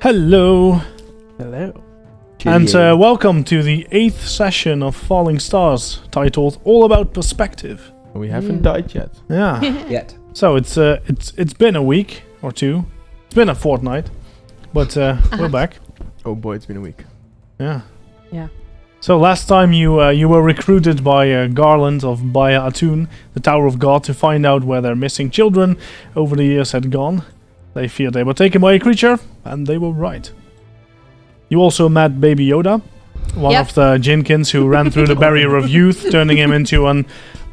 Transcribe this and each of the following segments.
Hello, Hello. and welcome to the 8th session of Falling Stars, titled "All About Perspective." We haven't died yet. Yeah. Yet. So it's been a week or two. It's been a fortnight, but we're back. Oh boy, it's been a week. Yeah. Yeah. So last time you were recruited by Garland of Baya Atun, the Tower of God, to find out where their missing children over the years had gone. They feared they were taken by a creature, and they were right. You also met Baby Yoda, one of the Jinkins who ran through the barrier of youth, turning him into an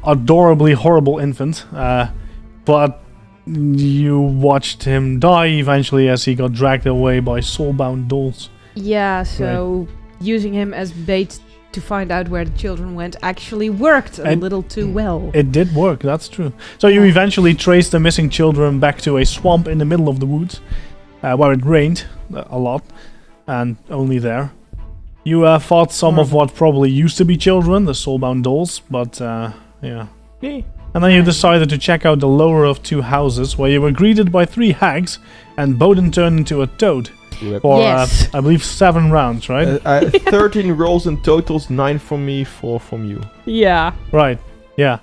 adorably horrible infant. But you watched him die eventually as he got dragged away by soulbound dolls. Yeah, so using him as bait to find out where the children went actually worked a little too well. It did work, that's true. So you eventually traced the missing children back to a swamp in the middle of the woods, where it rained a lot, and only there. You fought some of what probably used to be children, the soulbound dolls, but yeah. And then you decided to check out the lower of two houses, where you were greeted by 3 hags, and Bowden turned into a toad. For, Yes. I believe 7 rounds, right? 13 rolls in totals, 9 from me, 4 from you. Yeah. Right, yeah.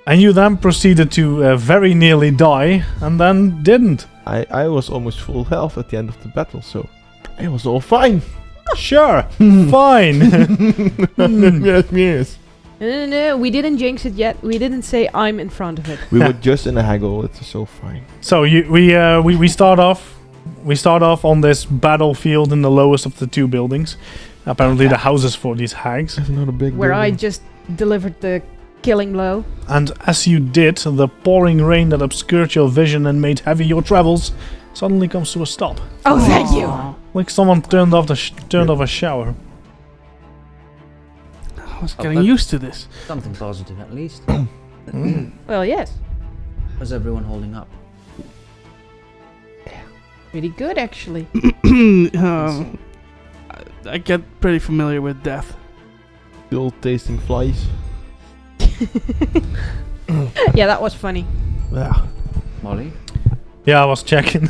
And you then proceeded to very nearly die, and then didn't. I was almost full health at the end of the battle, so it was all fine. Sure, fine. Yes. No, we didn't jinx it yet. We didn't say I'm in front of it. We were just in a haggle, it's so fine. So we start off. We start off on this battlefield in the lowest of the 2 buildings. Apparently the houses for these hags. It's not a big Where I building. just delivered the killing blow. And as you did, the pouring rain that obscured your vision and made heavy your travels suddenly comes to a stop. Oh, thank you. Like someone turned off a shower. I was getting used to this. Something positive at least. Well, yes. How's everyone holding up? Pretty good, actually. I get pretty familiar with death. Still tasting flies. Yeah, that was funny. Yeah. Molly? Yeah, I was checking.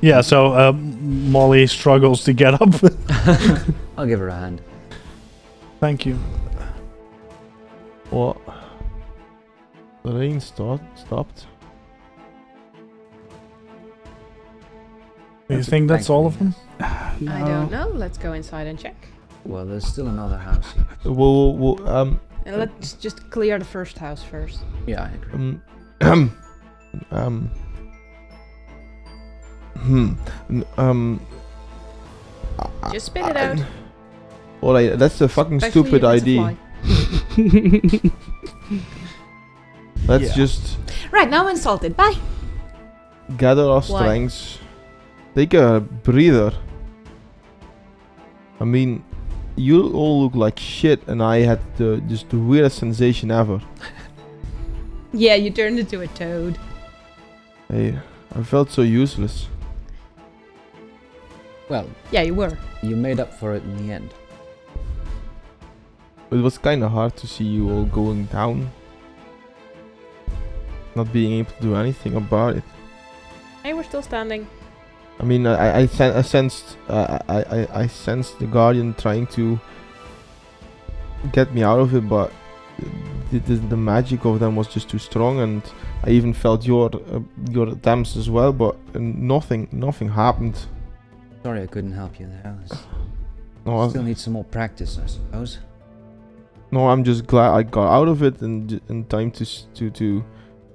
Yeah, so Molly struggles to get up. I'll give her a hand. Thank you. What? The rain stopped. Do you think that's all of them? No. I don't know. Let's go inside and check. Well, there's still another house here. Well, And let's just clear the first house first. Yeah, I agree. Just spit it out. Alright, that's a fucking Especially stupid if it's a idea. fly. Let's just Right, now I'm insulted. Bye. gather our Why? strengths. Take a breather. I mean, you all look like shit, and I had the weirdest sensation ever. Yeah, you turned into a toad. I felt so useless. Well, Yeah, you were. you made up for it in the end. It was kind of hard to see you all going down, not being able to do anything about it. Hey, we're still standing. I mean, I sensed the Guardian trying to get me out of it, but the magic of them was just too strong, and I even felt your attempts as well, but nothing happened. Sorry I couldn't help you there. No, Still need some more practice, I suppose. no, I'm just glad I got out of it in time to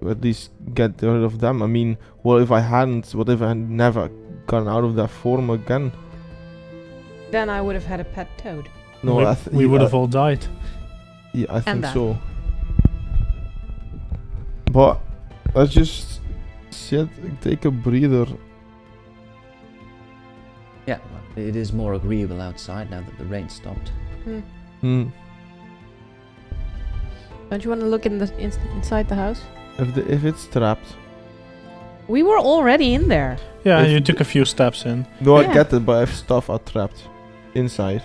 at least get rid of them. I mean, what if I hadn't? What if I had never gotten out of that form again? Then I would have had a pet toad. No, we would have all died. Yeah, I think that. so. But let's just take a breather. Yeah, well, it is more agreeable outside now that the rain stopped. Hmm. Don't you want to look inside the house? If it's trapped. We were already in there. Yeah, If- you took a few steps in. No, Yeah. I get it, but if stuff are trapped inside,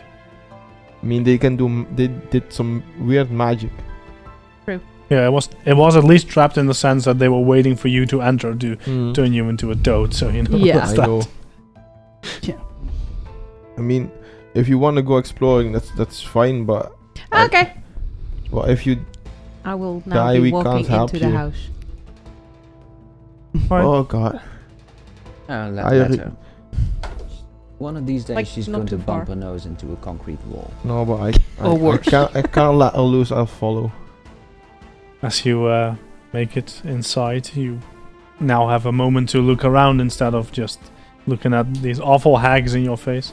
I mean they did some weird magic. True. Yeah, it was at least trapped in the sense that they were waiting for you to enter to Mm. turn you into a toad. So you know. Yeah. that's I that. know. Yeah. I mean, if you want to go exploring, that's fine. But Okay. well, if you I will now Die, be we walking can't help into the you. house. Right. oh god, Let I re- her. One of these days Like, she's not going to too far. bump her nose into a concrete wall. no, but Or worse. I can't let her loose. I'll follow. As you make it inside, you now have a moment to look around instead of just looking at these awful hags in your face.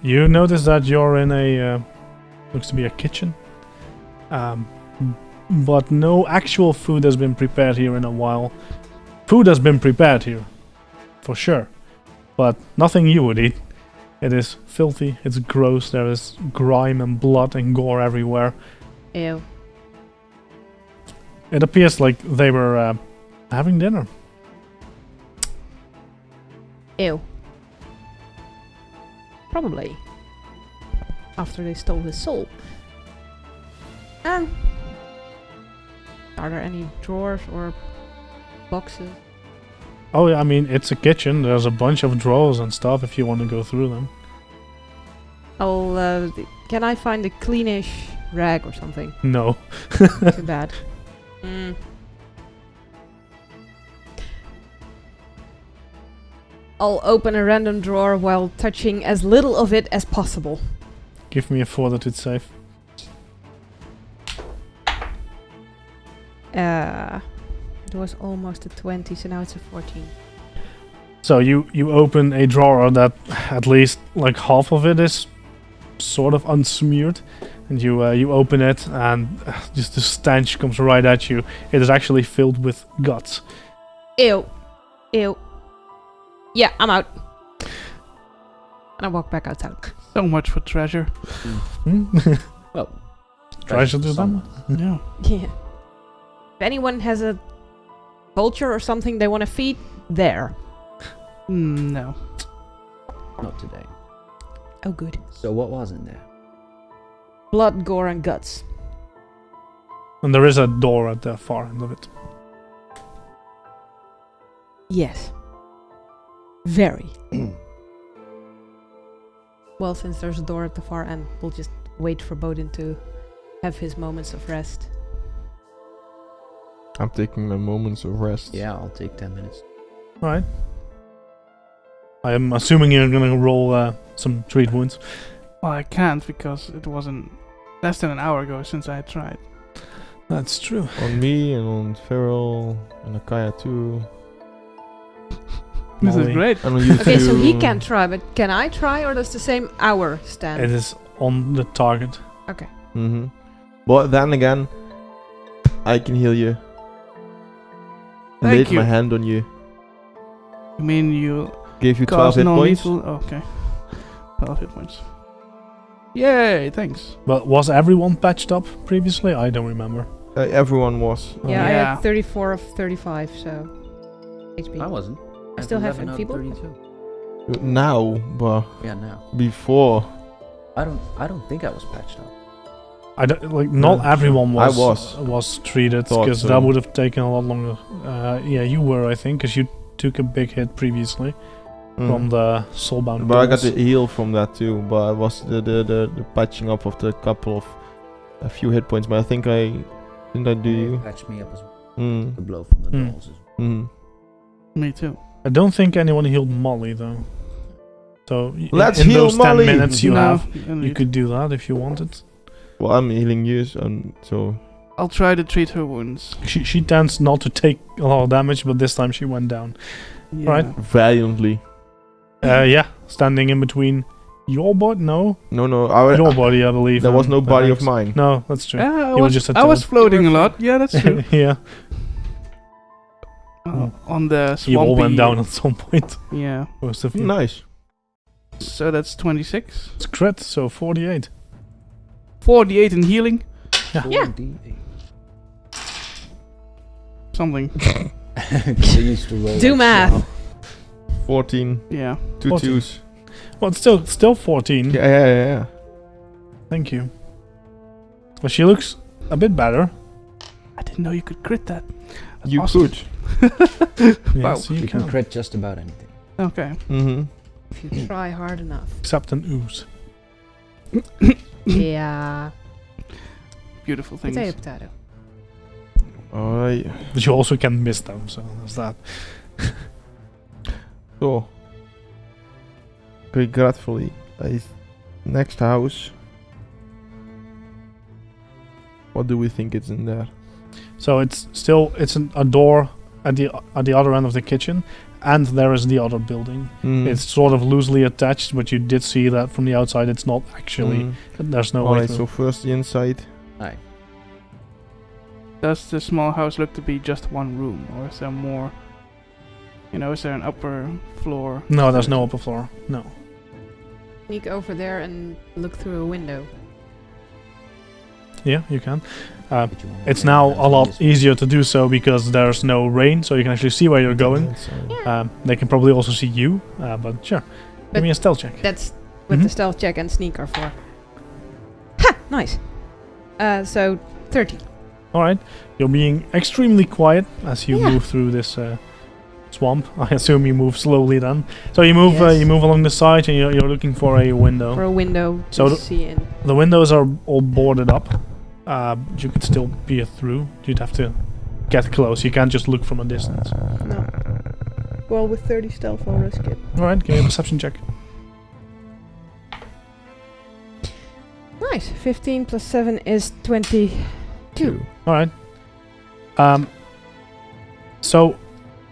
You notice that you're in a looks to be a kitchen, but no actual food has been prepared here in a while. Food has been prepared here, for sure, but nothing you would eat. It is filthy, it's gross, there is grime and blood and gore everywhere. Ew. It appears like they were having dinner. Ew. Probably. After they stole his soul. Are there any drawers or boxes? Oh yeah, I mean, it's a kitchen, there's a bunch of drawers and stuff if you want to go through them. Can I find a cleanish rag or something? No. Too bad. I'll open a random drawer while touching as little of it as possible. Give me a fortitude save. It was almost a 20, so now it's a 14. So you open a drawer that at least like half of it is sort of unsmeared, and you open it and just the stench comes right at you. It is actually filled with guts. Ew. Ew. Yeah, I'm out. And I walk back outside. So much for treasure. Well, Treasure to them. Yeah. Yeah. If anyone has a vulture or something they want to feed, there. No. not today. Oh, good. So what was in there? Blood, gore, and guts. And there is a door at the far end of it. Yes. Very. Well, since there's a door at the far end, we'll just wait for Bodin to have his moments of rest. I'm taking my moments of rest. Yeah, I'll take 10 minutes. Right. I am assuming you're gonna roll some treat wounds. Well, I can't because it wasn't less than an hour ago since I tried. That's true. On me and on Feral and Akaya too. This is Molly. great. And on you Okay, so he too. can try, but can I try, or does the same hour stand? It is on the target. Okay. Mm-hmm. But then again, I can heal you. I Thank laid you. my hand on you. You mean you Gave you 12 cause hit points. non-lethal? Oh, okay. 12 hit points. Yay, thanks. But was everyone patched up previously? I don't remember. Everyone was. Yeah, I Yeah. had 34 of 35, so HP. I wasn't. I still have 11 out of enfeebled? 32. Now, but Yeah, now. before. I don't think I was patched up. I don't like. Not Yeah. everyone I was treated Thought because so. that would have taken a lot longer. Yeah, you were, I think, because you took a big hit previously from the soulbound. But I got balls. the heal from that too. But it was the patching up of the couple of a few hit points. But I think I didn't I do you. Patched me up as well. Mm. The blow from the Mm. dolls. As well. Mm. Me too. I don't think anyone healed Molly though. So Let's in heal those Molly! 10 minutes you No, have, don't you need- could do that if you wanted. Well, I'm healing you, and so I'll try to treat her wounds. She tends not to take a lot of damage, but this time she went down. Yeah. Right. valiantly. Yeah, standing in between your body. No, No, your body, I believe. there was and no the body of hags. mine. No, that's true. Yeah, You were just a I was toad. floating a lot. Yeah, that's true. Yeah, On the you all went swampy- down at some point. Yeah. Most of you. Nice. So that's 26. It's crit, so 48. 48 in healing. Yeah. 4d8. Something. Continues to roll Do like math. so. 14, Yeah. 2 14. twos. Well, it's still 14. Yeah. Thank you. Well, she looks a bit better. I didn't know you could crit that. That's You awesome. could. Yes, you You can can. crit just about anything. Okay. Mm-hmm. If you try hard enough. Except an ooze. Yeah. Beautiful things. Potato, potato. Alright. But you also can miss them, so there's that. So, regretfully, next house. What do we think is in there? So it's a door at the other end of the kitchen, and there is the other building. Mm. It's sort of loosely attached, but you did see that from the outside. It's not actually. There's no way. Alright, through. so first the inside. Aye. Does the small house look to be just one room, or is there more? You know, is there an upper floor? No, there's no upper floor. No. Sneak over there and look through a window. Yeah, you can. But you won't It's get now around a to lot this one. easier to do so because there's no rain, so you can actually see where you're going. Inside. They can probably also see you, but sure. But Give me a stealth check. That's what the stealth check and sneak are for. Ha! Nice. So 30. Alright. You're being extremely quiet as you Yeah. move through this swamp. I assume you move slowly then. So you move Yes. you move along the side and you're looking for a window. For a window So to the- see in. The windows are all boarded up. You could still peer through. You'd have to get close. You can't just look from a distance. No. Well, with 30 stealth, I'll risk it. Alright, give me a perception check. Nice. 15 plus 7 is 22. Alright. So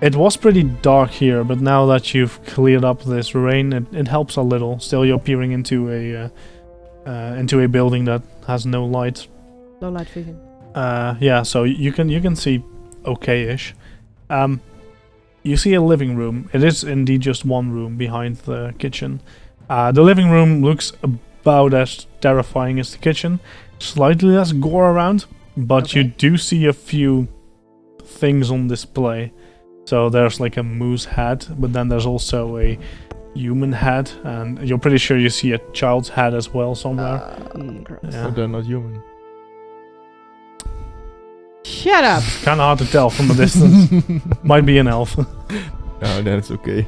it was pretty dark here, but now that you've cleared up this rain, it helps a little. Still, you're peering into a building that has no light. Low light vision. Yeah, so you can see okay-ish. You see a living room. It is indeed just one room behind the kitchen. The living room looks about as terrifying as the kitchen. Slightly less gore around, but you Okay. do see a few things on display. So there's like a moose head, but then there's also a human head, and you're pretty sure you see a child's head as well somewhere. Gross. Yeah. So they're not human. Shut up! Kind of hard to tell from a distance. Might be an elf. No, then it's okay.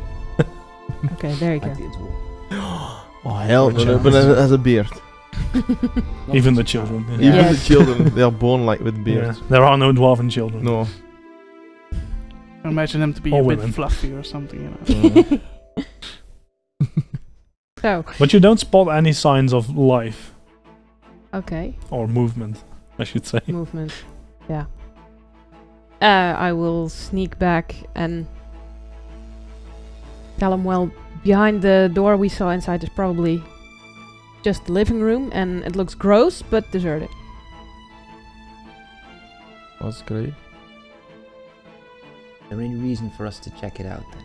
Okay, there you go. Might be a dwarf. Oh hell, Or but it has a beard. Not Even just the a children. child. Yeah. Even Yes. the children, they are born like with Yeah. beards. There are no dwarven children. No. I imagine them to be Or a women. bit fluffy or something, you know. So, But you don't spot any signs of life okay. or movement, I should say. Movement. Yeah. I will sneak back and tell him, well, behind the door we saw inside is probably just the living room, and it looks gross, but deserted. That's great. Is there any reason for us to check it out then?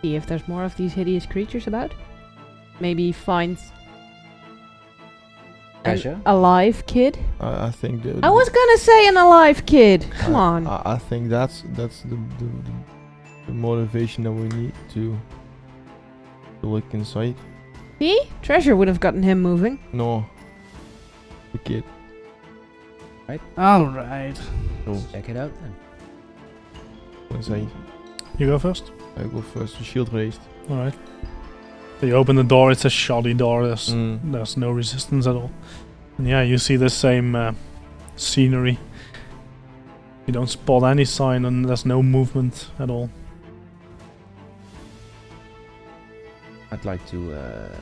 See if there's more of these hideous creatures about. Maybe find an Treasure? alive kid. I think the, I was gonna say an alive kid. Come on. I think that's the motivation that we need to look inside. See? Treasure would have gotten him moving. No. The kid. Alright. So Check it out then. inside. You go first? I go first. The shield raised. Alright. So you open the door, it's a shoddy door, there's Mm. there's no resistance at all. And yeah, you see the same scenery. You don't spot any sign and there's no movement at all. I'd like to.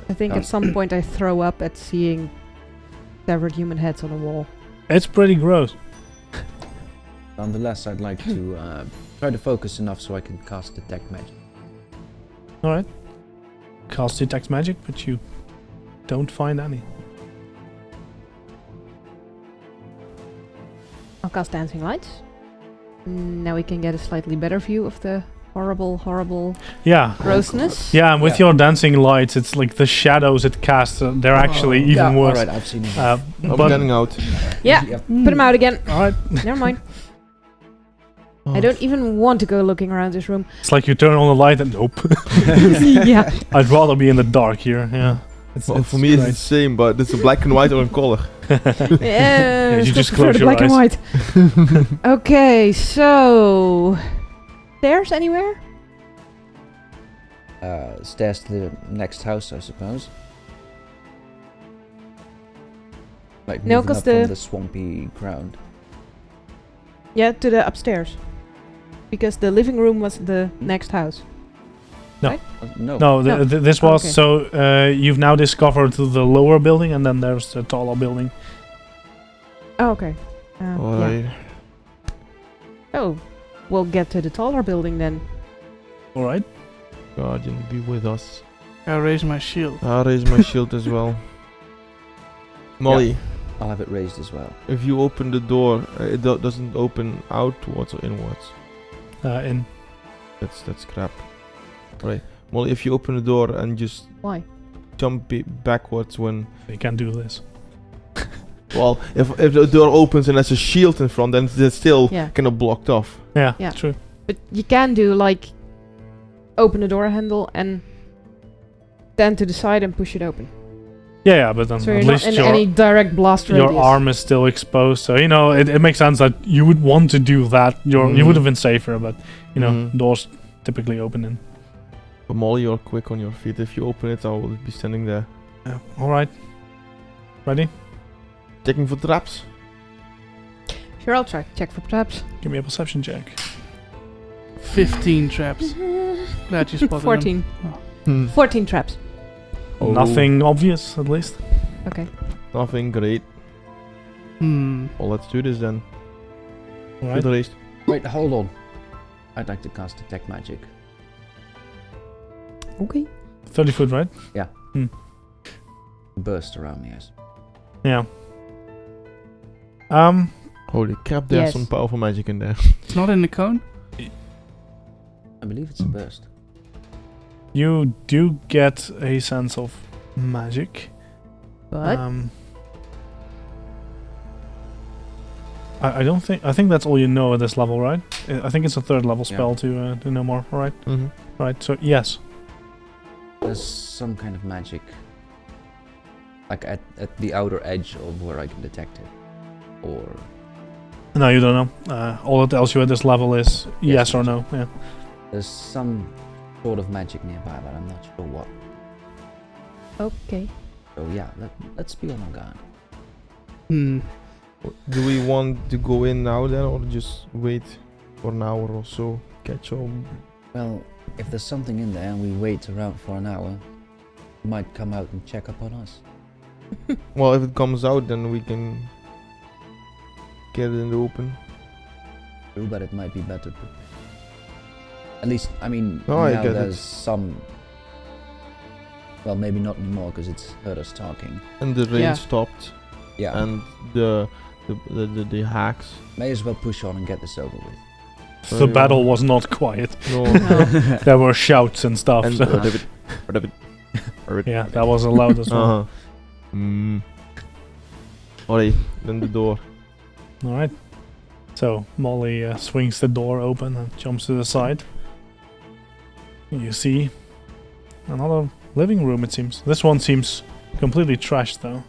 I think at some point I throw up at seeing severed human heads on a wall. It's pretty gross. Nonetheless, I'd like to try to focus enough so I can cast detect magic. Alright. Cast detect magic, but you don't find any. I'll cast dancing lights. Now we can get a slightly better view of the horrible Yeah. grossness. Yeah, and with Yeah. your dancing lights, it's like the shadows it casts, they're actually even Yeah, worse. Alright, I've seen it. I'm But getting out. Yeah, put him out again. alright, Never mind. Oh, I don't even want to go looking around this room. it's like you turn on the light and nope. Yeah. I'd rather be in the dark here. Yeah. Well, for me it's the same, but it's a black and white or in color. Yeah, you still just prefer close the your black and white. Okay, so stairs anywhere? Stairs to the next house, I suppose. Like No, moving 'cause up from the- the swampy ground. Yeah, to the upstairs. Because the living room was the next house. No. No, No. this Oh, was okay. so you've now discovered the lower building, and then there's the taller building. Oh, okay. Yeah. Alright. Oh, we'll get to the taller building then. All right. Guardian, be with us. I raise my shield. I'll raise my shield as well. Molly, I'll have it raised as well. if you open the door, it doesn't open outwards or inwards. In That's crap. Right. Molly, if you open the door and just Why? jump backwards when... you can do this. Well, if the door opens and there's a shield in front, then it's still Yeah. kind of blocked off. Yeah, Yeah. true. But you can do like open the door handle and then to the side and push it open. Yeah, but then So at you're not least in any direct blast your radius. arm is still exposed. So you know it makes sense that you would want to do that. You Mhm. would have been safer, but you know Mhm. doors typically open in. But Molly, you're quick on your feet. If you open it, I will be standing there. All right. Ready? Checking for traps. Sure, I'll check for traps. Give me a perception check. 15 traps. Glad you spotted 14. them. 14 traps. Oh. Nothing obvious, at least. Okay. Nothing great. Hmm. Well, let's do this then. All Good right. race. Wait, hold on. I'd like to cast Detect Magic. Okay. 30 foot, right? Burst around me, yes. Yeah. Holy crap, there's Yes. some powerful magic in there. It's not in the cone? I believe it's a burst. You do get a sense of magic. But I don't think. I think that's all you know at this level, right? I think it's a third level Yeah. spell to know more. All right. Mm-hmm. Right. So yes. There's some kind of magic. Like at the outer edge of where I can detect it. Or... No, you don't know. All it tells you at this level is yes or no. Yeah. There's some sort of magic nearby, but I'm not sure what. okay. So yeah, let's be on our guard. Hmm. Do we want to go in now then, or just wait for an hour or so? Catch up. Well, if there's something in there and we wait around for an hour, it might come out and check up on us. Well, if it comes out, then we can get it in the open. True, but it might be better. At least, I mean, No, I now get it. there's some... Well, maybe not anymore because it's heard us talking. And the rain Yeah. stopped, Yeah, and the hacks. may as well push on and get this over with. The battle was not quiet. No. No. There were shouts and stuff. And so yeah, that was allowed as well. Uh-huh. Alright, then the door. All right. So Molly swings the door open and jumps to the side. You see another living room. It seems this one seems completely trashed though.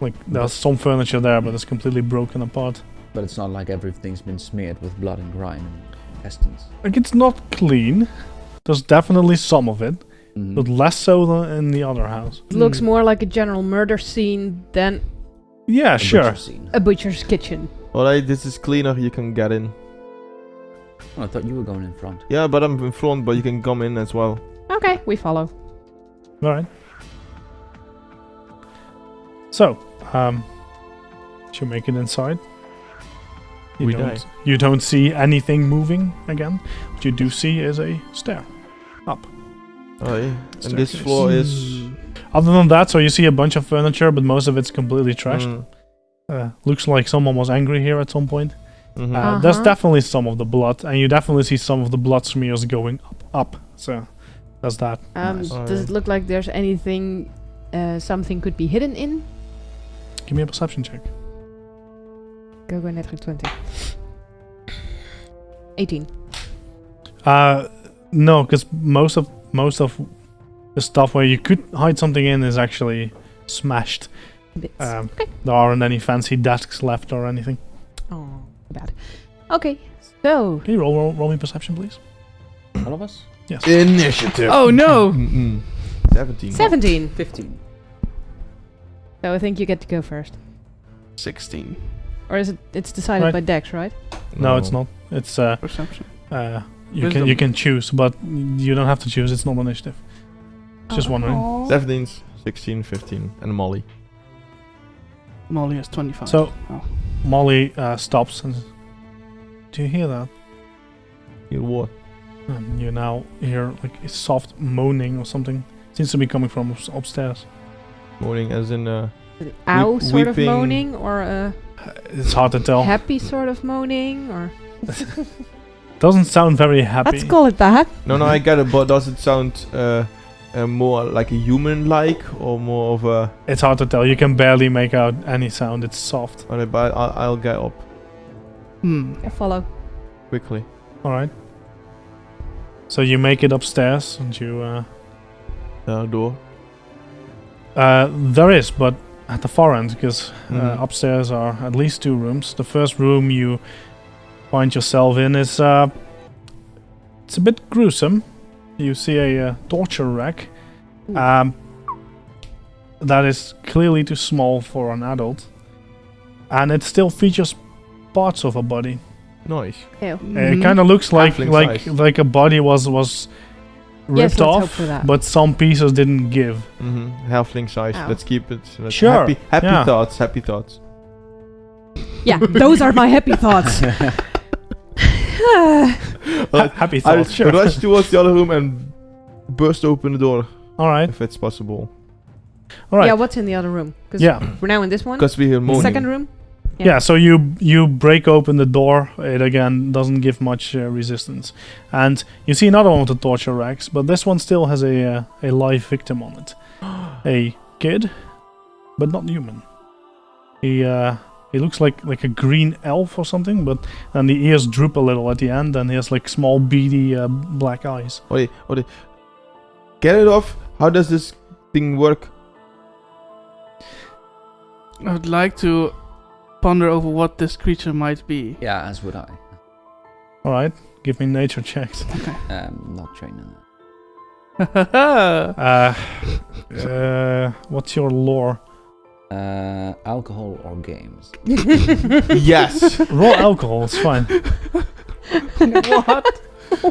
Like there's some furniture there, but it's completely broken apart. But it's not like everything's been smeared with blood and grime and pestilence. Like it's not clean. There's definitely some of it, Mhm. but less so than in the other house. It looks more like a general murder scene than Yeah, A sure. butcher scene. a butcher's kitchen. Alright, this is cleaner, you can get in. Oh, I thought you were going in front. Yeah, but I'm in front, but you can come in as well. Okay, we follow. All right. So, you make it inside. We die. You don't see anything moving again. What you do see is a stair up. Alright, and this Staircase. floor is... Other than that, so you see a bunch of furniture, but most of it's completely trashed. Mm, Looks like someone was angry here at some point. mhm. There's Uh-huh. definitely some of the blood, and you definitely see some of the blood smears going up. So, that's that. Nice. Does it look like there's anything, something could be hidden in? Give me a perception check. Go net 20. 18. No, because most of the stuff where you could hide something in is actually smashed. Bits. Okay. There aren't any fancy desks left or anything. Oh, bad. Okay, so Can you roll me perception, please? All of us? Yes. Initiative. Oh no! 17. 17. 15. So I think you get to go first. 16. Or is it? It's decided Right. by Dex, right? No, it's not. It's Perception. you can choose, but you don't have to choose. It's not initiative. Just wondering. 17, 16, 15, and Molly. Molly has 25. So Oh. Molly stops and. Do you hear that? Hear what? And you now hear like a soft moaning or something. Seems to be coming from upstairs. Moaning as in An ow sort of weeping. moaning, or a It's hard to tell. happy sort of moaning, or Doesn't sound very happy. let's call it that. No, I get it, but does it sound more like a human-like or more of a... It's hard to tell. You can barely make out any sound. It's soft. Alright, but I'll get up I follow. quickly. All right. So you make it upstairs, and you. Door. There is, but at the far end, because Mhm. upstairs are at least 2 rooms. The first room you find yourself in is it's a bit gruesome. You see a torture rack Ooh. that is clearly too small for an adult, and it still features parts of a body. Nice. Ew. It kind of looks like Halfling size. like a body was Yes, ripped let's hope off, for that. but some pieces didn't give. Halfling size. Ow. Let's keep it. Sure, Happy yeah. thoughts. Happy thoughts. Yeah, those are my happy thoughts. Happy I thoughts, sure. rush towards the other room and burst open the door All right, if it's possible. all right. Yeah, what's in the other room? 'Cause Yeah. we're now in this one. Because we hear moaning. Second room. Yeah, so you break open the door. It again doesn't give much resistance, and you see another one with the torture racks, but this one still has a live victim on it, a kid, but not human. He looks like a green elf or something, but then the ears droop a little at the end, and he has like small beady black eyes. Oi. Get it off. How does this thing work? I would like to ponder over what this creature might be. Yeah, as would I. All right, give me nature checks. Not trained in that. What's your lore? Alcohol or games? Yes. Raw alcohol, it's fine. What?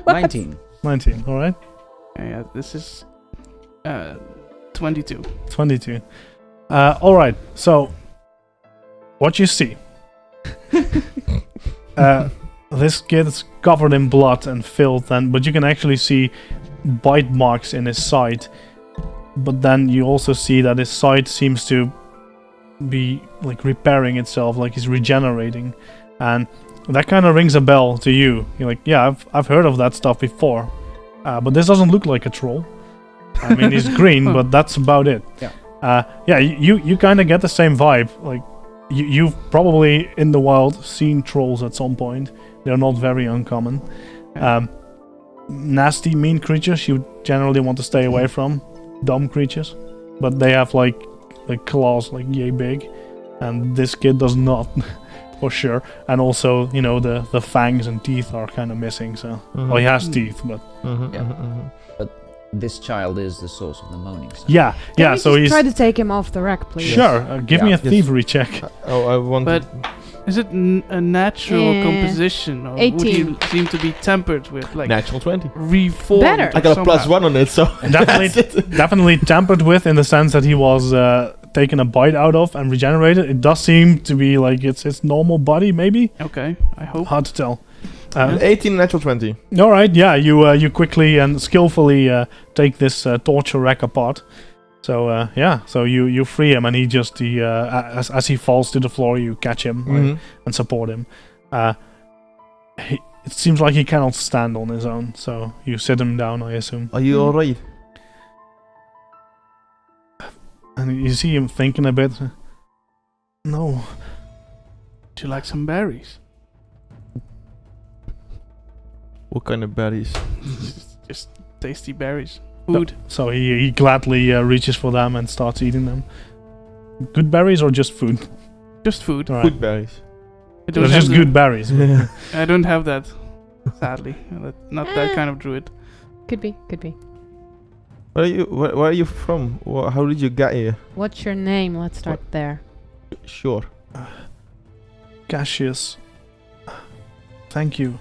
19. 19, all right. Yeah, this is 22. 22. All right. So, what you see? This kid is covered in blood and filth, but you can actually see bite marks in his side. But then you also see that his side seems to be like repairing itself, like he's regenerating, and that kind of rings a bell to you. You're like, yeah, I've heard of that stuff before, but this doesn't look like a troll. I mean, he's green, but that's about it. Yeah. You kind of get the same vibe. Like, you've probably in the wild seen trolls at some point. They're not very uncommon. Nasty, mean creatures you generally want to stay away from. Dumb creatures, but they have like claws like yay big, and this kid does not, for sure. And also, you know, the fangs and teeth are kind of missing. So, well, he has teeth, but This child is the source of the moaning sound. yeah. Can we So just he's try to take him off the rack, please. sure. Give me a Yeah. thievery check. I want. But is it a natural Eh, composition, or would 18. you seem to be tempered with like natural 20. reformed? Better. I got a plus somehow? 1 on it, so Definitely tampered with in the sense that he was taken a bite out of and regenerated. It does seem to be like it's his normal body, maybe. Okay, I hope. Hard to tell. 18 natural 20. All right, yeah, you quickly and skillfully take this torture rack apart. So so you free him, and he just as he falls to the floor, you catch him and support him. It seems like he cannot stand on his own, so you sit him down, I assume. Are you alright? And you see him thinking a bit. No, Would you like some berries? What kind of berries? Just tasty berries. Food. So he gladly reaches for them and starts eating them. Good berries or just food? Just food. All right. Food berries. I don't They're have just the- good berries. Yeah. I don't have that. Sadly, not that kind of druid. Could be, could be. Where are you from? How did you get here? What's your name? Let's start there. Sure. Cassius. Thank you.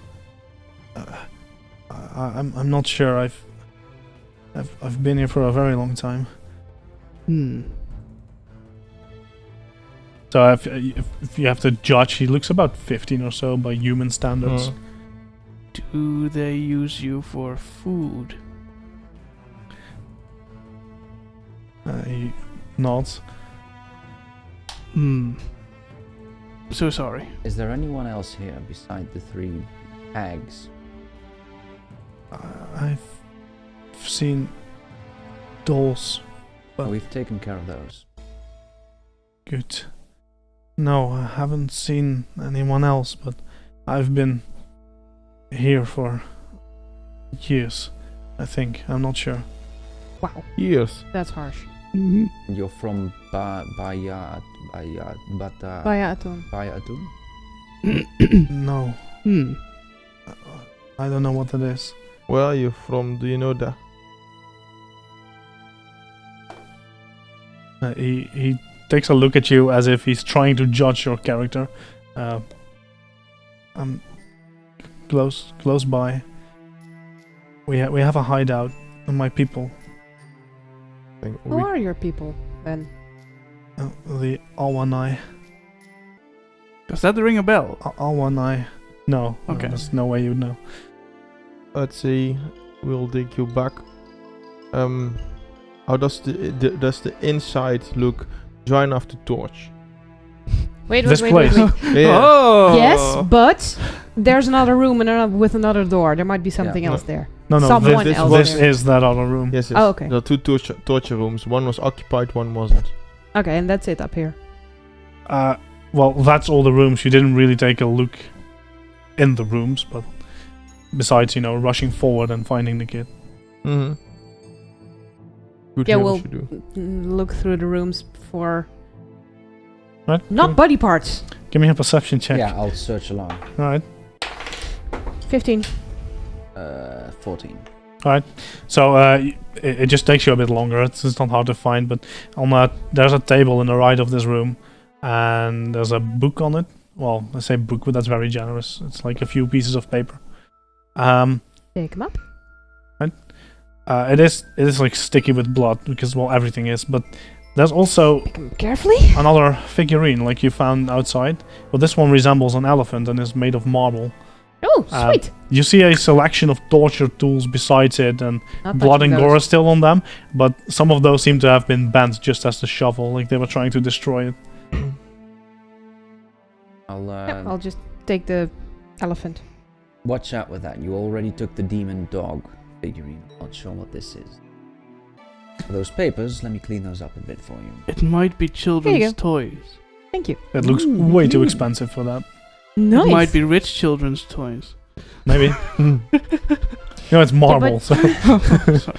I'm not sure. I've been here for a very long time. So if you have to judge, he looks about 15 or so by human standards. Do they use you for food? He nods. So sorry. Is there anyone else here beside the 3 hags? I've seen dolls. Oh, we've taken care of those. Good. No, I haven't seen anyone else, but I've been here for years, I think. I'm not sure. Wow, Years. that's harsh. Mm-hmm. And you're from Baya Bayatun. Atun? No, I don't know what it is. Where are you from? Do you know that? He takes a look at you as if he's trying to judge your character. I'm close by. We have a hideout, and my people, Who are your people then? the Alwanai. Does that ring a bell? Alwanai. No, Okay. there's no way you'd know. Let's see. We'll take you back. How does the inside look dry enough to torch? Wait, This wait. place. Yeah. Oh! Yes, but there's another room with another door. There might be something Yeah. else there. No, Someone this else. this there. is that other room. Yes, yes. Oh, okay. There are 2 torture rooms. One was occupied, one wasn't. Okay, and that's it up here. Well, that's all the rooms. You didn't really take a look in the rooms, but besides, rushing forward and finding the kid. Mm-hmm. Good Yeah, hair well, we should do. Look through the rooms for Right? not body parts. Give me a perception check. Yeah, I'll search along. All right. 15. 14. So it just takes you a bit longer. It's not hard to find, but on that there's a table in the right of this room, and there's a book on it. Well, I say book, but that's very generous. It's like a few pieces of paper. Take them up. It is like sticky with blood because everything is. But there's also Pick 'em carefully. another figurine like you found outside. But this one resembles an elephant and is made of marble. Oh, sweet. You see a selection of torture tools besides it, and Not blood and touching gore those. is still on them, but some of those seem to have been bent just as the shovel, like they were trying to destroy it. Yep, I'll just take the elephant. Watch out with that. You already took the demon dog figurine. I'm not sure what this is. For those papers, let me clean those up a bit for you. It might be Here children's you toys. Thank you. It looks way too expensive for that. Nice. It might be rich children's toys. Maybe. It's marble, but- so Sorry.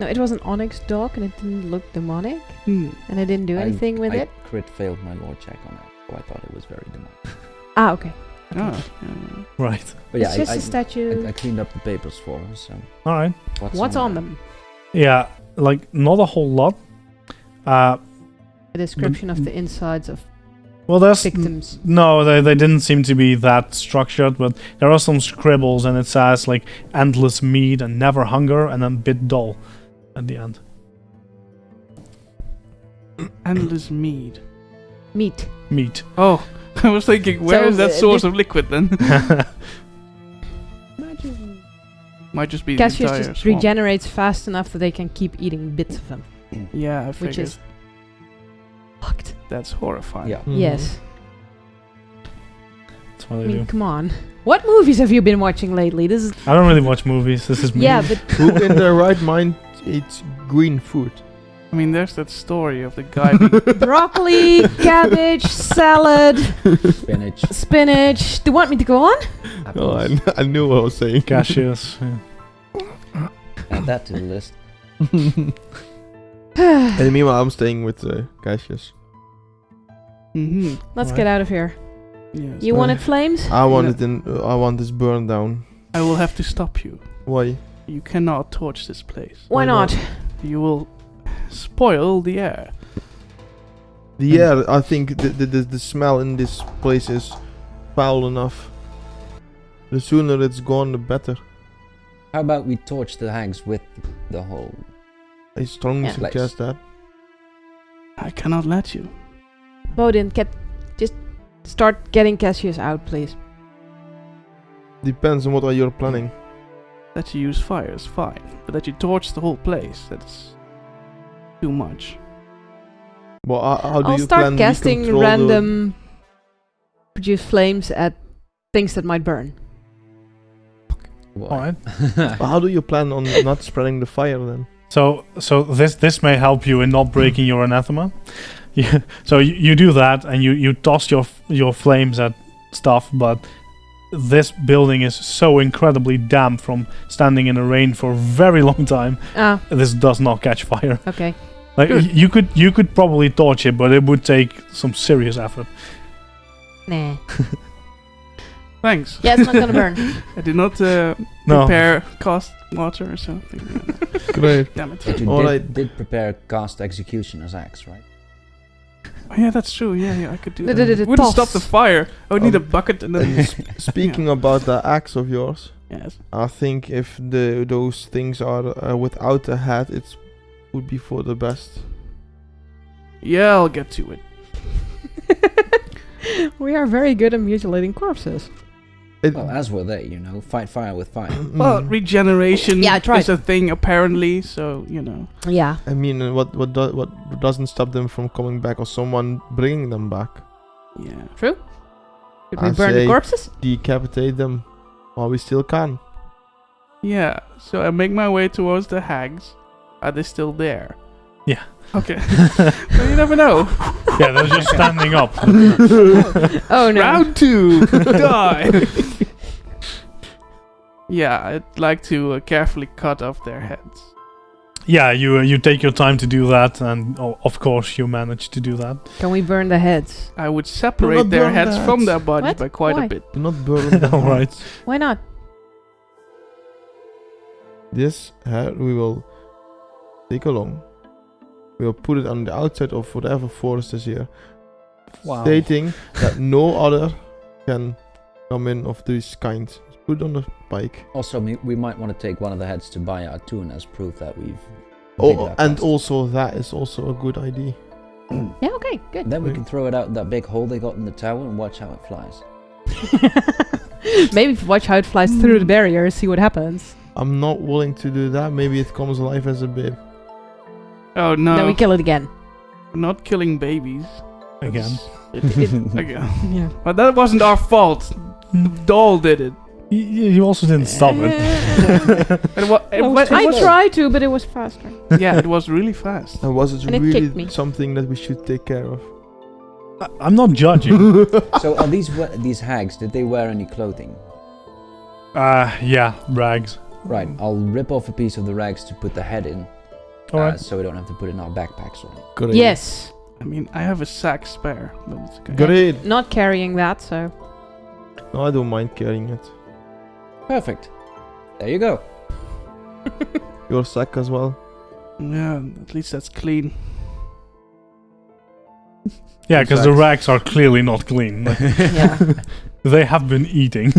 No, it was an onyx dog and it didn't look demonic. Hmm. And I didn't do anything with I it. crit failed my lore check on that, so I thought it was very demonic. Ah, okay. Ah, right. But yeah, It's just a statue. I cleaned up the papers for her, so... All right. What's on them? Yeah, like not a whole lot. A description of the insides of Well, there's victims. no, they didn't seem to be that structured, but there are some scribbles, and it says like endless meat and never hunger, and then bit dull at the end. Endless mead. Meat. Meat. Oh, I was thinking, where So, is that uh, source did- of liquid then? Might just be the Cassius entire just swamp. regenerates fast enough that they can keep eating bits of them. Yeah, I Which figured. is fucked. That's horrifying. Yeah. Yes. That's what I they mean, do. come on. What movies have you been watching lately? This is I don't really watch movies. This is me. yeah, but Who in their right mind eats green food? I mean, there's that story of the guy being broccoli, cabbage, salad, Spinach. spinach. Do you want me to go on? Oh, Apples. I knew what I was saying. Cassius. Yeah. Add that to the list. And meanwhile, I'm staying with Cassius. Mm-hmm. Let's get out of here. Yes. You wanted flames? I want it in. I want this burned down. I will have to stop you. Why? You cannot torch this place. Why not? You will spoil the air. The air. I think the smell in this place is foul enough. The sooner it's gone, the better. How about we torch the hags with the whole... I strongly Yeah. suggest that. I cannot let you. Bodin, just start getting Cassius out, please. Depends on what are you planning. That you use fire is fine, but that you torch the whole place, that's too much. Well, how do I'll you start plan to casting control random produce flames at things that might burn. Alright. How do you plan on not spreading the fire then? So this may help you in not breaking your anathema. So you do that, and you toss your flames at stuff, but this building is so incredibly damp from standing in the rain for a very long time. Ah, This does not catch fire. okay. Like Good. you could probably torch it, but it would take some serious effort. Nah. Thanks. Yeah, it's not gonna burn. I did not No. prepare cast water or something. Great. Damn it. But you Alright. did prepare cast executioner's axe, right? Oh, yeah, that's true. Yeah, I could do The- that. the- the Wouldn't toss. stop the fire. I would need a Um, bucket and then... And speaking about the axe of yours, Yes. I think if those things are without a head, it would be for the best. Yeah, I'll get to it. We are very good at mutilating corpses. It, Well, as were they, fight fire with fire. Well, regeneration Yeah, I tried. is a thing apparently, so, Yeah. I mean, what doesn't stop them from coming back, or someone bringing them back? Yeah. True. Could we I burn the say- corpses? Decapitate them while we still can. Yeah, so I make my way towards the hags. Are they still there? Yeah. Okay. Well, you never know. Yeah, they're just standing up. Oh no. Round 2! Die! Yeah, I'd like to carefully cut off their heads. Yeah, you take your time to do that, and of course you manage to do that. Can we burn the heads? I would not separate their burn heads that. from their bodies What? by quite Why? a bit. Do not burn them. All right. Why not? This head we will take along. We will put it on the outside of whatever forest is here, Wow. stating that no other can come in of this kind. Put it on the bike. Also, we might want to take one of the heads to buy our tune as proof that we've... Oh, completed our and quest. also that is also a good idea. Yeah, okay, good. Then we can throw it out that big hole they got in the tower and watch how it flies. Maybe watch how it flies through the barrier, see what happens. I'm not willing to do that. Maybe it comes alive as a babe. Oh no, Then we kill it again. not killing babies. Again. Again. Yeah. But that wasn't our fault. The doll did it. You also didn't stop it. I tried to, but it was faster. Yeah, it was really fast. And was it And it kicked me. really something that we should take care of? I'm not judging. So are these hags, did they wear any clothing? Yeah, rags. Right, I'll rip off a piece of the rags to put the head in. Alright. So we don't have to put it in our backpacks or anything. Great. Yes. I mean, I have a sack spare, but it's okay. Great. Not carrying that, so. No, I don't mind carrying it. Perfect. There you go. Your sack as well. Yeah, at least that's clean. Yeah, because the Exact. rags are clearly not clean. Like, Yeah. they have been eating.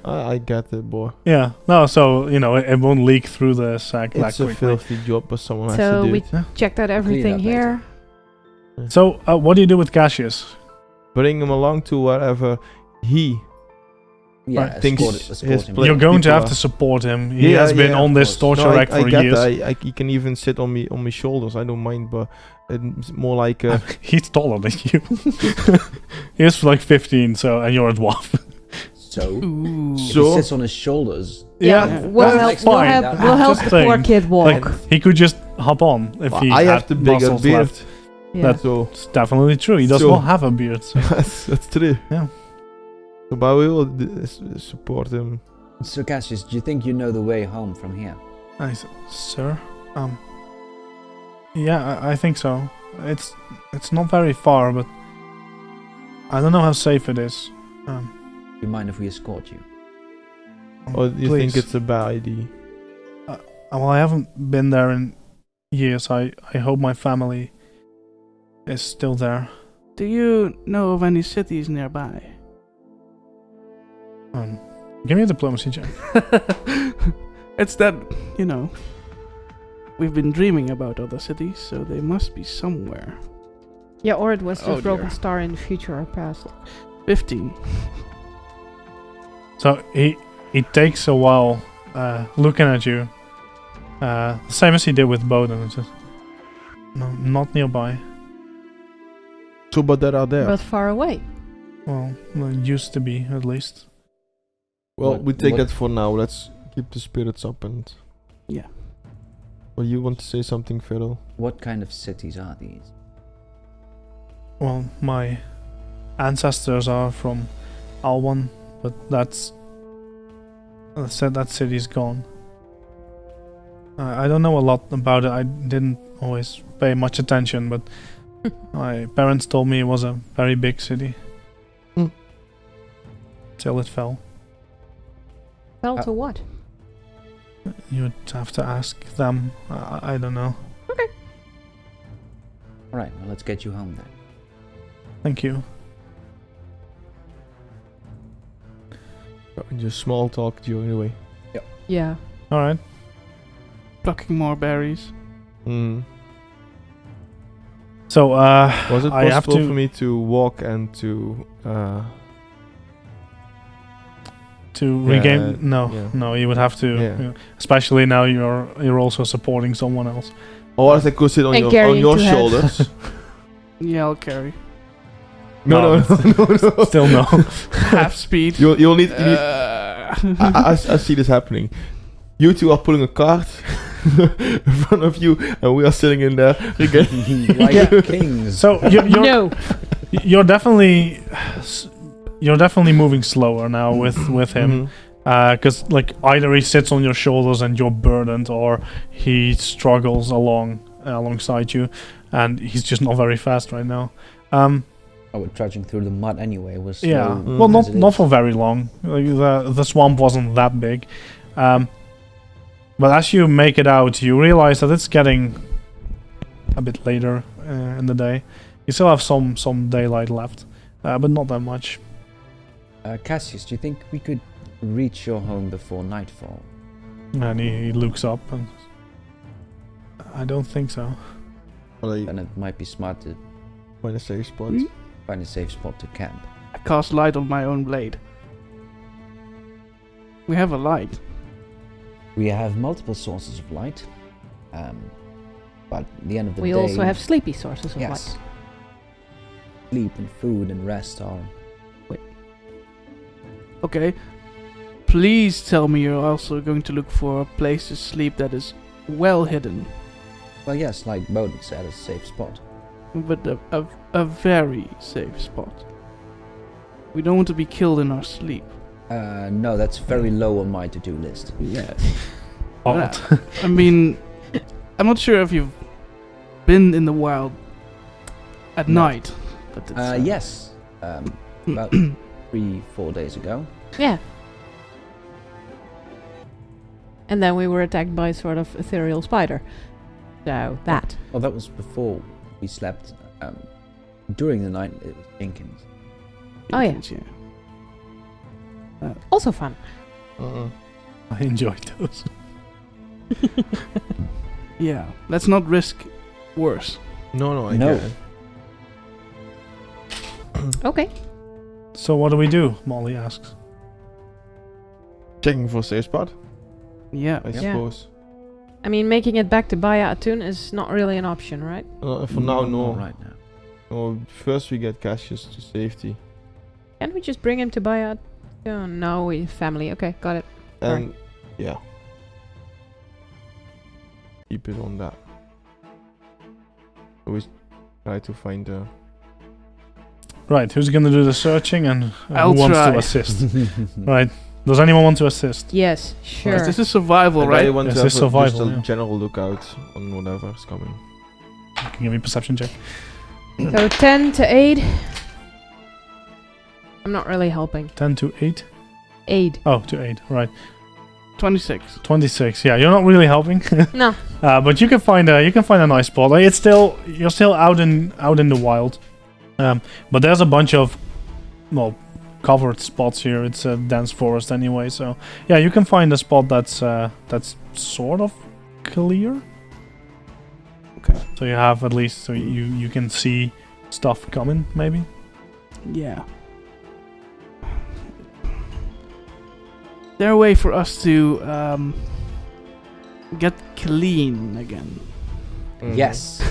I get it, boy. Yeah. No, so, it won't leak through the sack that It's a quickly. filthy job, but someone has So to do we it. checked out everything up here. So, what do you do with Cassius? Bring him along to wherever he. Yeah, Right, thinks escort his him. But You're going to people have are- to support him. He Yeah, has been yeah, on of this course. torture rack I for get years. that. He can even sit on my shoulders. I don't mind, but it's more like He's taller than you. He's like 15, so, and you're a dwarf. So, Ooh. if he So- sits on his shoulders, Yeah, We'll that's help, fine. we'll help Just the poor saying. kid walk. Like, he could just hop on if he I had have the bigger muscles beard. left. Yeah. That's It's definitely true. He does So- not have a beard. So. that's true. Yeah. So, but we will support him. so Cassius, do you think you know the way home from here? I said, sir, Yeah, I think so. It's not very far, but I don't know how safe it is. Do you mind if we escort you? Or do you please. think it's a bad idea? Well, I haven't been there in years. I hope my family is still there. Do you know of any cities nearby? Give me a diplomacy check. It's that, we've been dreaming about other cities, so they must be somewhere. Yeah, or it was Oh, just Broken dear. Star in the future or past. 15. So he takes a while looking at you. Same as he did with Bowden. It's just no, not nearby. So, but there are there. But far away. Well, it used to be at least. Well, we take what- that for now. Let's keep the spirits up and... Yeah. Well, you want to say something, Fiddle? What kind of cities are these? Well, my ancestors are from Alwan, but that's said that city's gone. I don't know a lot about it. I didn't always pay much attention, but my parents told me it was a very big city. Hmm. Till it fell. Fell to what? You'd have to ask them. I don't know. Alright, well, let's get you home then. Thank you. And just small talk during the way. Yeah. All right. Plucking more berries. Mm. So, Was it I have possible to for me to walk and to... regain. Yeah, No, yeah. no. You would have to, Yeah. especially now you're also supporting someone else. Or as I could sit on And your carrying two heads. shoulders. Yeah, I'll carry. no. Still no. Half speed. You'll need... Uh, I see this happening. You two are pulling a cart in front of you, and we are sitting in there again. Like Yeah. kings. So you're No. you're definitely moving slower now with him. Mhm. Because like either he sits on your shoulders and you're burdened, or he struggles alongside you, and he's just not very fast right now. Oh, we're trudging through the mud anyway. Was Yeah, Mm. well, as it not is. for very long. Like the swamp wasn't that big, but as you make it out, you realize that it's getting a bit later in the day. You still have some daylight left, but not that much. Cassius, do you think we could reach your home before nightfall? And he looks up, and I don't think so. Well, I Then it might be smart to find a safe spot. find a safe spot to camp. I cast light on my own blade. We have a light. We have multiple sources of light, but at the end of the We day... also have sleepy sources of Yes. light. Sleep and food and rest are... Okay. Please tell me you're also going to look for a place to sleep that is well hidden, Well, yes, like Bowden said, a safe spot. but a very safe spot. We don't want to be killed in our sleep. No, that's very low on my to-do list. Yes. Odd. I mean, I'm not sure if you've been in the wild at No. night. But it's, Yes, about 3-4 days ago. Yeah. And then we were attacked by a sort of ethereal spider. So that. Well, that was before we slept. During the night, it was Jenkins. Oh, yeah. Also fun. I enjoyed those. Yeah, let's not risk worse. No, I No. get it. Okay. So what do we do? Molly asks. Checking for a safe spot, Yeah. I Yeah. suppose. I mean, making it back to Baya Atun is not really an option, right? For now, Not no. right now. No, first we get Cassius to safety. Can't we just bring him to Baya Atun? No, we family. Okay, got it. And, yeah. Keep it on that. Always try to find a... Right, who's gonna do the searching, and I'll who wants try. to assist? Right. Does anyone want to assist? Yes, sure. This is survival, And I right? want Yes, to have it's just survival, a yeah. general lookout on whatever's coming. You can give me a perception check. So 10 to aid. I'm not really helping. 10 to 8. Aid. Oh, to 8. Right. 26. 26. Yeah, you're not really helping. No. But you can find a nice spot. Like, you're still out in the wild. But there's a bunch of covered spots here. It's a dense forest anyway, so yeah, you can find a spot that's sort of clear. Okay. So you have at least so you can see stuff coming, maybe. Yeah. Is there a way for us to get clean again? Mhm. Yes.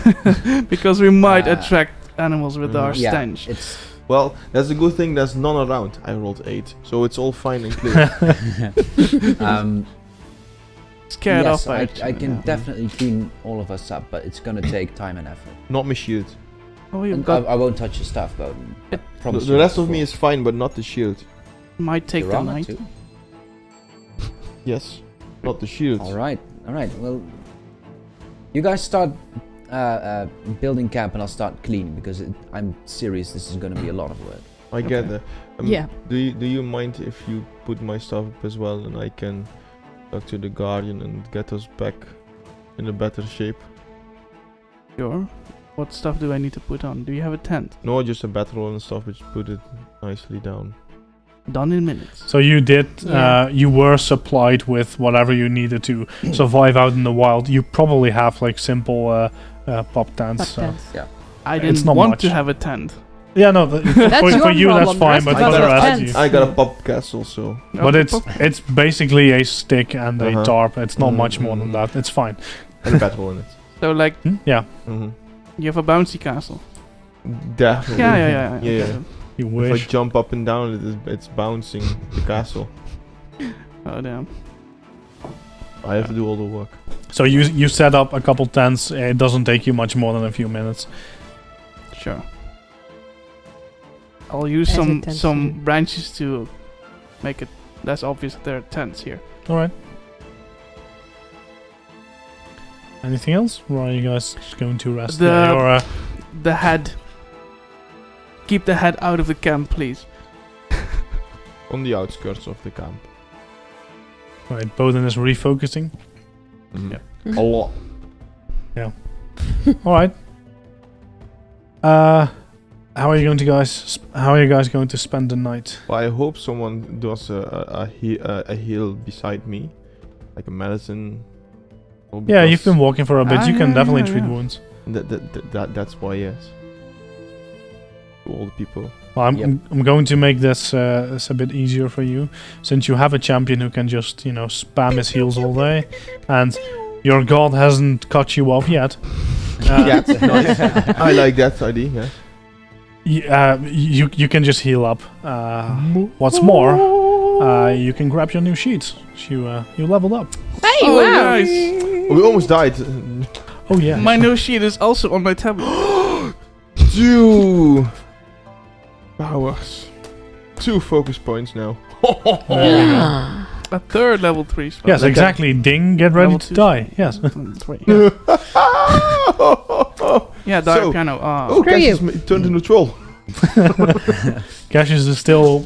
Because we might Uh, attract animals with our Yeah. stench. It's Well, that's a good thing there's none around. I rolled 8, so it's all fine and clear. Scared yes, off. I can definitely clean all of us up, but it's gonna take time and effort. Not my shield. Oh, you've And got. I won't touch your stuff, but I promise The you rest that of me before. is fine, but not the shield. Might take Your the armor night. too? Yes, not the shield. All right. Well, you guys start building camp, and I'll start cleaning because I'm serious. This is gonna be a lot of work. I get Okay. that. Yeah. Do you mind if you put my stuff up as well, and I can talk to the guardian and get us back in a better shape? Sure. What stuff do I need to put on? Do you have a tent? No, just a battle and stuff, which put it nicely down. Done in minutes. So you did. Yeah. You were supplied with whatever you needed to survive out in the wild. You probably have like simple pop tents. Pop tents. I It's didn't not want much. to have a tent. Yeah, no. For your you that's problem. fine, The but rest for of the us rest have of you. tents. I got a pop castle, so But it's basically a stick and a Uh-huh. tarp. It's not much more than that. It's fine. and a battle in it. So like Yeah, Mm-hmm. you have a bouncy castle. Definitely. Yeah. Yeah. Okay. you If I wish. jump up and down, it's bouncing the castle. Oh damn. I have to do all the work. So you set up a couple tents. It doesn't take you much more than a few minutes. Sure. I'll use As it tends some to. branches to make it less obvious that there are tents here. All right. Anything else? Or are you guys just going to rest? The- Yeah, you're, The head. Keep the head out of the camp, please. On the outskirts of the camp. right, Bowden is refocusing. Mhm. Yeah. A lot. All right. How are you guys going to spend the night? Well, I hope someone does a heal beside me, like a medicine. Well, Yeah, you've because been walking for a bit. You can yeah, definitely yeah, treat yeah. wounds. That's why, yes. To all the people. Well, Yep. I'm going to make this a bit easier for you, since you have a champion who can just spam his heals all day, and your god hasn't cut you off yet. Yeah, nice. I like that idea. Yeah. You can just heal up. What's more, you can grab your new sheets. You leveled up. Hey, Oh, wow. nice. We almost died. Oh yeah. My no sheet is also on my tablet. 2 powers. 2 focus points now. There you go. A third level 3 spell. Yes, Like exactly. Ding. Get ready Level to 2 die. spell. Yes. 3, yeah. Yeah, die So- piano. Oh, Screw you. Cassius turned into a troll. Cassius is still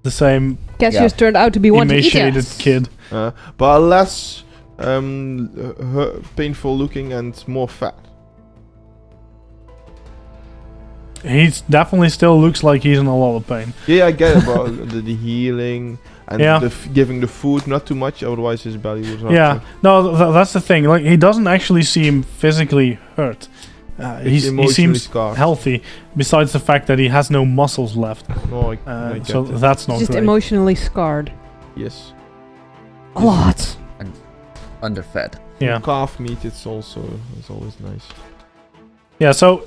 the same Cassius turned out to be one to eat emaciated us. kid. But less painful looking and more fat. He definitely still looks like he's in a lot of pain. Yeah, I get about the healing and Yeah. giving the food, not too much, otherwise his belly would hurt. Yeah, no, that's the thing. Like, he doesn't actually seem physically hurt. It's He emotionally seems scarred. healthy, besides the fact that he has no muscles left. No, I get So that. that's not Just great. emotionally scarred. Yes. A lot. Underfed. Yeah, Calf meat, it's always nice. yeah. So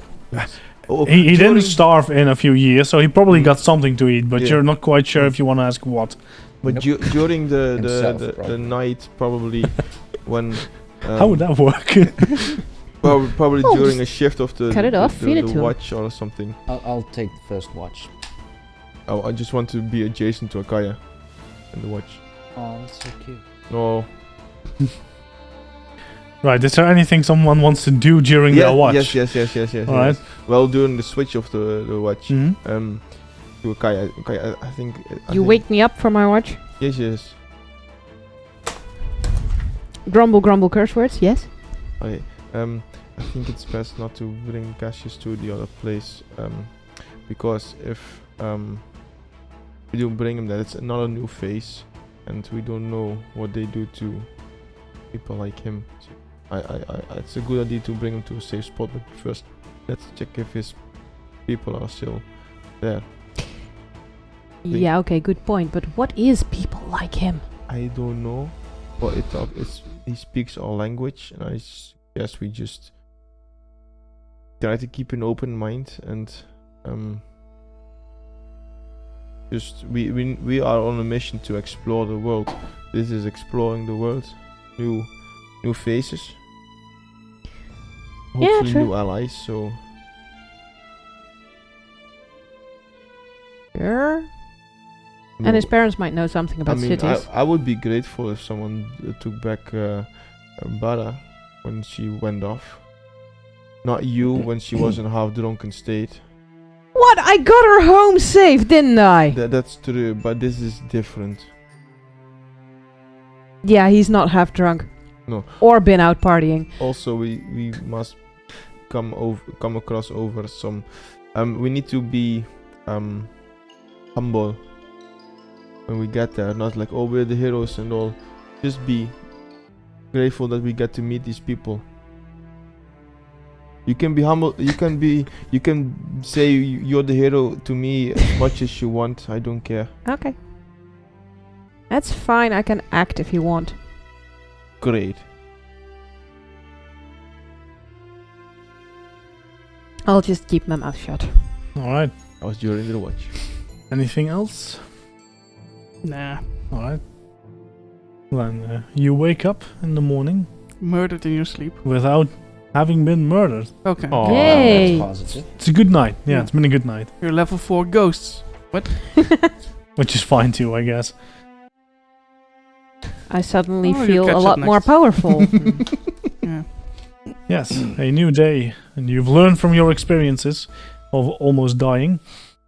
Oh, he during- didn't starve in a few years, so he probably Mm. got something to eat. But Yeah. you're not quite sure if you want to ask what. But Nope. during Himself, the probably. night, probably when. How would that work? Probably Oh, during a shift of the cut it off, feed it the to him. watch or something. I'll take the first watch. Oh, I just want to be adjacent to Akaya in the watch. Oh, that's so cute. No. Right. Is there anything someone wants to do during their watch? Yes. All right. Well, during the switch of the watch, Mhm. to Kai, I think. You wake me up from my watch. Yes. Grumble, grumble, curse words. Yes. Okay. I think it's best not to bring Cassius to the other place, because if we don't bring him there, it's another new face, and we don't know what they do to people like him. So it's a good idea to bring him to a safe spot, but first let's check if his people are still there. Yeah. Okay. Good point. But what is people like him? I don't know, but he speaks our language, and I suggest we just try to keep an open mind, and just we are on a mission to explore the world. This is exploring the world, new faces, hopefully true. new allies. So Sure. And his parents might know something about cities. I would be grateful if someone took back Bara when she went off. Not you when she was in a half drunken state. What? I got her home safe, didn't I? That's true, but this is different. Yeah, he's not half drunk. No. Or been out partying. Also, we must come across over some. We need to be humble when we get there. Not like, oh, we're the heroes and all. Just be grateful that we get to meet these people. You can be humble. You can say you're the hero to me as much as you want. I don't care. Okay. That's fine. I can act if you want. Great. I'll just keep my mouth shut. All right. I was during the watch. Anything else? Nah. All right. Then you wake up in the morning Murdered in your sleep. without having been murdered. Okay. Oh, Yay! That's positive. It's a good night. Yeah, Yeah. it's been a good night, You're level 4 ghosts. which is fine too, I guess. I suddenly Oh, you feel catch a up lot more next. powerful. Yeah. Yes, a new day, and you've learned from your experiences of almost dying,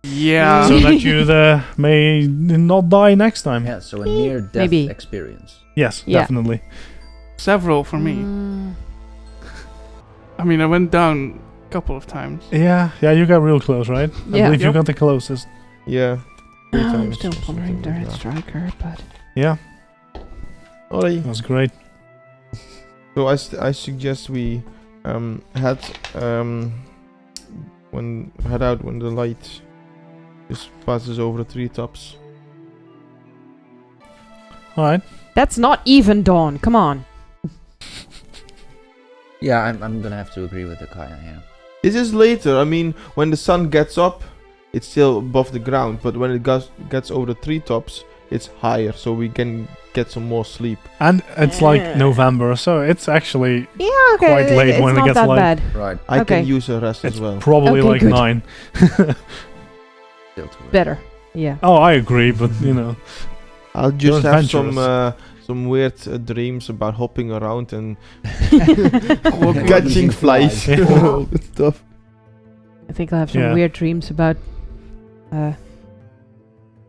Yeah. so that you may not die next time. Yeah, so a near-death Maybe. experience. Yes, Yeah. definitely. Several for me. Mm, I mean, I went down a couple of times. Yeah, you got real close, right? I Yeah. believe you Yep. got the closest. Yeah. I'm still pondering the Red Striker, but... Yeah, Alright. that was great. So I suggest we head out when the light just passes over the treetops. All right. That's not even dawn. Come on. Yeah, I'm gonna have to agree with the Kaya here. This is later. I mean, when the sun gets up, it's still above the ground, but when it gets over the treetops, it's higher, so we can get some more sleep. And it's like November, so it's actually Yeah, okay. Quite late it's when it not gets that light. bad. Right, I Okay. can use a rest it's as well. probably Okay, like good. 9. still too early. Better. Yeah. Oh, I agree, but you know, I'll just You're have adventurous. some weird dreams about hopping around and Catching catching flies. flies. All that stuff. I think I'll have some Yeah. weird dreams about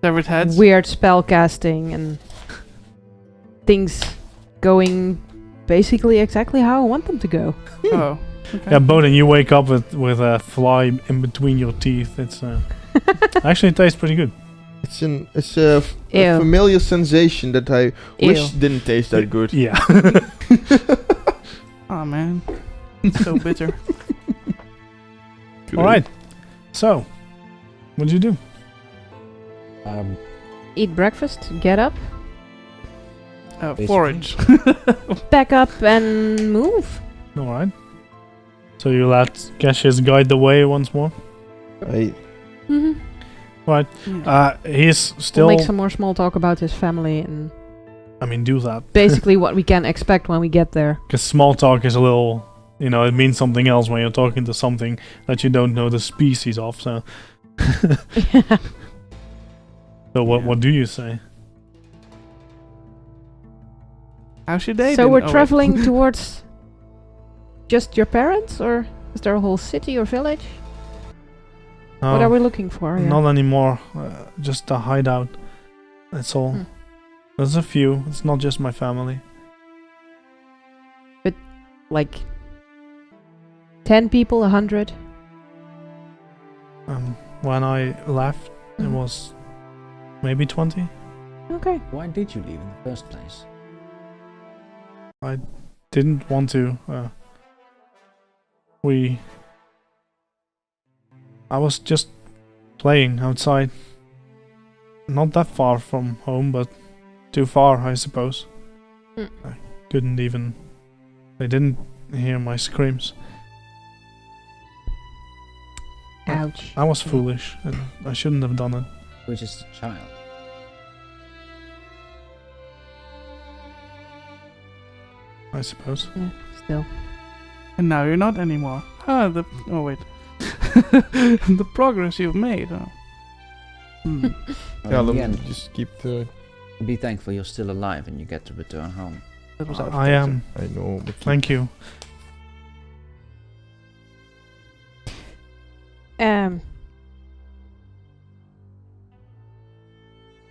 Severed heads. weird spell casting and things going basically exactly how I want them to go. Oh. Okay. yeah, Bowden, you wake up with a fly in between your teeth. It's actually it tastes pretty good. It's a Ew. familiar sensation that I wish Ew. didn't taste that good. Yeah. Oh man. It's so bitter. All right. So, what'd you do? Eat breakfast, get up, Basically. Forage. back up, and move. All right. So you let Cassius guide the way once more. Mm-hmm. Right. Yeah. He's We'll still. make some more small talk about his family and I mean, do that. basically what we can expect when we get there. Because small talk is a little, it means something else when you're talking to something that you don't know the species of. So, so what do you say? How's your day? So been? we're Oh, wait. traveling towards just your parents, or is there a whole city or village? What No, are we looking for here? not anymore. Just a hideout. That's all. Hmm. There's a few. It's not just my family. Like 10 people, 100? When I left, it Mhm. was maybe 20. Okay. Why did you leave in the first place? Didn't want to. I was just playing outside. Not that far from home, but too far, I suppose. Mm. I couldn't even. They didn't hear my screams. Ouch. I was foolish, and I shouldn't have done it. You were just a child. I suppose. Yeah, still. And now you're not anymore. Oh wait. The progress you've made. Oh. Hmm. Yeah, in let the me end, just keep the. be thankful you're still alive and you get to return home. That was out of I am. I know, but Thank you.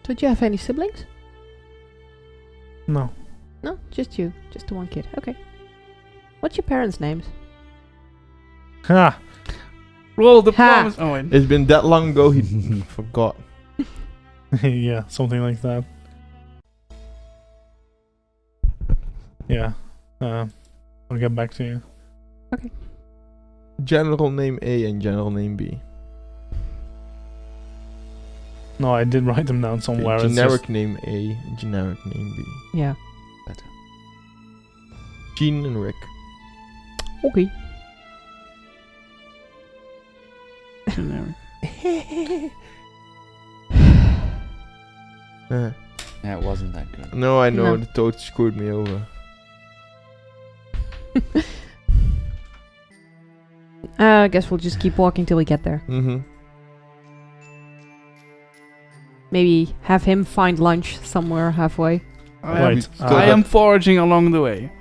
Did you have any siblings? No. No, just you. Just the one kid. Okay. What's your parents' names? Ha! Roll the Ha! promise. Oh wait. It's been that long ago, he forgot. Yeah, something like that. Yeah. I'll get back to you. General name A and general name B. No, I did write them down somewhere. Okay, It's generic just- name A, generic name B. Yeah. Better. Gene and Rick. Okay. Generic. Yeah, it wasn't that good. No, I know, No. the toad screwed me over. I guess we'll just keep walking till we get there. Mm-hmm. Maybe have him find lunch somewhere halfway. Right. I am foraging along the way.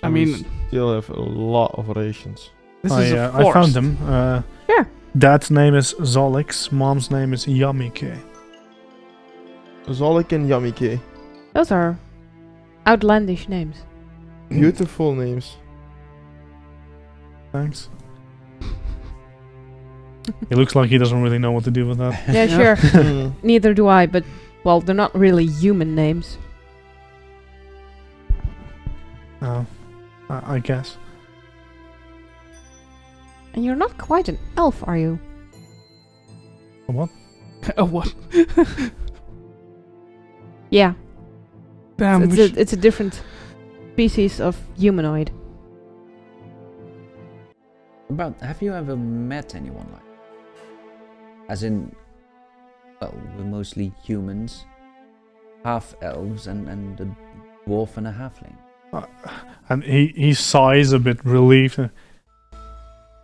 I mean, Still have a lot of rations. this is a I found forest. them. Sure. Dad's name is Zolix. Mom's name is Yamike. Zolik and Yamike. Those are outlandish names. Beautiful names. Thanks. He looks like he doesn't really know what to do with that. Yeah, Yeah. sure. Mm. Neither do I, but, well, they're not really human names. I guess. And you're not quite an elf, are you? What? What? Yeah. Damn. It's a different species of humanoid. Have you ever met anyone like that? As in, well, we're mostly humans, half elves, and a dwarf and a halfling. And he sighs a bit relieved.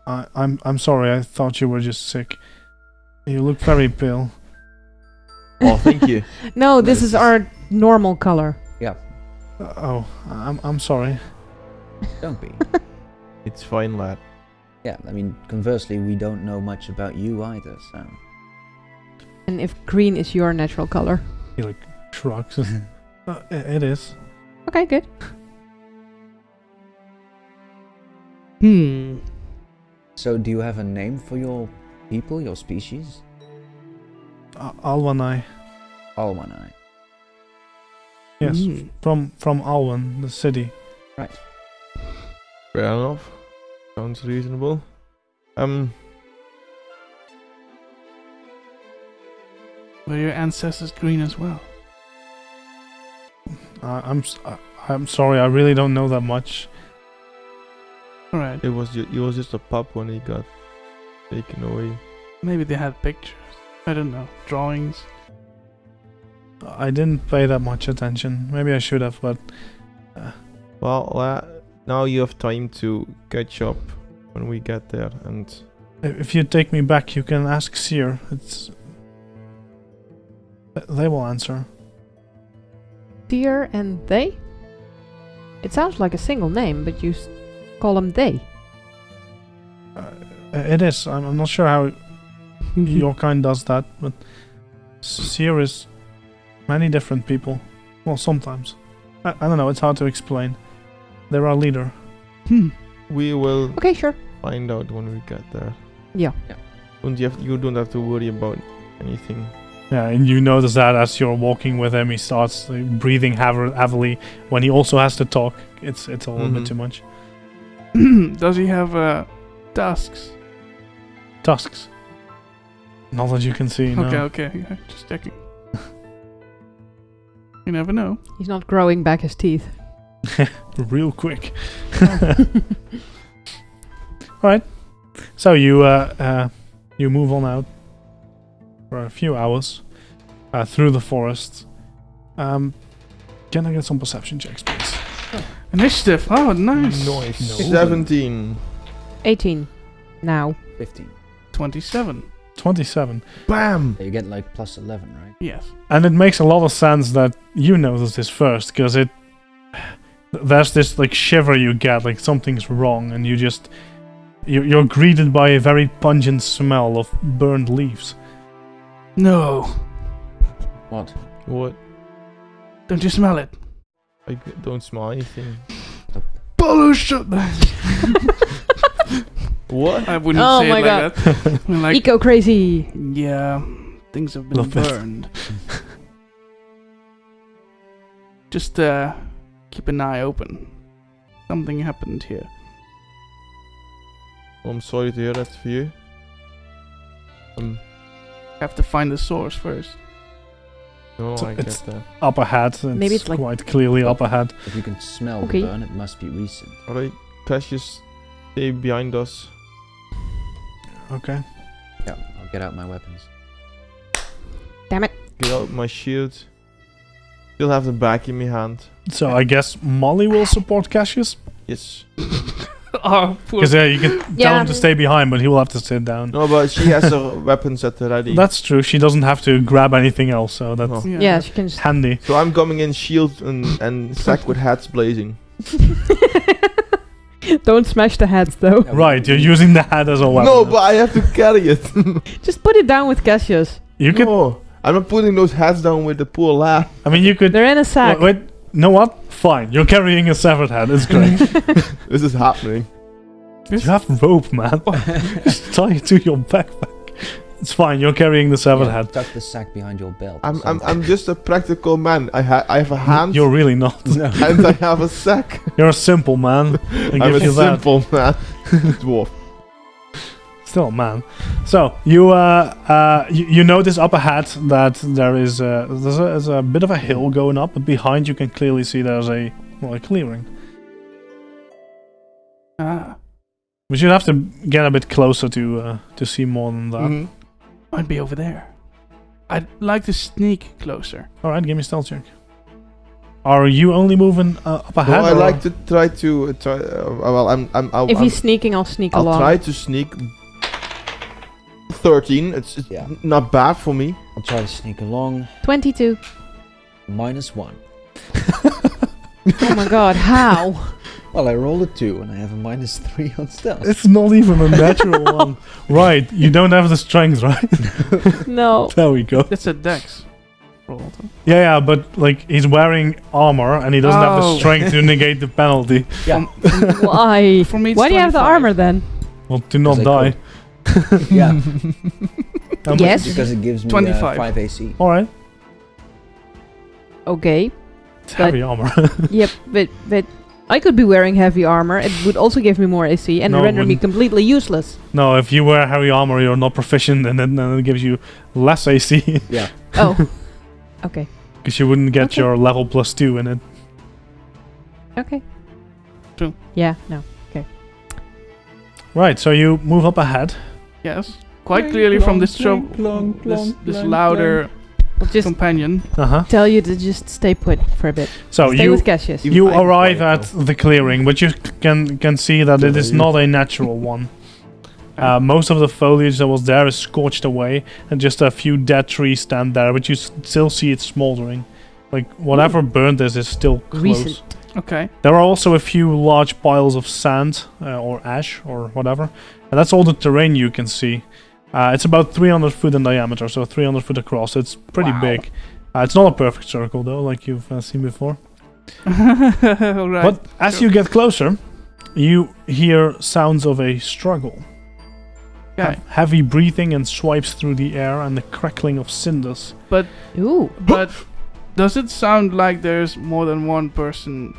I'm sorry. I thought you were just sick. You look very pale. Oh, thank you. No, this this is is- our normal color. I'm sorry. Don't be. It's fine, lad. Yeah, I mean, conversely, we don't know much about you either, so. And if green is your natural color. He like shrugs. It is. Okay, good. So, do you have a name for your people, your species? Alwanai. Almanai. Yes, Mm. from Alwan, the city. Right. Fair enough. Sounds reasonable. Were your ancestors green as well? I'm sorry. I really don't know that much. Alright. He was just a pup when he got taken away. Maybe they had pictures. I don't know. Drawings. I didn't pay that much attention. Maybe I should have, but Well, now you have time to catch up when we get there, and if you take me back, you can ask Seer. They will answer. Deer and they? It sounds like a single name, but you call them they. It is. I'm not sure how your kind does that, but Seer is many different people. Well, sometimes. I don't know. It's hard to explain. They're our leader. We will Okay, sure. find out when we get there. Yeah. You don't have to worry about anything. Yeah, and you notice that as you're walking with him, he starts breathing heavily. When he also has to talk, it's a little bit too much. Does he have tusks? Tusks. Not that you can see. No. Okay. Yeah, just checking. You never know. He's not growing back his teeth. Real quick. Alright. So you move on out for a few hours through the forest. Can I get some perception checks, please? Initiative. Oh, nice. Nice. No. 17. 18. Now. 15. 27. 27. Bam! You get like plus 11, right? Yes. And it makes a lot of sense that you notice this first, because there's this like shiver you get, like something's wrong, and you're greeted by a very pungent smell of burned leaves. No. What? What? Don't you smell it? I don't smell anything. Pollution. What? I wouldn't Oh say my it like that. I mean, like, Eco crazy. yeah, things have been Love it. burned. Just keep an eye open. Something happened here. Well, I'm sorry to hear that for you. Have to find the source first. No, So I get it's- that. Up ahead. Maybe it's like- quite clearly up ahead. If you can smell Okay. the burn, it must be recent. Alright, Cassius, stay behind us. Okay. Yeah, I'll get out my weapons. Damn it. Get out my shield. Still have the back in my hand. So I guess Molly will support Cassius? Yes. Oh, poor. Because you can tell Yeah. him to stay behind, but he will have to sit down. No, but she has her weapons at the ready. That's true. She doesn't have to grab anything else, so that's No. Yeah, she can just... handy. So I'm coming in shield and sack with hats blazing. Don't smash the heads, though. Yeah, Right, you're using the hat as a weapon. No, but I have to carry it. Just put it down with Cassius. You could. No, I'm not putting those hats down with the poor lad. I mean, you could. They're in a sack. Wait, know what? Fine. You're carrying a severed head. It's great. This is happening. You have rope, man. Just tie it to your backpack. It's fine. You're carrying the severed Yeah, head. tuck the sack behind your belt. or I'm something. just a practical man. I have a hand You're really not. No. and I have a sack. You're a simple man. I I'm give a you that. simple man. Dwarf. Still a man. So you notice up ahead that there's a bit of a hill going up, but behind you can clearly see there's a clearing. Ah, We should have to get a bit closer to see more than that. Mhm. might be over there. I'd like to sneak closer. All right, give me a stealth check. Are you only moving up ahead? No, I or- like to try to try. Well, If he's sneaking, I'll sneak I'll along. try to sneak. 13. It's Yeah. not bad for me. I'll try to sneak along. 22. -1. Oh my god, how? Well, I rolled a 2 and I have a -3 on stealth. It's not even a natural one. Right, you don't have the strength, right? No. There we go. That's a dex roll. Huh? Yeah, but like he's wearing armor and he doesn't have the Oh. strength to negate the penalty. Yeah. Why? For me, it's Why do you have the 25. armor then? Well, do not 'Cause I die. Yeah, Yes. because it gives me 25. 5 AC. All right, Okay. it's But- heavy armor. Yep, but I could be wearing heavy armor. It would also give me more AC and No, it render me wouldn't. completely useless. No, if you wear heavy armor, you're not proficient, and then it gives you less AC Yeah. Oh. Okay. because you wouldn't get Okay. your level +2 in it. Okay. True. Yeah, no. Right, so you move up ahead. Yes, quite clearly from this this louder I'll just companion. tell you to just stay put for a bit. So Stay you with Cassius. you I'm arrive quiet, at the clearing, but you can see that it is Yeah. not a natural one. Most of the foliage that was there is scorched away, and just a few dead trees stand there, but you still see it smoldering. Like whatever burned this is still close. Recent Okay. There are also a few large piles of sand or ash or whatever, and that's all the terrain you can see. It's about 300 foot in diameter, so 300 foot across. It's pretty Wow. big. It's not a perfect circle though, like you've seen before. Right. But as you get closer, you hear sounds of a struggle. Okay. Heavy breathing and swipes through the air and the crackling of cinders. Ooh. But does it sound like there's more than one person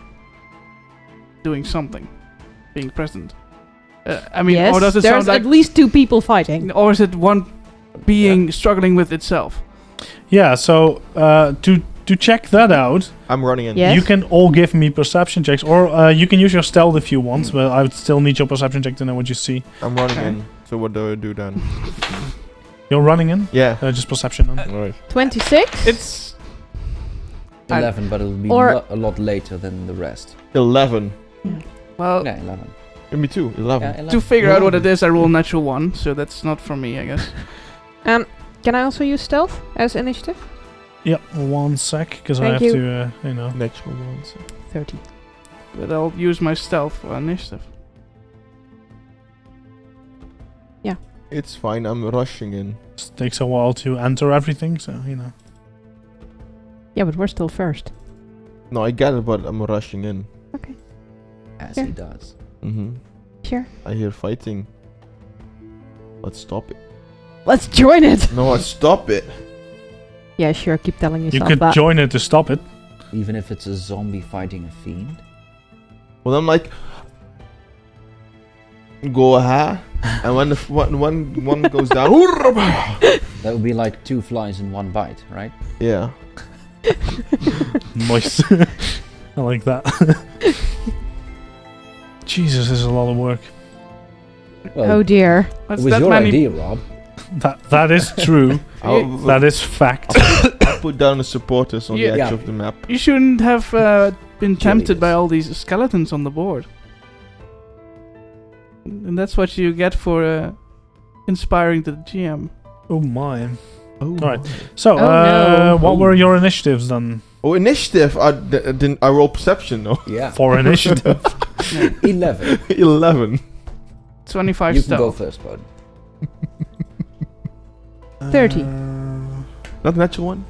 doing something, being present? I mean, yes, or does it there's sound like, at least 2 people fighting. or is it one being struggling with itself? Yeah, so to check that out, I'm running in. Yes. you can all give me perception checks, or you can use your stealth if you want, but I would still need your perception check to know what you see. I'm running Okay. in. So what do I do then? You're running in? Yeah. Just perception then. Right. 26? It's 11, but it'll be Or- a lot later than the rest. 11. well, Yeah, 11. Me too. 11. Yeah, 11. to figure out what it is, I roll natural 1, so that's not for me, I guess. Can I also use stealth as initiative? Yep, 1 sec, because I Thank have you. to, you know. Natural ones. 30. But I'll use my stealth for initiative. It's fine. I'm rushing in. It takes a while to enter everything, so, you know. Yeah, but we're still first. No, I get it, but I'm rushing in. As Yeah. he does. Mm-hmm. Sure. I hear fighting. Let's stop it. Let's join it! No, let's stop it. Yeah, sure, keep telling You yourself could that. join it to stop it. Even if it's a zombie fighting a fiend. Well, I'm like, go ahead. And when the one goes down, That would be like 2 flies in 1 bite, right? yeah. Nice. I like that. Jesus, this is a lot of work. Well, Oh dear. That's it was that your many. idea, Rob. That is true. That is fact. I'll put down the supporters on the edge Yeah. of the map. You shouldn't have been tempted by Cheerleaders. all these skeletons on the board. And that's what you get for inspiring the GM. Oh my. Oh, Alright. So, no. what were your initiatives then? Oh, initiative. I roll perception, no? Yeah. For initiative? 11. 11. 25 You can go stealth. first, bud. 30. Not natural one?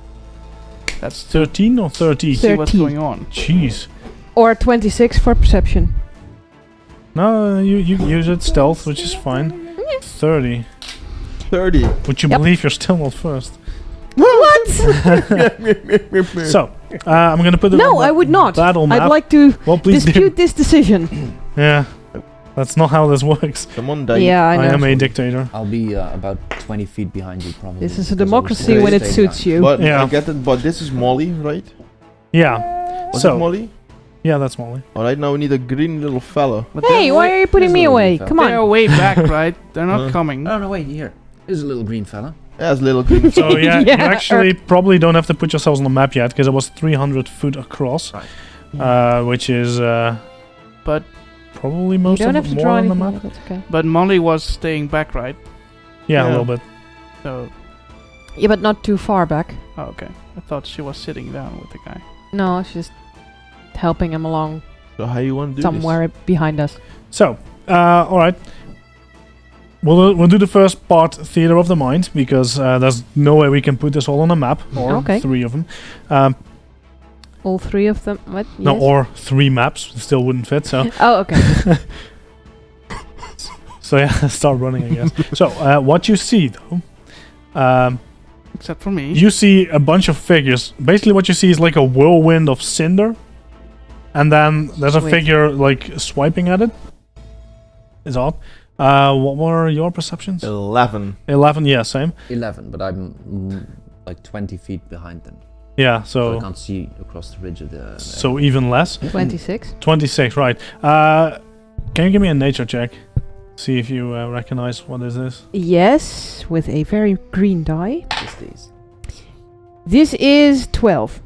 That's to 13 or 30? see what's 30. going on. Jeez. Or 26 for perception. No, you use it stealth, which is fine. 30. 30. Would you Yep. believe you're still not first? What? So, I'm gonna put it No, on I would not. battle map. I'd like to Well, please dispute this decision. do. Yeah. That's not how this works. Someone died. Yeah, I I know. am a dictator. I'll be about 20 feet behind you, probably. This is a because I was democracy always when it staying suits behind. you. But Yeah. I get it, but this is Molly, right? Yeah. Was it So, Molly? yeah, that's Molly. Alright, now we need a green little fella. But Hey, why are you putting There's me a little away? fella. Come they're on. way back, right? They're not Uh. coming. Oh, no, wait, here. There's a little green fella. Yeah, it's little green fella. So, yeah, Yeah, you actually probably don't have to put yourselves on the map yet, because it was 300 foot across. Right. Which is But probably You most don't of have to more draw on the anything. map. That's okay. but Molly was staying back, right? Yeah, a Yeah. little bit. So Yeah, but not too far back. oh, okay. I thought she was sitting down with the guy. No, it's just helping him along So how you want to do somewhere behind us. So, alright. We'll do the first part, Theater of the Mind, because there's no way we can put this all on a map, or Okay. 3 of them. All 3 of them. What? No, Yes? or 3 maps, still wouldn't fit, so... Oh, okay. So yeah, start running, I guess. So, what you see, though... Except for me. You see a bunch of figures. Basically, what you see is like a whirlwind of cinder, and then there's a Sweet. figure like swiping at it. It's odd. What were your perceptions? 11. 11. Yeah, same. 11, but I'm like 20 feet behind them. Yeah, So I so can't see across the ridge of the... so even less. 26. 26. Right. Can you give me a nature check? See if you recognize what is this. Yes, with a very green die. Just these. This is 12.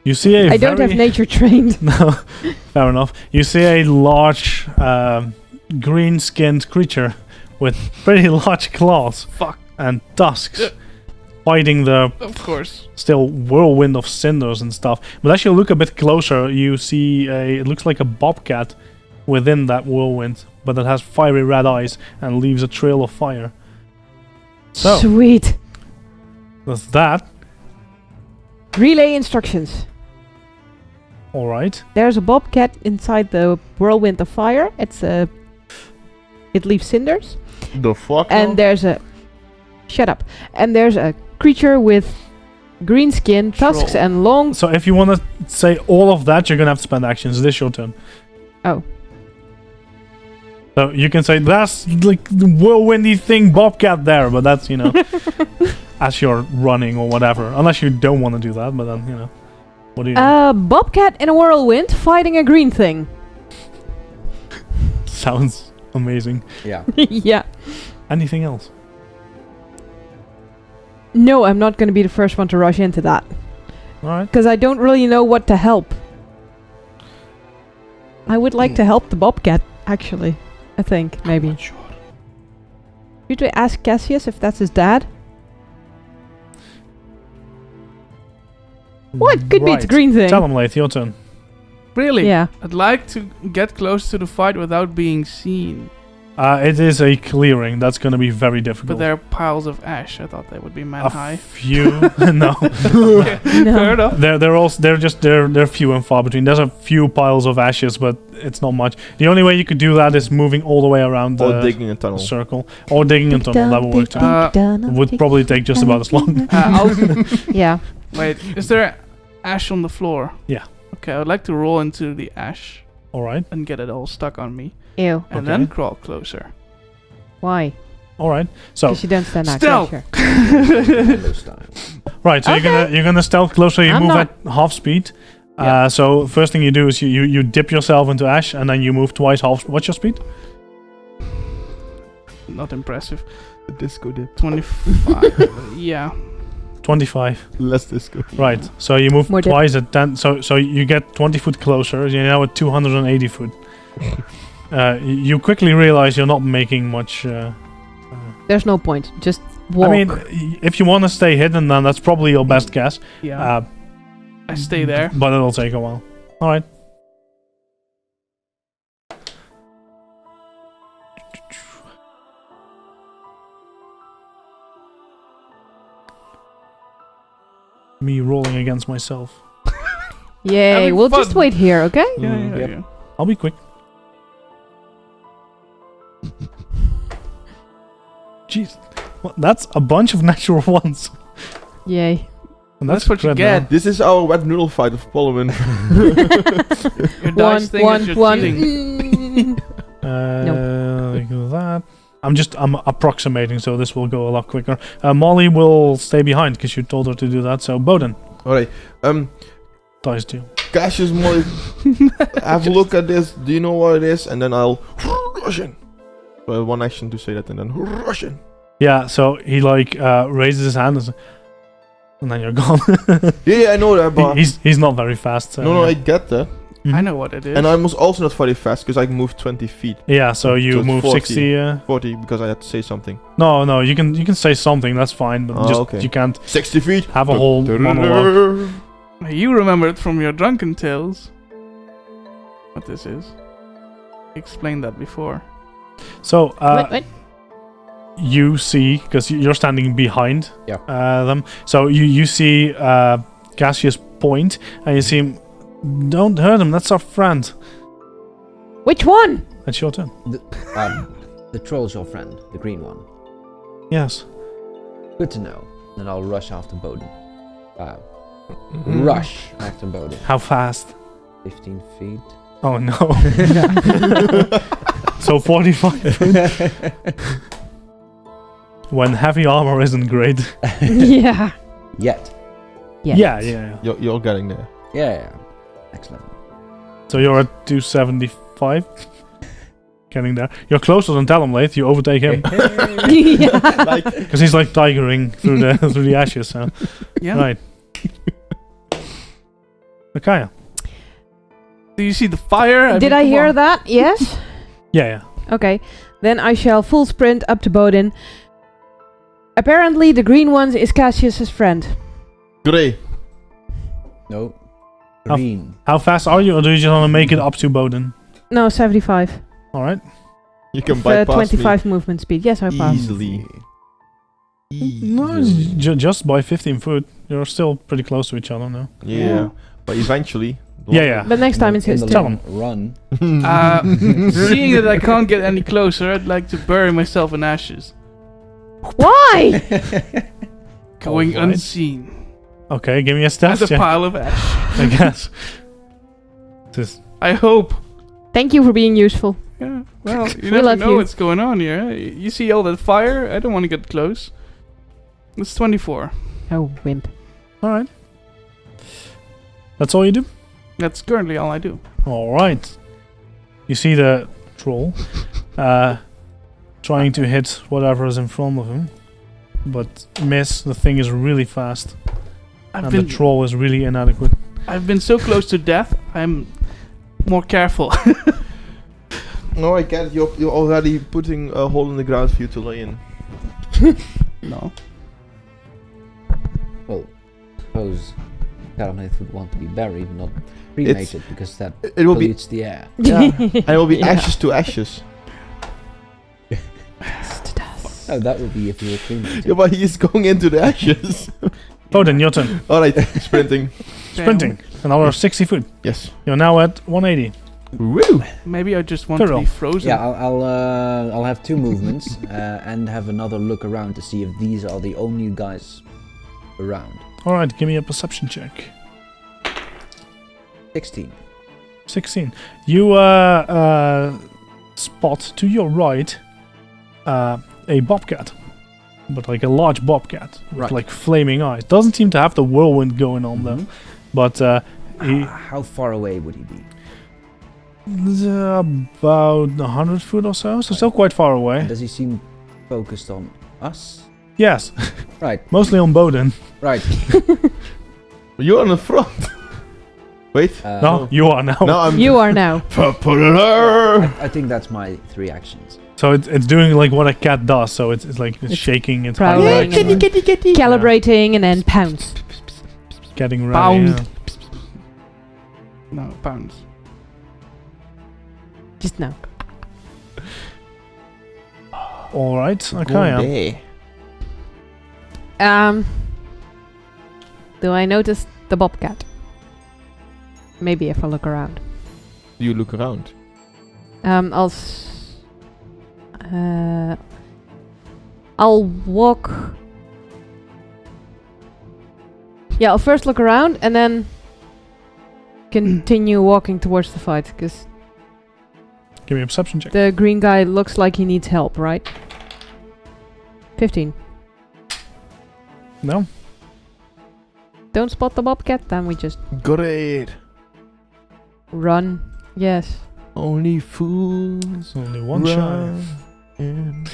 You see a I don't have nature trained. No, fair enough. You see a large green-skinned creature with pretty large claws Fuck. and tusks, fighting the Of course. still whirlwind of cinders and stuff. But as you look a bit closer, you see it looks like a bobcat within that whirlwind, but it has fiery red eyes and leaves a trail of fire. So, Sweet. with that, Relay instructions. alright. There's a bobcat inside the whirlwind of fire. It leaves cinders. The fuck? And there's a... Shut up. And there's a creature with green skin, tusks, Troll. and long... So if you want to say all of that, you're going to have to spend actions. It is your turn. Oh. So you can say, that's like the whirlwindy thing, bobcat there, but that's, as you're running or whatever. Unless you don't want to do that, but then, what do you do? Bobcat in a whirlwind fighting a green thing. Sounds amazing. Yeah. Yeah. Anything else? No, I'm not going to be the first one to rush into that. Alright. Because I don't really know what to help. I would like to help the bobcat, actually. I think, maybe. Not sure. Should we ask Cassius if that's his dad? What? Could be it's a green thing. Tell him, Laith, your turn. Really? Yeah. I'd like to get close to the fight without being seen. It is a clearing. That's going to be very difficult. But there are piles of ash. I thought they would be man a high. few. No. Okay, fair enough. They're few and far between. There's a few piles of ashes, but it's not much. The only way you could do that is moving all the way around Or the digging a tunnel. circle. Or digging a tunnel. That would work too. Would probably take just about as long. Yeah. Wait, is there ash on the floor? Yeah. Okay, I would like to roll into the ash Alright. and get it all stuck on me. Ew. And Okay. then crawl closer. Why? Alright. So Because you don't stand out. Stealth. Sure. Hello style. right, so Okay. you're gonna stealth closer, you I'm move not- at half speed. Yeah. So first thing you do is you dip yourself into ash and then you move twice half. What's your speed? Not impressive. The disco dip. 25. Yeah. 25. Less disco. Right. So you move More dip. twice at 10. So you get 20 foot closer. You're now at 280 foot. You quickly realize you're not making much. There's no point. Just walk. I mean, if you want to stay hidden, then that's probably your best guess. Yeah. I stay there. But it'll take a while. All right. Me rolling against myself. Yay. having We'll fun. just wait here, okay? Yeah. Yep. I'll be quick. Jeez. Well, that's a bunch of natural ones. Yay. And That's what you crit get. now. This is our wet noodle fight of Parliament. Your dice thing is your cheating. Like that. I'm approximating, so this will go a lot quicker. Molly will stay behind because you told her to do that. So Bowden, Alright. dice deal. Cassius Molly, have a look at this. Do you know what it is? And then I'll rush in. So I have one action to say that and then rush in. Yeah. So he raises his hand and then you're gone. Yeah, I know that, but he's not very fast. So no, yeah. I get that. I know what it is. And I was also not very fast because I moved 20 feet. Yeah. So you So it's move 40. 60. 40 because I had to say something. No. You can say something. That's fine. But Oh, just okay. you can't 60 feet. have a whole monologue. You remember it from your drunken tales. What this is. Explained that before. So Wait. you see, because you're standing behind Yeah. them, so you see Cassius point, and you see him. Don't hurt him. That's our friend. Which one? It's your turn. The troll's your friend, the green one. Yes. Good to know. Then I'll rush after Bowden. Rush after Bowden. How fast? 15 feet. Oh no. So 45. When heavy armor isn't great. Yeah. Yet. Yeah. You're getting there. Yeah. Excellent. So you're at 275. Getting there. You're closer than Talonblade. You overtake him Yeah. because he's like tigering through the through the ashes. So. Yeah. Right. Micaiah. Do you see the fire? Did I hear that? Yes? Yeah. Okay. Then I shall full sprint up to Bodin. apparently the green one is Cassius's friend. Grey. No. How- Green. How fast are you, or do you just want to make it up to Bowden? No, 75. All right. You can With, bypass 25 movement speed. Yes, I me passed. easily. No, it's just by 15 foot. You're still pretty close to each other now. Yeah. But eventually. Yeah. But next time it's his In the turn. long run. Seeing that I can't get any closer, I'd like to bury myself in ashes. Why? Going Alright. unseen. Okay, give me a As stat a check, pile of ash. I guess. Just I hope. Thank you for being useful. Yeah. Well, you We never love know you. what's going on here. You see all that fire? I don't want to get close. It's 24. Oh, wimp. all right. That's all you do. That's currently all I do. All right. You see the troll trying to hit whatever is in front of him, but miss. The thing is really fast, and the troll is really inadequate. I've been so close to death. I'm more careful. No, I get it. You're already putting a hole in the ground for you to lay in. No. Well, suppose Carameth would want to be buried, not cremated, because that It will be. pollutes the air. Yeah. And it will be Yeah. ashes to ashes. Oh, that would be if you were cremated. Yeah, but he is going into the ashes. Bowden, your turn. Alright, sprinting. Sprinting. Another 60 foot. Yes. You're now at 180. Woo! Maybe I just want to Tyrrell. be frozen. Yeah, I'll have 2 movements and have another look around to see if these are the only guys around. All right, give me a perception check. 16. 16. You spot to your right a bobcat, but like a large bobcat with Right. like flaming eyes. Doesn't seem to have the whirlwind going on though, but he How far away would he be? is about 100 foot or so, so still quite far And away. does he seem focused on us? Yes, Right, mostly on Bowden. right. You're on the front. Wait. No, you are now. Now I'm. You are now. Popular. I think that's my 3 actions. So it's doing like what a cat does. So it's like it's shaking, it's prowling highlighting, and calibrating and then pounce. getting ready. Pound. Yeah. No, pounds. Just now. All right, Go okay. there. Do I notice the bobcat? Maybe if I look around. You look around. I'll walk. Yeah, I'll first look around and then continue walking towards the fight, because Give me a perception check. the green guy looks like he needs help, right? 15. No. Don't spot the bobcat, then we just Great. run. Yes. Only fools. Only one shot. run and-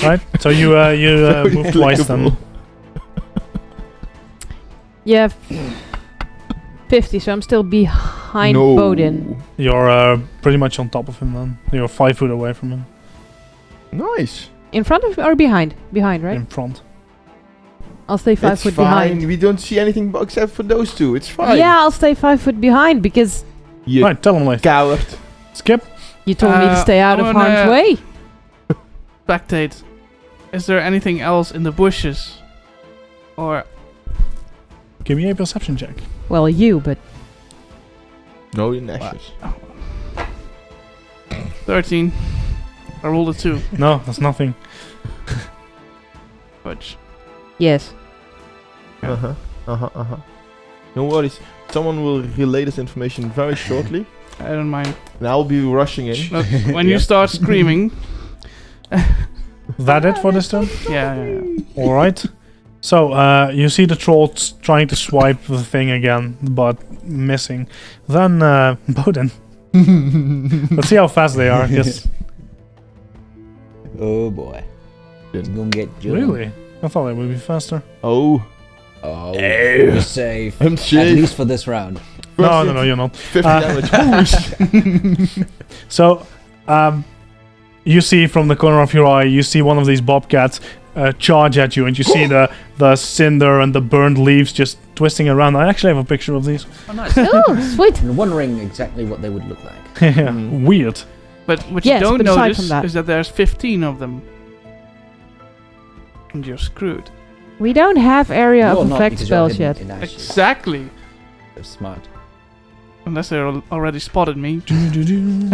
Right. So you move twice then. Yeah. 50, so I'm still behind No. Bowden. You're pretty much on top of him then. You're 5 foot away from him. Nice. In front of or behind? Behind, right? In front. I'll stay 5 It's foot fine. behind. We don't see anything except for those two. It's fine. Yeah, I'll stay 5 foot behind because You Right. Tell him like coward. skip. you told me to stay out I'm of gonna- harm's way. Spectate. Is there anything else in the bushes? Or Give me a perception check. Well, you, but No, in ashes. 13? I rolled a 2. No, that's nothing. Fudge. yes. No worries. Someone will relay this information very shortly, I don't mind. and I'll be rushing in. Look, when you start screaming. Is that it for this turn? Yeah. All right. So you see the troll trying to swipe the thing again, but missing. Then Bowden. Let's see how fast they are. Yes. Oh boy. It's gonna get you. Really? I thought they would be faster. Oh, Oh, you're safe. I'm At safe. least for this round. No, you're not. 50 damage. So, you see from the corner of your eye, you see one of these bobcats charge at you, and you see the cinder and the burned leaves just twisting around. I actually have a picture of these. Oh, nice. Oh, sweet. I'm wondering exactly what they would look like. Yeah, weird. But what Yes, you don't but aside notice from that- is that there's 15 of them. And you're screwed. We don't have area You're of not, effect because you're spells hidden yet. in ashes. Exactly. They're smart. Unless they already spotted me. Do-do-do.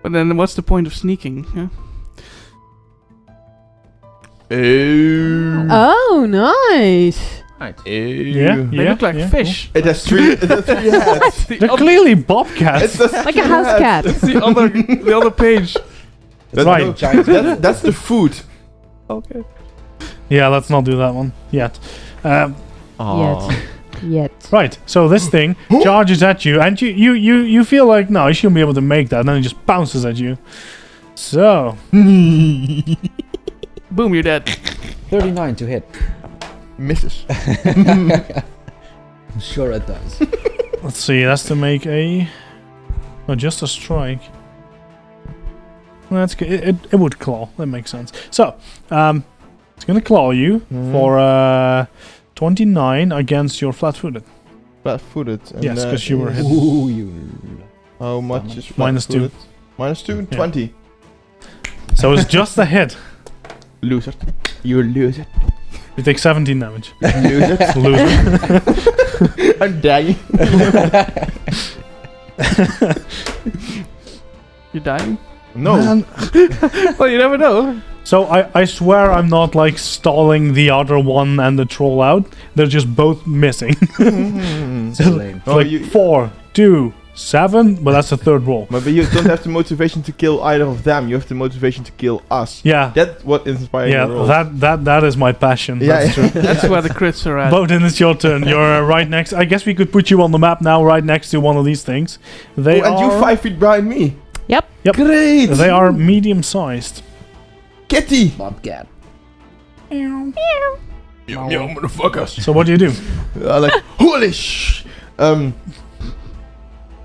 But then what's the point of sneaking? Yeah? Oh, nice. Right. Yeah, They look like fish. It has three heads. The They're other- clearly bobcats. Like a house cat. It's the other page. That's Right. no- Giant that's the food. Okay. Yeah, let's not do that one yet. Yet. Right, so this thing charges at you, and you feel like, no, you shouldn't be able to make that, and then it just bounces at you. So, Boom, you're dead. 39 to hit. Misses. I'm sure it does. let's see, that's to make just a strike. That's good. It would claw, that makes sense. So, it's gonna claw you for 29 against your flat-footed. Flat-footed. and, Yes, because you were hit. Ooh, you. How much is Minus two. -2? Yeah. 20. So it's just a hit. Loser. You loser. You take 17 damage. Loser. Loser. I'm dying. You're dying? No. Man. Well, you never know. So I swear I'm not like stalling the other one and the troll out. They're just both missing. So lame. No, like you- 4, 2, 7. Well, that's the third roll. But you don't have the motivation to kill either of them. You have the motivation to kill us. Yeah. That's what inspired Yeah, the roll. that is my passion. Yeah, That's true. That's where the crits are at. Bowden, it's your turn. You're right next. I guess we could put you on the map now, right next to one of these things. They and you are 5 feet behind me. Yep. Great. they are medium-sized. Kitty. Bobcat. Meow, motherfuckers. So what do you do? Like, holy sh.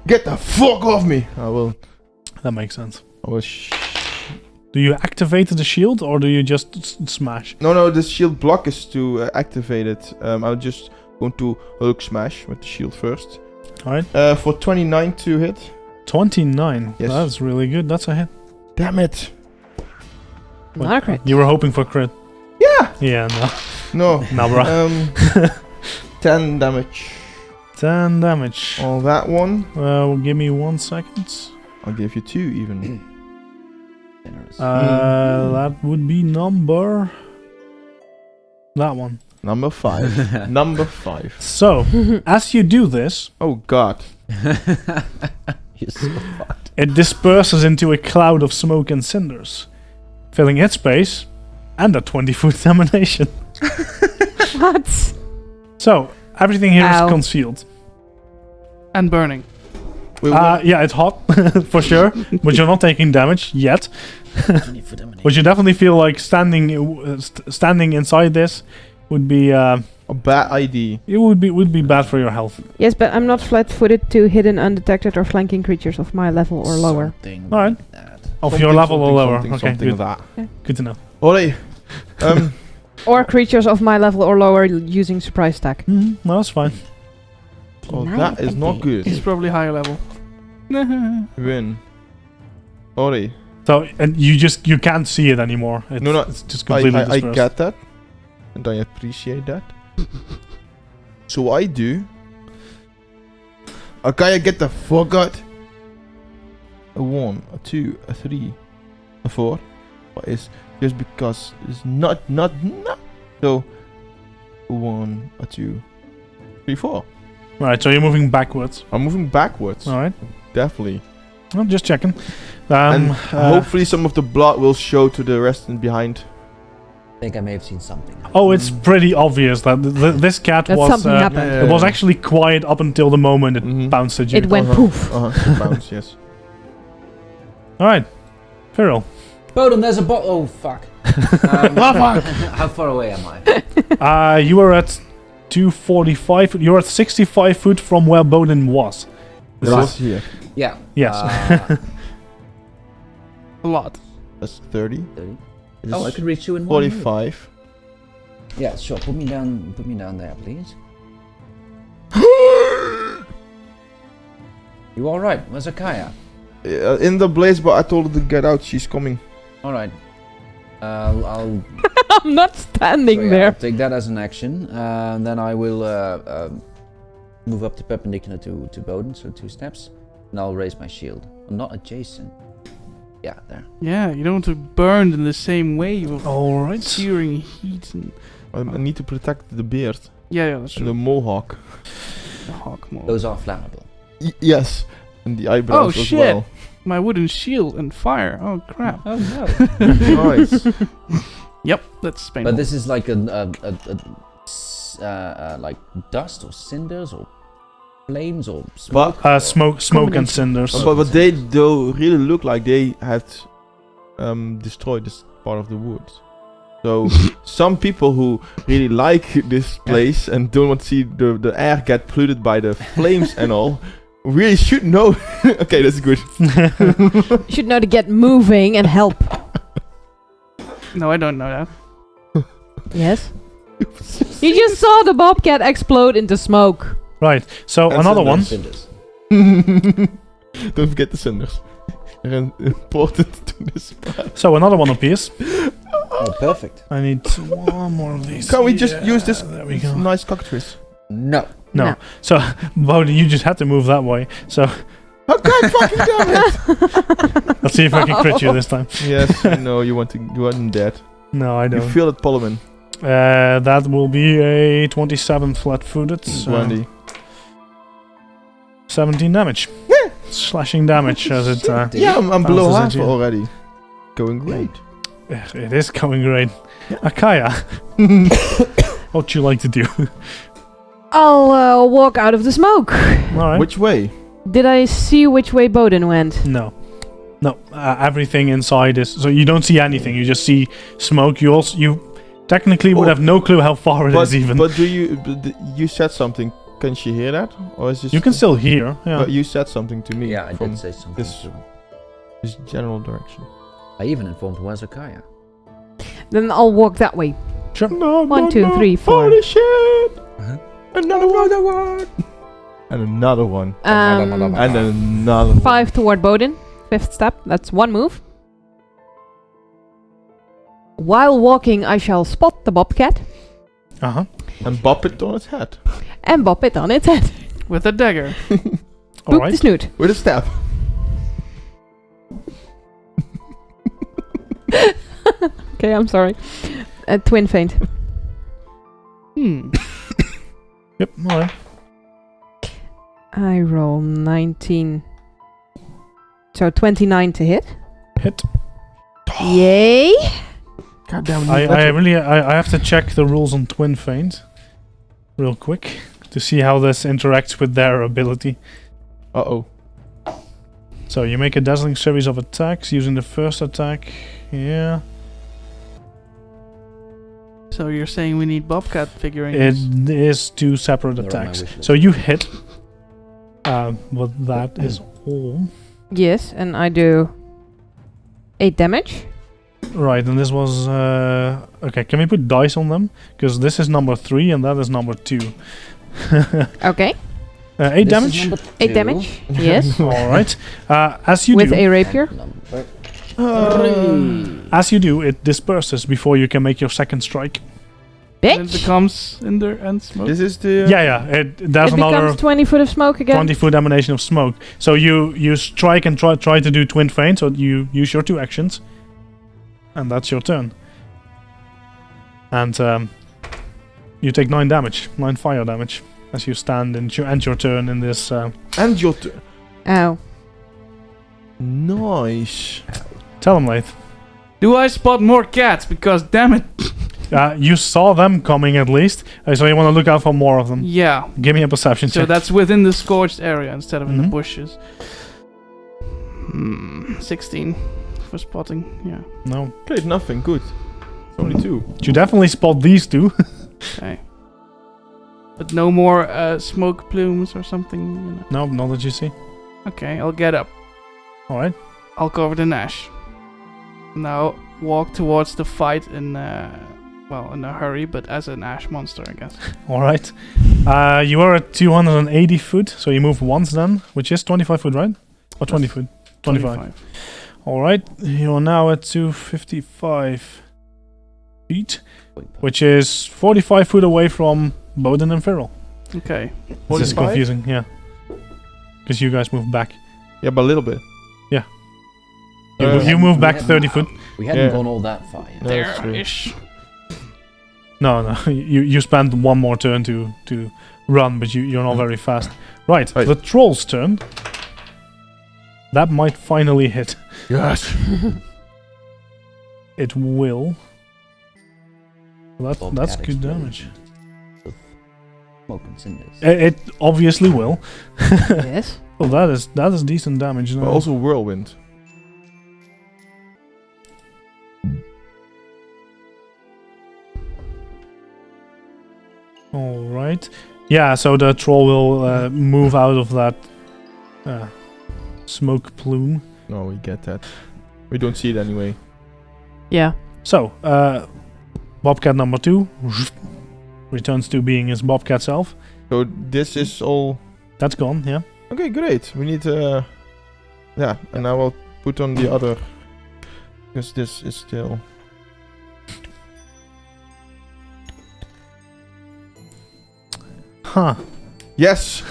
Get the fuck off me. I will. That makes sense. I will Do you activate the shield or do you just smash? No, the shield block is to activate it. I'll just go to Hulk Smash with the shield first. Alright. For 29 to hit. 29. Yes. That's really good. That's a hit. Damn it. Not a crit. You were hoping for crit. Yeah. Yeah, no. No. No, bro. 10 damage 10 damage. on that one. Give me 1 second. I'll give you 2 even. Generous. That would be number... That one. Number 5. Number 5. So, as you do this, Oh god. You're so fucked. it disperses into a cloud of smoke and cinders, filling its space and a 20-foot emanation. What? So, everything here is Ow. concealed. And burning. Wait, Yeah, it's hot, for sure, but you're not taking damage yet. But you definitely feel like standing inside this would be a bad idea. it would be bad for your health. Yes, but I'm not flat-footed to hidden, undetected, or flanking creatures of my level or lower. Something Alright. like that. Of your level or lower. Something, Okay, something good. like that. Good to know. Alright. Or creatures of my level or lower using surprise attack. No, that's fine. Oh, that is not It's good. probably higher level. Win. Alright. So, and you can't see it anymore. It's, No, it's just completely I dispersed. get that. And I appreciate that. So I do. Okay, I get the fuck out. A 1, a 2, a 3, a 4. What is just because it's not. So 1, a 2, 3, 4. Right, so you're moving backwards. I'm moving backwards. All right. Definitely. I'm just checking. And hopefully some of the blood will show to the rest and behind. I think I may have seen something. Oh, it's pretty obvious that this cat That was. something happened. It was actually quiet up until the moment it Mhm. bounced at you. It went Uh-huh. poof. Bounce, yes. All right, Cyril. Bowden, there's a bottle. Oh, fuck. How far away am I? You were at 245. You're at 65 foot from where Bowden was. This Right. is here. Yeah. Yes. A lot. That's 30. 30. It Oh, I is could reach you in 1 move. 45. Yeah, sure. Put me down there, please. You all right? Where's Akaya? In the blaze, but I told her to get out. She's coming. All right. I'll I'm not standing so, yeah, there. I'll take that as an action. Then I will move up to perpendicular to Bowden, so 2 steps, and I'll raise my shield. Well, not adjacent. Yeah, there. Yeah, you don't want to burn in the same wave of Alright. searing heat and... I need to protect the beard. Yeah, that's And true. the mohawk. The hawk mode. Those are flammable. Yes. And the eyebrows Oh, as shit. well. My wooden shield and fire. Oh crap. Oh no. Nice. Yep, that's painful. But this is like like dust or cinders or flames or smoke. But, Smoke and cinders. but they do really look like they had destroyed this part of the woods. So some people who really like this place and don't want to see the air get polluted by the flames and all, really should know. Okay, that's good. You should know to get moving and help. No, I don't know that. Yes. You just saw the bobcat explode into smoke. Right, so And another one. Cinders. Don't forget the cinders. They're important to this part. So another one appears. Oh, perfect. I need one more of these. Can we just use this There we go. nice cockatrice? No. No. No. So, Bowden, you just had to move that way. So, Oh god fucking damn it! let's see if I can crit you this time. Yes, no, you want dead. No, I You don't. feel it, Polyman. That will be a 27 flat-footed. So Brandy. 17 damage. Slashing damage as it... Yeah, I'm below bounces half at you. already. Going great. It is going great. Akaya, what would you like to do? I'll walk out of the smoke. Alright. Which way? Did I see which way Bowden went? No. No, everything inside is... So you don't see anything, you just see smoke. You technically would Oh. have no clue how far it is even. But you said something. Can she hear that? Or is this... You can still hear, yeah. But you said something to me. Yeah, I from did say something. this- this general direction. I even informed where's Akaya. Then I'll walk that way. Sure. No, 1, 2, 3, 4. Holy shit! Uh-huh. Another one! And another one. Um, And another one. 5 toward Bowden. 5th step. That's 1 move. While walking, I shall spot the bobcat Uh-huh. And bop it on its head. and bop it on its head. With a dagger. Boop the Alright. snoot. With a stab. Okay, I'm sorry. Twin feint. Yep, alright. I roll 19. So 29 to hit. Hit. Yay! God damn it. I have to check the rules on Twin Feint real quick to see how this interacts with their ability. Uh-oh. So you make a dazzling series of attacks using the first attack. Yeah. So you're saying we need bobcat figurines? It is 2 separate They're on my attacks. wish list. So you hit. But that is all. Yes, and I do 8 damage. Right, and this was... okay, can we put dice on them? Because this is number 3 and that is number 2. Okay. 8 This is damage? number 8 2. damage. Yes. Alright. As you With do... a rapier. And number As you do, it disperses before you can make your second strike. And it Bitch! becomes cinder and smoke. This is the... Yeah. There's It another becomes 20 foot of smoke again. 20-foot emanation of smoke. So you strike and try to do twin feint. So you use your 2 actions, and that's your turn. And you take 9 damage, 9 fire damage, as you stand and end your turn in this. And your turn. Ow. Nice. Tell him, Laith. Do I spot more cats? Because damn it. You saw them coming at least, so you want to look out for more of them. Yeah. Give me a perception So check. that's within the scorched area instead of in the Mhm. bushes. 16 for spotting. Yeah. No, Great, nothing. Good. Only 2. you definitely spot these 2. Okay. But no more smoke plumes or something. You know. No, not that you see. Okay, I'll get up. All right. I'll cover the Nash. now walk towards the fight in in a hurry, but as an ash monster, I guess. Alright. You are at 280 foot, so you move once then, which is 25 foot, right? Or 20 foot? 25. Alright, you're now at 255 feet, which is 45 foot away from Bowden and Farrell. Okay. This is 45? confusing, yeah. Because you guys moved back. Yeah, but a little bit. You move back We 30 hadn't- foot. We hadn't Yeah. gone all that far yet. Yeah, that's true. There-ish. No, you spent one more turn to run, but you're not very fast. Right, Right. the troll's turn. That might finally hit. Yes. It will. That's Bobcat good damage. explosion. Smoke and cinders. It obviously will. Yes. Well, that is decent damage. But Now. also whirlwind. All right. Yeah, so the troll will move out of that smoke plume. No, we get that. We don't see it anyway. Yeah. So, Bobcat number 2 returns to being his Bobcat self. So this is all. That's gone, yeah. Okay, great. We need yeah, and I will put on the other because this is still. Huh. Yes,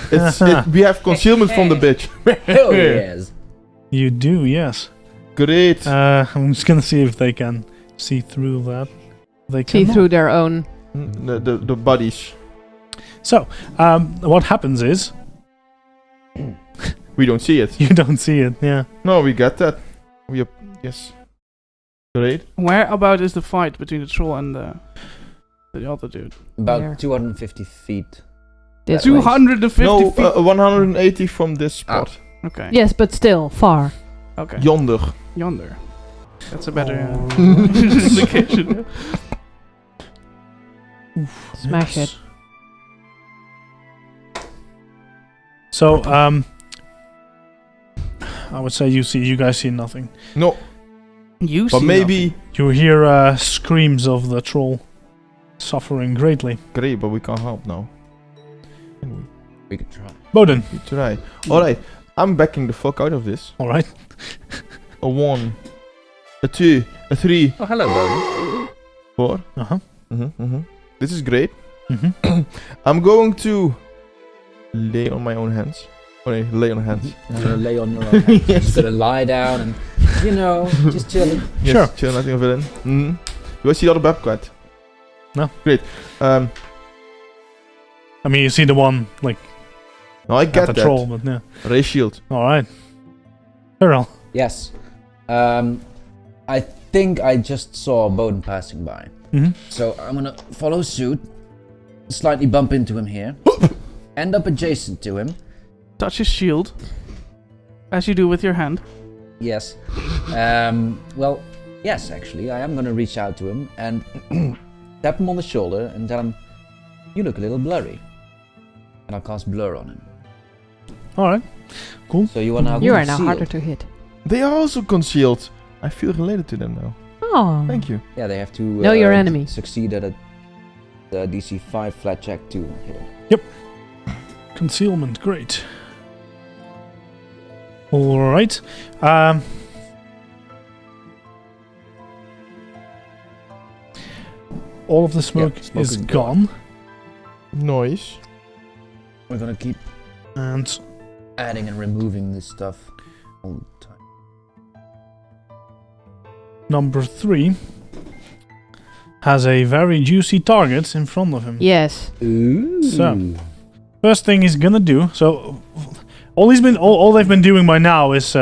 we have concealment from the bitch. Hell yes. You do, yes. Great. I'm just gonna see if they can see through that. They See can. through their own. The buddies. So, what happens is We don't see it. you don't see it. Yeah. No, we get that. Yes. Great. Where about is the fight between the troll and the other dude? About There. 250 feet. This way. 250 No, feet. 180 from this spot. Okay. Yes, but still far. Okay. Yonder. Yonder. That's a better Oh. indication. Smash it. So, I would say you guys see nothing. No, You but see maybe. You hear screams of the troll suffering greatly. Great, but we can't help now. Can we? We could try. Bowden. We try. Alright, I'm backing the fuck out of this. All right. A 1, a 2, a 3, Oh, hello, Bowden. 4. Uh-huh. This is great. Mm-hmm. I'm going to lay on my own hands. Okay, lay on hands. I'm gonna lay on your own hands. Yes. Just gonna lie down and, just chilling. Yes, Sure. chill, nothing of it. Do I see the other Babcat? No. Great. I mean, you see the one, like, No, I at get the that. troll, but yeah. Ray shield. All right. Farrell. Yes. I think I just saw Bowden passing by. Mm-hmm. So I'm gonna follow suit, slightly bump into him here, end up adjacent to him. Touch his shield. As you do with your hand. Yes. Well, yes, actually, I am gonna reach out to him and tap him on the shoulder and tell him, "You look a little blurry." And I'll cast blur on him. All right. So you are now You are now concealed. harder to hit. They are also concealed. I feel related to them now. Oh. Thank you. Yeah, they have to Know your enemy. succeed at a DC 5 flat check to hit him. Concealment, great. All right. All of the smoke smoke is is gone, Noise. We're gonna keep and adding and removing this stuff all the time. number 3 has a very juicy target in front of him. Yes. Ooh. So. First thing he's gonna do. So, all they've been doing by now is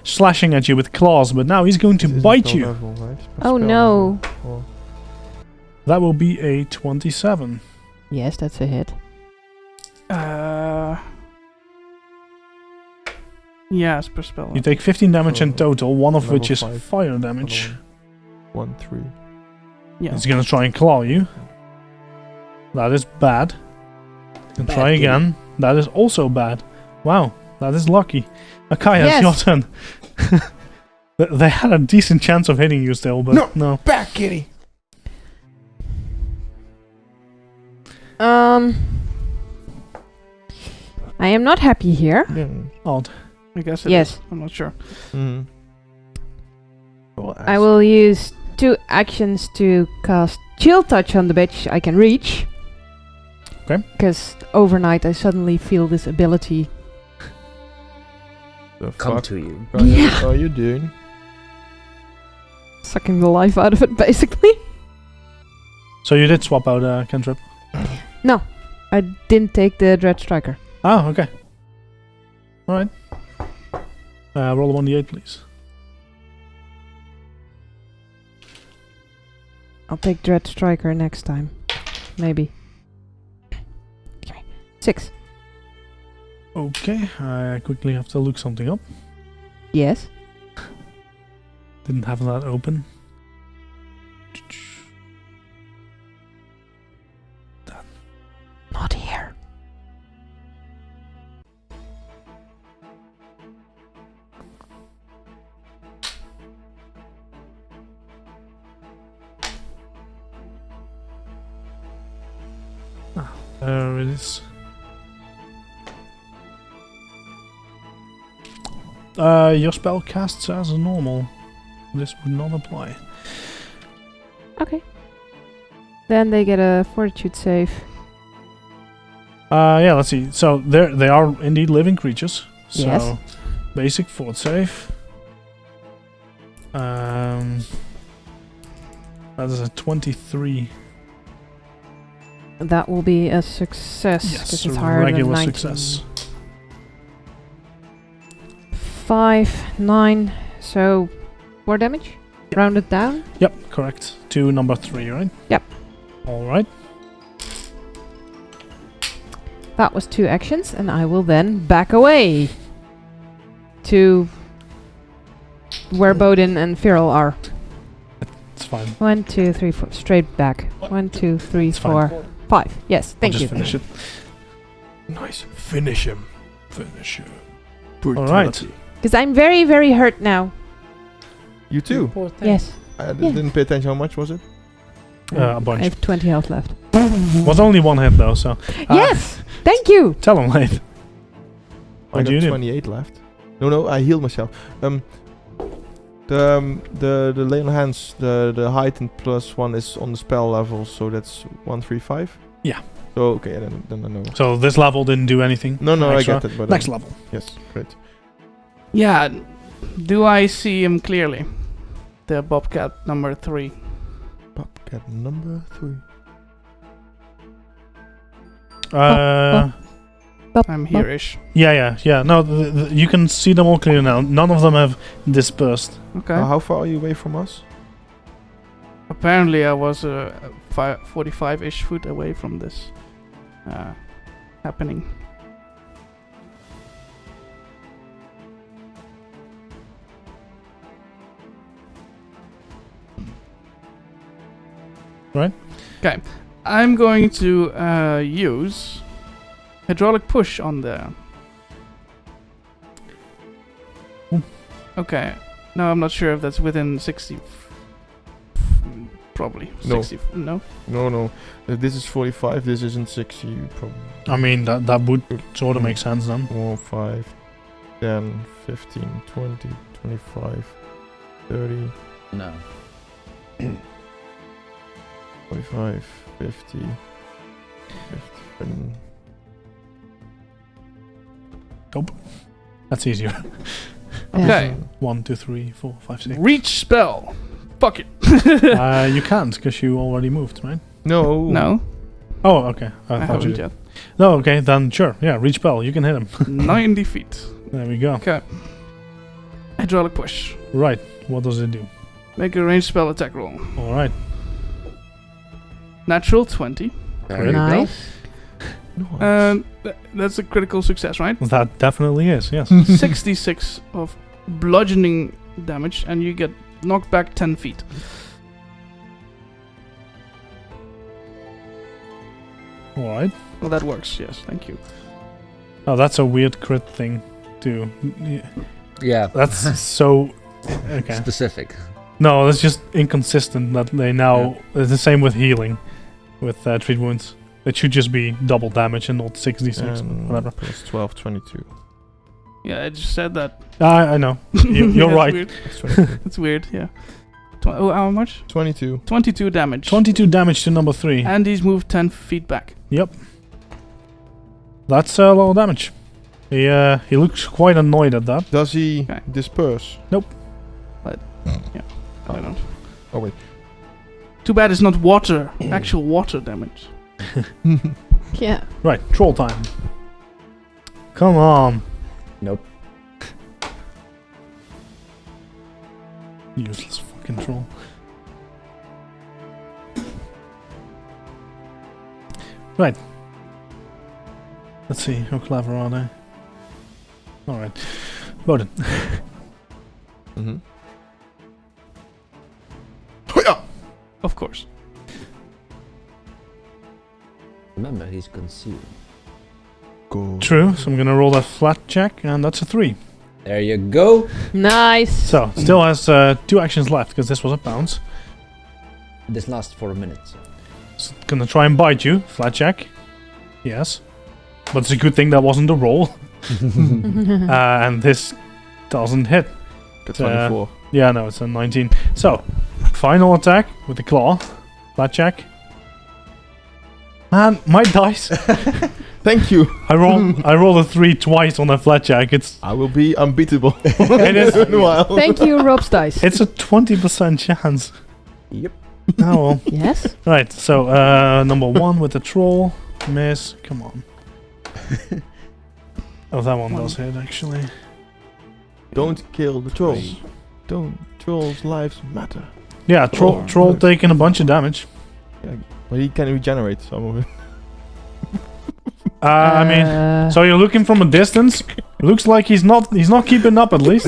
slashing at you with claws, but now he's going to This isn't bite spell you. level, right? Oh, Spell no. level. Oh. That will be a 27. Yes, that's a hit. Yes, per spell. You take 15 damage in total, one of Level which is 5. fire damage. Another 1, 3. Yeah. He's gonna try and claw you. That is bad. And Bad try kitty. again. That is also bad. Wow, that is lucky. Akaya, Yes. it's your turn. They had a decent chance of hitting you still, but no. Back, kitty. I am not happy here. Yeah. Odd. I guess it Yes. is. I'm not sure. Mm-hmm. Well, I will use 2 actions to cast Chill Touch on the bitch I can reach. Okay. Because overnight I suddenly feel this ability. The Come fuck to you. are you doing? Sucking the life out of it, basically. So you did swap out a cantrip? No, I didn't take the Dread Striker. Oh, okay. Alright. Roll a 1d8, please. I'll take Dread Striker next time. Maybe. 6. Okay, I quickly have to look something up. Yes. Didn't have that open. Not here. There it is. Your spell casts as normal. This would not apply. Okay. Then they get a Fortitude save. Yeah, let's see. So they are indeed living creatures. So Yes. basic fort save. That is a 23. That will be a success. 'cause Yes, it's higher regular than 19. success. 5, 9, so 4 damage? Rounded down? Yep, correct. To number 3, right? Yep. Alright. That was 2 actions, and I will then back away to where Bodin and Viral are. It's fine. 1, 2, 3, 4. Straight back. 1, 2, 3, It's fine. 4, 5. Yes, thank I'll you. just finish it. Nice. Finish him. Finish it. Brutality. Because I'm very, very hurt now. You too. Poor thing. Yes. I Yeah. didn't pay attention. How much was it? A I bunch. have 20 health left. Was only 1 hit though, so. Yes! Thank you! Tell him, mate. I What do you got do? 28 left. No, I healed myself. The lay on hands, the heightened +1 is on the spell level, so that's 135. Yeah. So okay, then I know. So this level didn't do anything. No, extra. I get it. But Next level. yes, great. Yeah. Do I see him clearly? The Bobcat number 3. Bobcat number 3. I'm here-ish. Yeah. No, you can see them all clearly now. None of them have dispersed. Okay. How far are you away from us? Apparently I was 45-ish foot away from this happening. Right. Okay. I'm going to use hydraulic push on there. Okay. No, I'm not sure if that's within 60. Probably. No. 60. No? No. This is 45. This isn't 60. Probably. I mean, that would sort of make sense then. 4, 5, 10, 15, 20, 25, 30, No. 45, 50, 57. That's easier. Okay. 1, 2, 3, 4, 5, 6. Reach spell. Fuck it. You can't because you already moved, right? No. No, Oh, okay. I I thought haven't you. yet. No, okay, then sure. Yeah, reach spell. You can hit him. 90 feet. There we go. Okay. Hydraulic push. Right. What does it do? Make a ranged spell attack roll. All right. Natural 20. There you go. Nice. And that's a critical success, right? That definitely is. Yes. 66 of bludgeoning damage, and you get knocked back 10 feet. All right. Well, that works. Yes, thank you. Oh, that's a weird crit thing, too. Yeah. That's so Okay. Specific. No, it's just inconsistent that they now... It's the same with healing, with treat wounds. It should just be double damage and not 6d6, whatever. Plus 12, 22. Yeah, I just said that. I know. You're Yeah, it's right. Weird. It's 22. It's weird, yeah. How much? 22. 22 damage. 22 damage to number 3. And he's moved 10 feet back. Yep. That's a lot of damage. He looks quite annoyed at that. Does he Okay. disperse? I don't. Oh, wait. Too bad it's not water. Actual water damage. Yeah. Right, troll time. Come on. Nope. Useless fucking troll. Right. Let's see, how clever are they? Alright. Bowden. Mm-hmm. Of course. Remember, he's concealed. Go. True, so I'm gonna roll that flat check, and that's a 3. There you go. Nice. So, still has 2 actions left, because this was a bounce. This lasts for a minute. So. It's gonna try and bite you. Flat check. Yes. But it's a good thing that wasn't a roll. And this doesn't hit. Got 24. Yeah, no, it's a 19. So, final attack with the claw. Flat check. Man, my dice. Thank you. I rolled a 3 twice on a flat check. I will be unbeatable. It is. Meanwhile. Thank you, Rob's dice. It's a 20% chance. Yep. Oh well. Yes. Right, so number 1 with the troll. Miss. Come on. Oh, that one does hit, actually. Don't kill the trolls. Don't. Trolls' lives matter. Yeah, troll taking a bunch of damage. But he can regenerate some of it. I mean, so you're looking from a distance. Looks like he's not keeping up at least.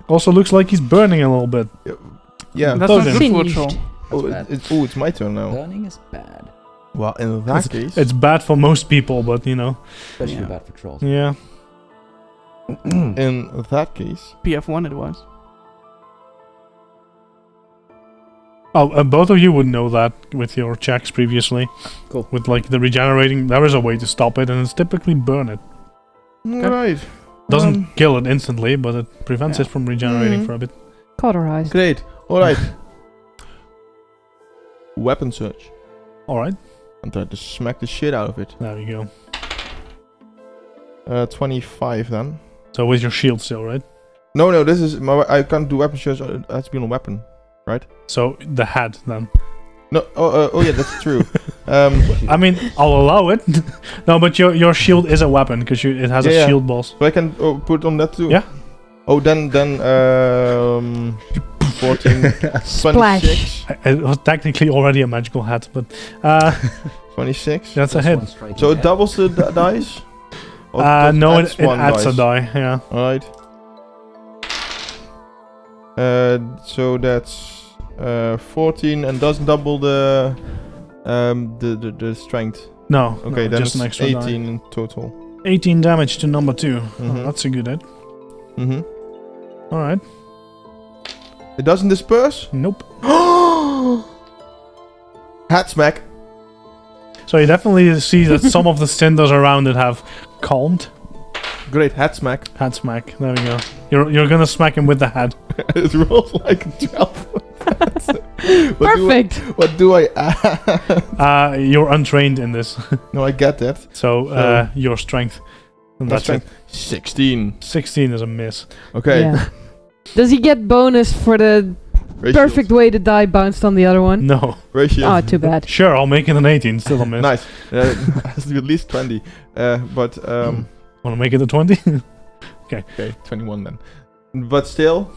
Also looks like he's burning a little bit. Yeah. That's not Bowden. good for a troll. Oh, Bad. it's my turn now. Burning is bad. Well, in that case, It's bad for most people, but you know. Especially Yeah. bad for trolls. Yeah. in that case, PF1 it was. Oh, both of you would know that with your checks previously. Cool. With like the regenerating, there is a way to stop it, and it's typically burn it. right. Doesn't kill it instantly, but it prevents Yeah. it from regenerating Mhm. for a bit. Cauterized. Great. All right. Weapon search. All right, And try to smack the shit out of it. there you go. 25 then. So with your shield still, right? No, this is my. I can't do weapon search. It has to be on a weapon. So the head then. No. Oh yeah, that's true. I mean, I'll allow it. No, but your shield is a weapon because it has a Yeah. shield boss. So I can put on that too. Yeah. Oh, then 14, Splash. 26, It was technically already a magical hat, but 26. that's a Plus hit. one strike So in it the doubles the dice. Or No, just it one adds dice? a die. Yeah. All right. So that's 14 and doesn't double the strength. No. Okay, no, then just it's an extra 18 die. in total. 18 damage to number 2. Oh, Mhm. that's a good hit. Mm-hmm. All right. It doesn't disperse. Nope. Hat smack. So you definitely see that some of the cinders around it have calmed. Great hat smack. Head smack. There we go. You're gonna smack him with the head. It rolls like 12. Perfect. What do I add? You're untrained in this, No, I get that. so So- your strength. And My that's it. strength. 16. 16 is a miss. Okay. Yeah. Does he get bonus for the Ratio. perfect way the die bounced on the other one? No. Ratio. Oh, too bad. Sure, I'll make it an 18. Still a miss. Nice. It has to be at least 20. But Want to make it a 20? okay, 21 then. But still,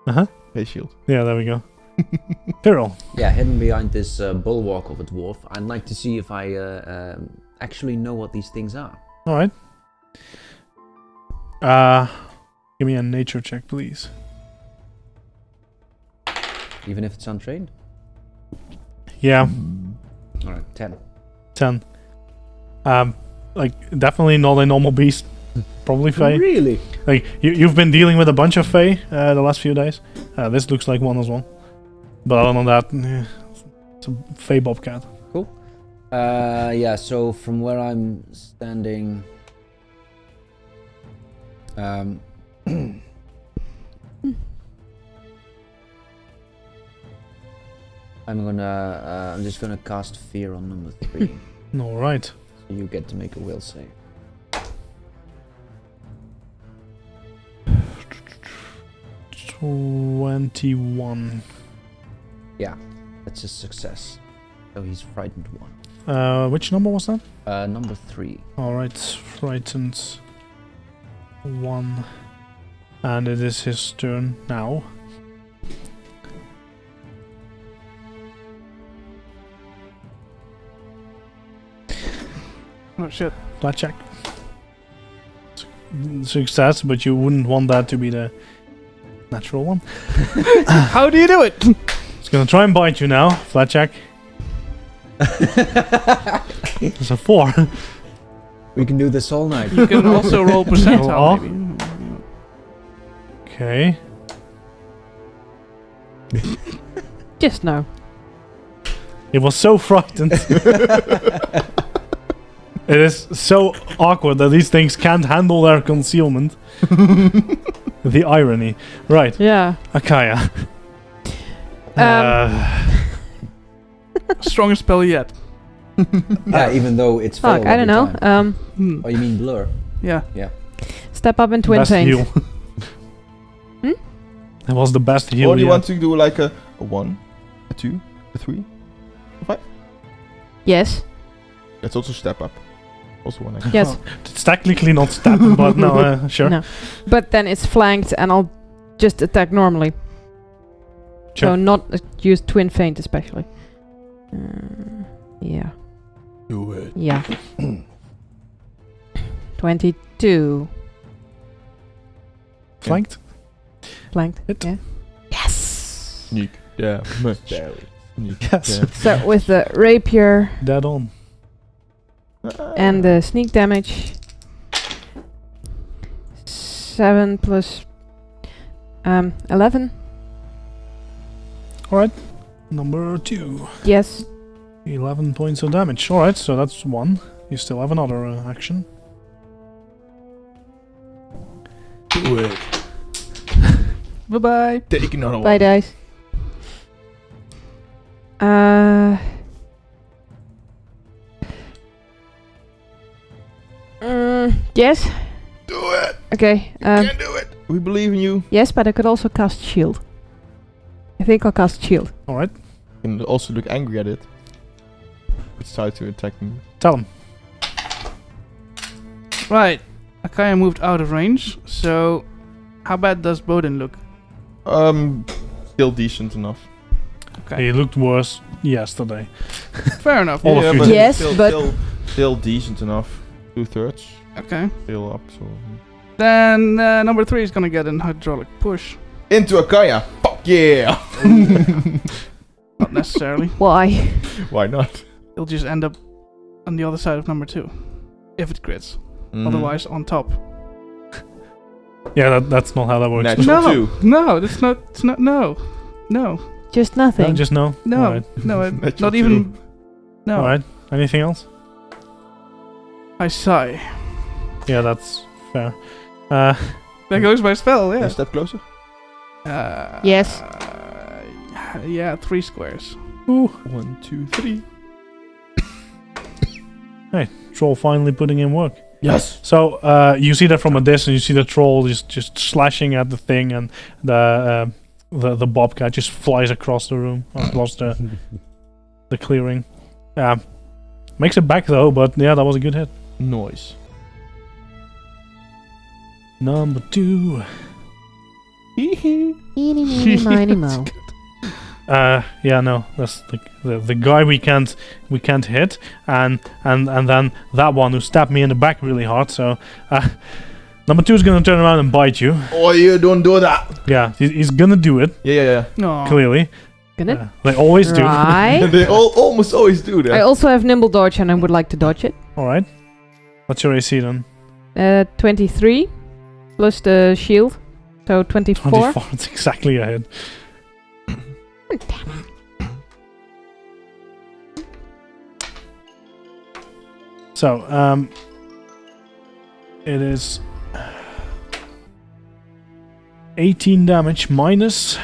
Uh-huh. face shield. Yeah, there we go. Tyrrell. Yeah, hidden behind this bulwark of a dwarf. I'd like to see if I actually know what these things are. All right. Give me a nature check, please. Even if it's untrained? Yeah, Alright, 10. 10. Like definitely not a normal beast. Probably Fae. Really? Like you've been dealing with a bunch of Fae the last few days. This looks like one as well. But other than that, it's a Fae bobcat. Yeah, so from where I'm standing, I'm just gonna cast fear on number 3. All right. So you get to make a will save. 21. Yeah, that's a success. So he's frightened 1. Which number was that? Number 3. All right, frightened 1, and it is his turn now. Oh shit. Flat check. Success, but you wouldn't want that to be the natural one. How do you do it? It's gonna try and bite you now. Flat check. It's a 4. We can do this all night. You can also roll percentile, Oh. maybe. Okay. Just no. It was so frightened. It is so awkward that these things can't handle their concealment. The irony. Right, Yeah. Akaya. Strongest spell yet. Yeah, even though it's Fuck, I don't know. Oh, you mean blur? Yeah. Step up in twin best paint. heal. Hmm? It was the best heal Or do you yet. want to do like a 1, a 2, a 3? Yes. That's also step up. Also 1 action. Yes. It's technically not step, but no, sure. No. But then it's flanked, and I'll just attack normally. Sure. So not use twin feint, especially. Yeah. Do it. Yeah. 22. Flanked. Flanked. Hit. Yeah. Yes. Sneak. Yeah. Barely. Sneak. Yes. Yeah. So with the rapier Dead on. and the sneak damage, 7 plus 11. Alright. Number 2. Yes. 11 points of damage. Alright, so that's 1. You still have another action. Do it. Bye bye. Take another Bye, one. dice. Yes. Do it. Okay. You can do it. We believe in you. Yes, but I could also cast shield. I think I'll cast shield. Alright. You can also look angry at it. It's time to attack me. Tell him. Right. Akaya moved out of range, so how bad does Bodin look? Still decent enough. Okay. He looked worse yesterday. Fair enough. All of you but did. Yes, still, but- still decent enough. 2/3. Okay. Still up, so... Then number 3 is gonna get an hydraulic push. Into Akaya! Fuck yeah! Not necessarily. Why? Why not? It'll just end up on the other side of number 2. If it crits. Mhm. Otherwise on top. Yeah, that's not how that works. Natural No, 2. no, that's not. It's not. No, no, Just No, nothing. just no. no, Alright. no. Natural Not 2. even. No. Alright. Anything else? I sigh. Yeah, that's fair. There goes my spell. Yeah, Yeah. step closer. Yes. Yeah, 3 squares. Ooh. 1, 2, 3. Troll finally putting in work. Yes! So you see that from a distance. You see the troll just slashing at the thing, and the bobcat just flies across the room, across the clearing. Makes it back though, but yeah, that was a good hit. Noise. Number 2. Eeny, meeny, miny, moe. Yeah, no, that's the guy we can't hit, and then that one who stabbed me in the back really hard. So number 2 is gonna turn around and bite you. Oh, you don't do that! Yeah, he's gonna do it Yeah. No. clearly. Gonna They always do. try. They almost always do that. I also have nimble dodge, and I would like to dodge it. All right. What's your AC then? 23. plus the shield. So 24. 24. It's exactly a hit. So, it is 18 damage minus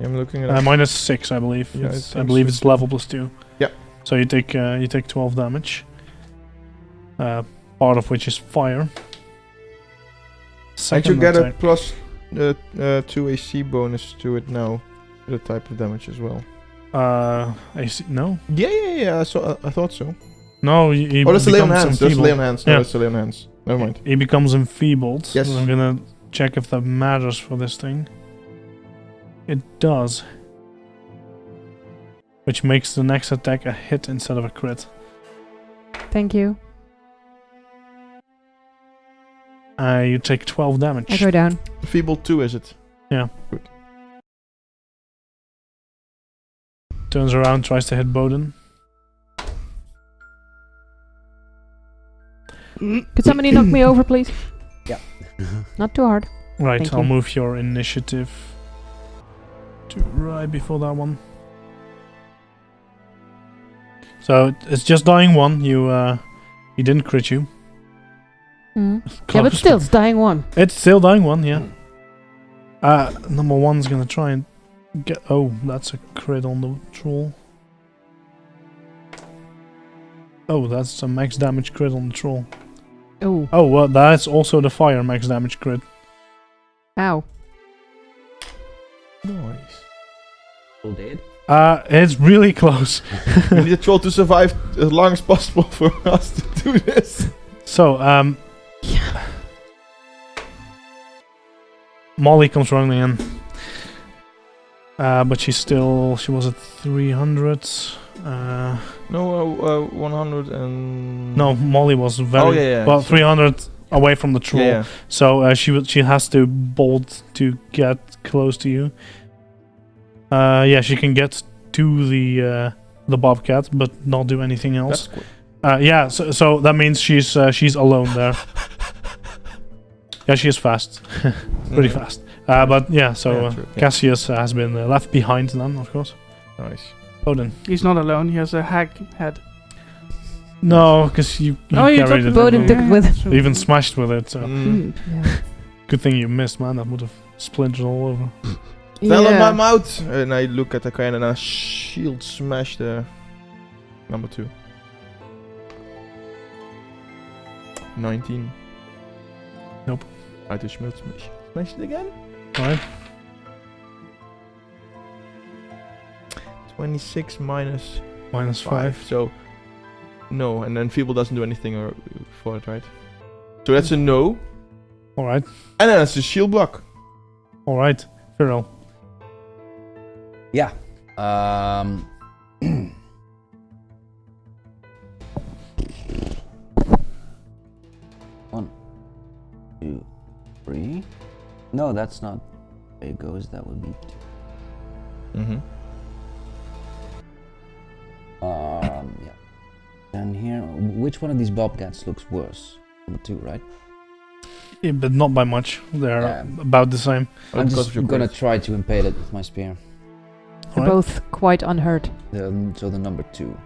I'm looking at it. minus 6, I believe. Yeah, It's- I I think believe so it's too. level plus 2. Yeah. So you take 12 damage. Part of which is fire. And Second you get a attack. plus 2 AC bonus to it now. The type of damage as well. I see. No, Yeah. I thought so. no. He Oh, that's the lay on becomes hands. That's the lay on enfeebled. hands. No, Yeah. that's the lay on hands. Never mind. He becomes enfeebled. Yes. And I'm gonna check if that matters for this thing. It does. Which makes the next attack a hit instead of a crit. Thank you. You take 12 damage. I go down. Feeble 2, is it? Turns around, tries to hit Bowden. Could somebody knock me over, please? Yeah. Not too hard. Right, Thank I'll you. move your initiative to right before that one. So it's just dying one. He didn't crit you. Yeah, but Close. still, it's dying one. It's still dying one, yeah. Number one's gonna try and get. Oh, that's a crit on the troll. Oh, that's a max damage crit on the troll. Oh, Oh, well, that's also the fire max damage crit. ow. Nice. All dead. It's really close. We need the troll to survive as long as possible for us to do this. So, Molly comes running in. But she was at 300. No, 100 and... No, Molly was very Oh, yeah. well 300 away from the troll. Yeah. So she has to bolt to get close to you. Yeah, she can get to the bobcat, but not do anything else. That's quick. Yeah, so that means she's alone there. Yeah, she is fast, pretty Mhm. fast. But yeah, so Yeah, true, yeah. Cassius has been left behind then, of course. Nice. Bowden. He's not alone. He has a hag head. No, because you Oh, you carried took it. Bowden took it with him. true. Even smashed with it. So Mm. Yeah. good thing you missed, man. That would have splintered all over. Tell him Yeah. I'm out! And I look at the guy and I shield smash the number 2. 19. Nope. I just smash it again. All right. 26 minus Minus 5. So, no. And then Feeble doesn't do anything for it, right? So that's a no. All right. And then it's a shield block. All right. Viral. Yeah. 1, 2, 3. No, that's not. There it goes. That would be. Mm-hmm. Yeah. And here, which one of these bobcats looks worse? Number 2, right? Yeah, but not by much. They're Yeah. about the same. I'm just gonna try to impale it with my spear. They're Alright. both quite unhurt. So the number 2.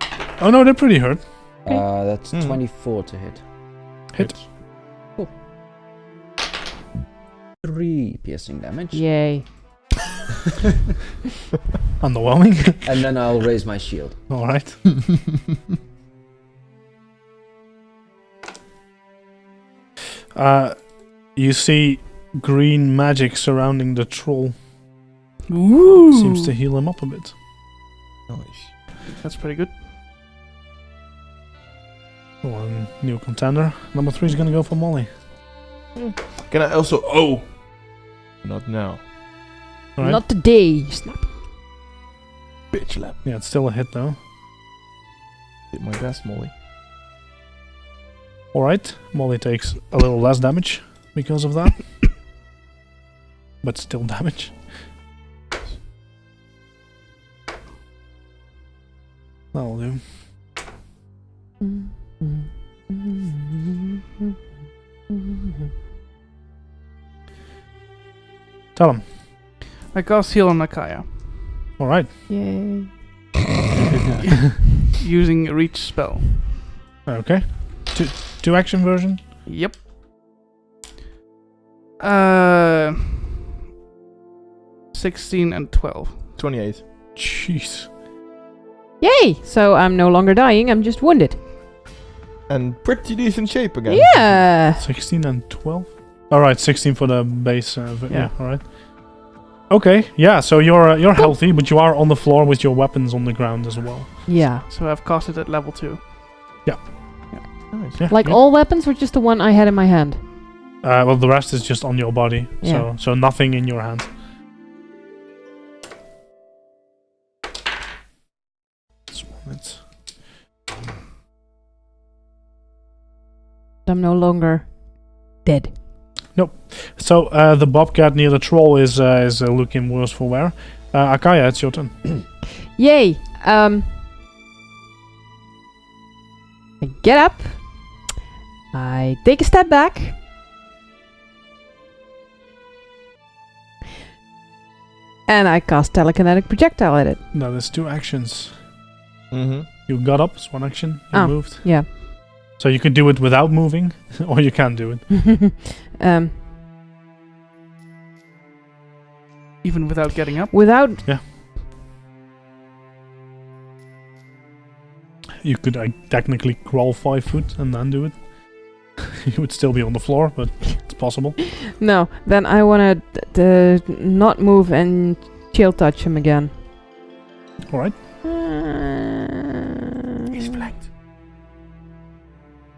Oh no, they're pretty hurt. That's Hmm. 24 to hit. Hit. 3 piercing damage. Yay. Underwhelming. And then I'll raise my shield. All right. You see green magic surrounding the troll. Ooh. Seems to heal him up a bit. Nice. That's pretty good. One new contender. Number 3 is gonna go for Molly. Can I also... Oh! Not now. All right. Not today. Snap. Bitch lap. Yeah, it's still a hit though. Did my best, Molly. All right. Molly takes a little less damage because of that, but still damage. That'll do. Tell him. I cast Heal on Akaya All right. Yay. using a reach spell. Okay. Two action version. Yep. 16 and 12. 28. Jeez. Yay! So I'm no longer dying, I'm just wounded. And pretty decent shape again. Yeah! 16 and 12. All right. 16 for the base. Yeah. All right. Okay. Yeah. So you're healthy, but you are on the floor with your weapons on the ground as well. Yeah. So I've cast it at level 2. Nice. Yeah. Like yeah. all weapons or just the one I had in my hand? Well, the rest is just on your body. Yeah. So nothing in your hand. It's I'm no longer dead. So the bobcat near the troll is looking worse for wear. Akaya, it's your turn. Yay! I get up. I take a step back. And I cast telekinetic projectile at it. No, there's 2 actions. Mm-hmm. You got up, it's 1 action. You Oh. moved. Yeah. So you can do it without moving, or you can do it. Even without getting up. Without. You could technically crawl 5 foot and then do it. You would still be on the floor, but it's possible. No, then I wanna not move and chill touch him again. All right. He's flanked.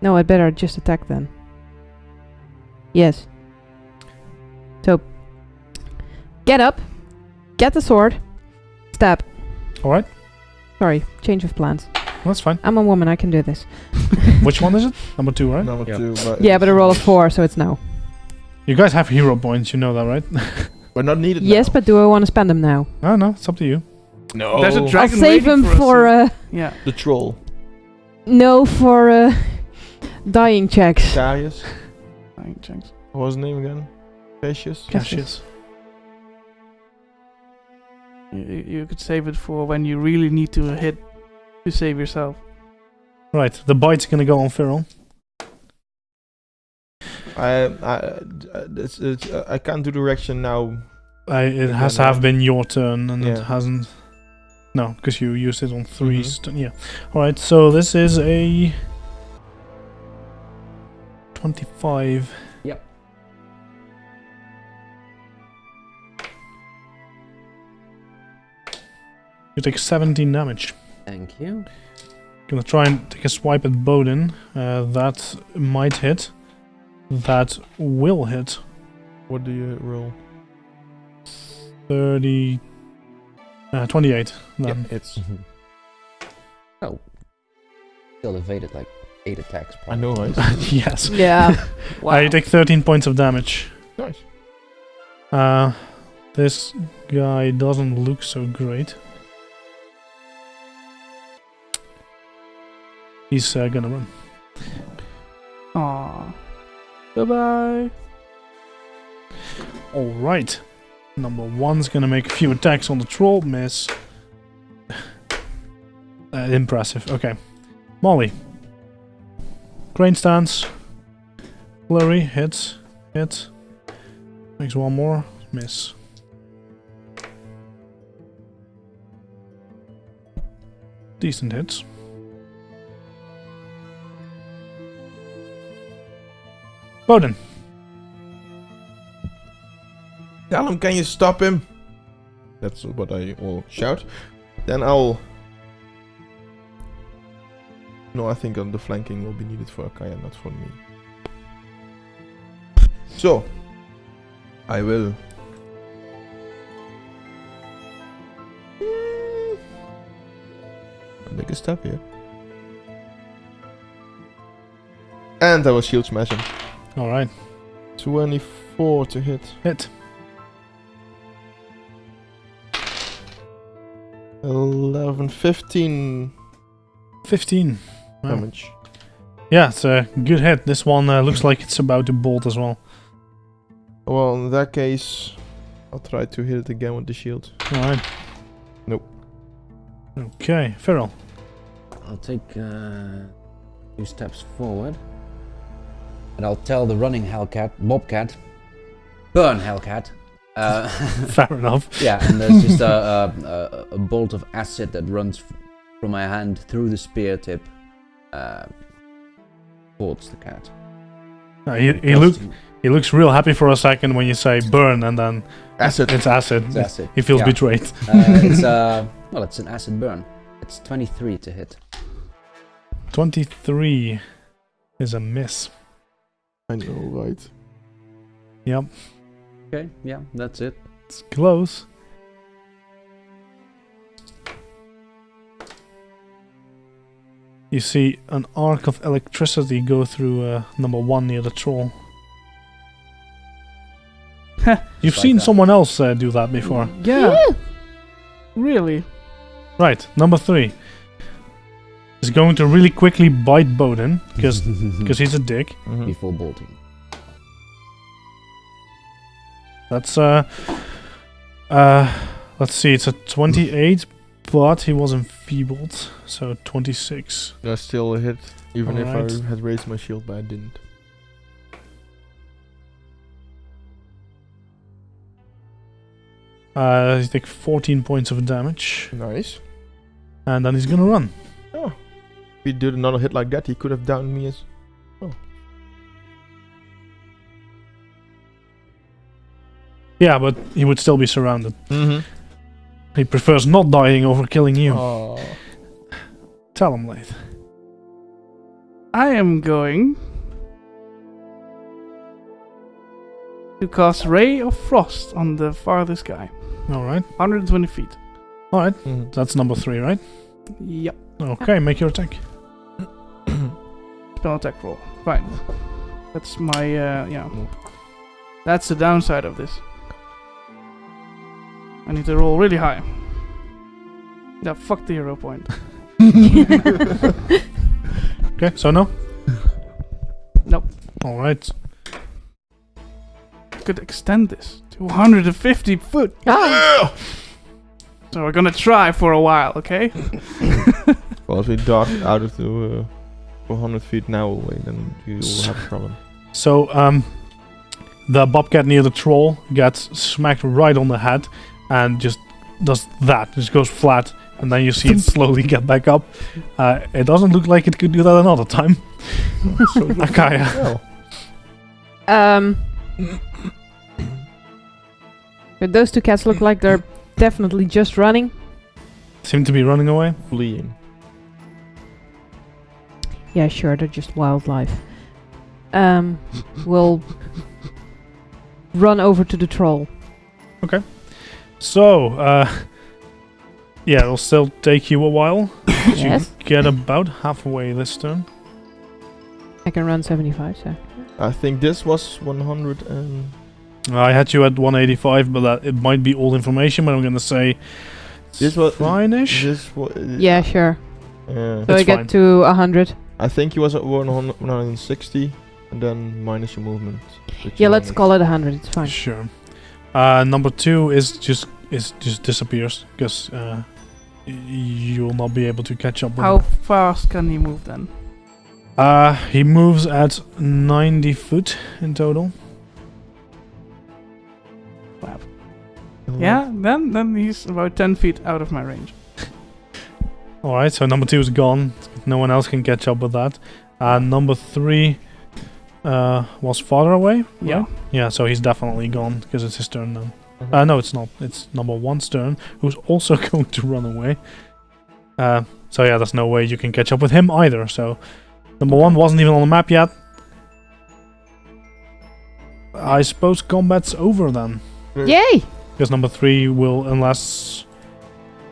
No, I'd better just attack then. Yes. So, get up, get the sword, stab. All right. Sorry, change of plans. That's fine. I'm a woman, I can do this. Which one is it? Number 2, right? Number Yeah. 2, but Yeah, but a roll of 4, so it's no. You guys have hero points, you know that, right? we're not needed Yes, now. but do I want to spend them now? Oh, no, it's up to you. No. There's a I'll dragon save waiting them for for, us. Yeah. The troll. no, for, dying checks. Darius. Fine, thanks. What was his name again? Cassius? Cassius. You could save it for when you really need to hit to save yourself. Right, the bite's gonna go on Feral. I can't do direction now. It has to have been your turn, and it Yeah. hasn't. No, because you used it on 3. Mhm. Yeah. Alright, so this is a 25. Yep. You take 17 damage. Thank you. Gonna try and take a swipe at Bowden. That might hit. That will hit. What do you roll? 28 then. Yeah, it's. Oh. Still evaded like 8 attacks. I know, right? Yes. Yeah. You take 13 points of damage. Nice. This guy doesn't look so great. He's gonna run. Aww. Bye-bye. Alright. Number 1's gonna make a few attacks on the troll. Miss. Impressive. Okay. Molly. Crane stance. Flurry. Hits. Hit. Makes 1 more. Miss. Decent hits. Bowden. Callum, can you stop him? That's what I will shout. Then I'll... No, I think the flanking will be needed for Akaya, not for me. So, I will... Make a step here. And I will shield smash him. Alright. 24 to hit. Hit. 11, 15 15. Wow. damage. Yeah, it's a good hit. This one looks like it's about to bolt as well. Well, in that case, I'll try to hit it again with the shield. Alright. Nope. Okay, Feral. I'll take 2 steps forward. And I'll tell the running Bobcat, burn Hellcat. Fair enough. Yeah, and there's just a bolt of acid that runs from my hand through the spear tip towards the cat. He looks real happy for a second when you say burn, and then Acid. it's acid. It's acid. He feels Yeah. betrayed. It's an acid burn. It's 23 to hit. 23 is a miss. I know, right? Yep, Okay, yeah, that's it. it's close. You see an arc of electricity go through number 1 near the troll. You've Like seen that. someone else do that before. Yeah. Really? Right, number 3 is going to really quickly bite Bowden because he's a dick. Mhm. Before bolting. That's let's see, it's a 28, but he was enfeebled, so 26. That's still a hit, even if Alright. I had raised my shield, but I didn't. You take 14 points of damage, Nice. and then he's gonna run. If he did another hit like that, he could have downed me as... Yeah, but he would still be surrounded. Mm-hmm. He prefers not dying over killing you. Oh. Tell him, Laith. I am going to cast Ray of Frost on the farthest guy. Alright, 120 feet. alright. Mhm. That's number 3, right? Yep. Okay, make your attack. Spell attack roll. Right. That's my, yeah. Nope. That's the downside of this. I need to roll really high. Yeah, fuck the hero point. Okay, so no? Nope. Alright. Could extend this to 150 foot. Ah, So we're gonna try for a while, okay? Well, if we dart out of the 400 feet now away, then you will have a problem. So, the bobcat near the troll gets smacked right on the head and just does that. Just goes flat, and then you see it slowly get back up. It doesn't look like it could do that another time. Akaya. Well, but those 2 cats look like they're definitely just running. Seem to be running away. fleeing. Yeah, sure, they're just wildlife. We'll run over to the troll. So, yeah, it'll still take you a while. Yes, You get about halfway this turn. I can run 75, so. I think this was 100 and... I had you at 185, but it might be old information, but I'm gonna say This was... fine-ish. This was... Yeah, sure. Yeah. So That's I get fine. to 100. I think he was at 160, and then minus your movement. Yeah, let's call it 100. It's fine. Sure. Number 2 is just disappears because you'll not be able to catch up with How him. fast can he move then? He moves at 90 foot in total. Yeah, then he's about 10 feet out of my range. Alright, so number 2 is gone. No one else can catch up with that. Number 3 was farther away. Yeah. right? Yeah, so he's definitely gone because it's his turn now. Mhm. No, it's not. It's number 1's turn, who's also going to run away. So yeah, there's no way you can catch up with him either. So number 1 wasn't even on the map yet. I suppose combat's over then. Yay! Because number 3 will, unless...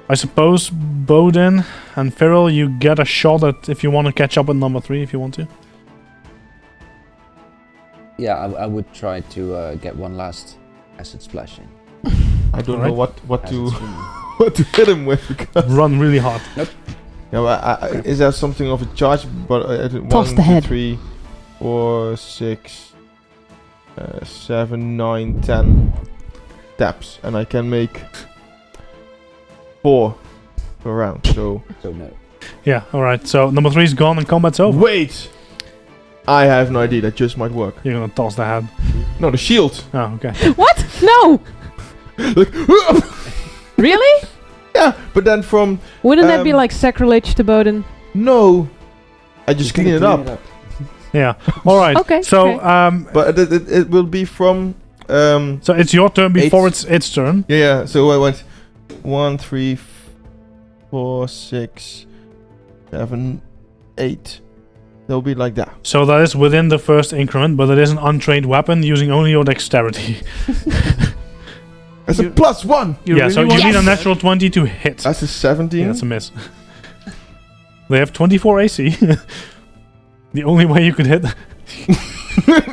I suppose Bowden and Feral, you get a shot at if you want to catch up with number 3 if you want to. Yeah, I would try to get one last acid splash in. I don't Alright. know what Acid to swim. what to hit him with because Run really hard. yeah, but is there something of a charge? But Toss 1, the 2, head. 3, 4, 6, 7, 9, 10. taps, and I can make 4 per round. So So no. Yeah, alright. So number 3 is gone and combat's over. wait, I have no idea. That just might work. You're gonna toss the head. No, the shield. Oh, okay. What? No! Like, Really? yeah, but then from Wouldn't that be Um, like sacrilege to Bowden? no, I just clean it up. Yeah. Alright. Okay, So, okay. But it will be from so it's your turn before Eight. its turn. yeah. So I went 1, 3, 4, 6, 7, 8. They'll be like that. So that is within the first increment, but it is an untrained weapon using only your dexterity. That's a +1. You yeah, really so you want need a that? natural 20 to hit. That's a 17. Yeah, that's a miss. They have 24 AC. The only way you could hit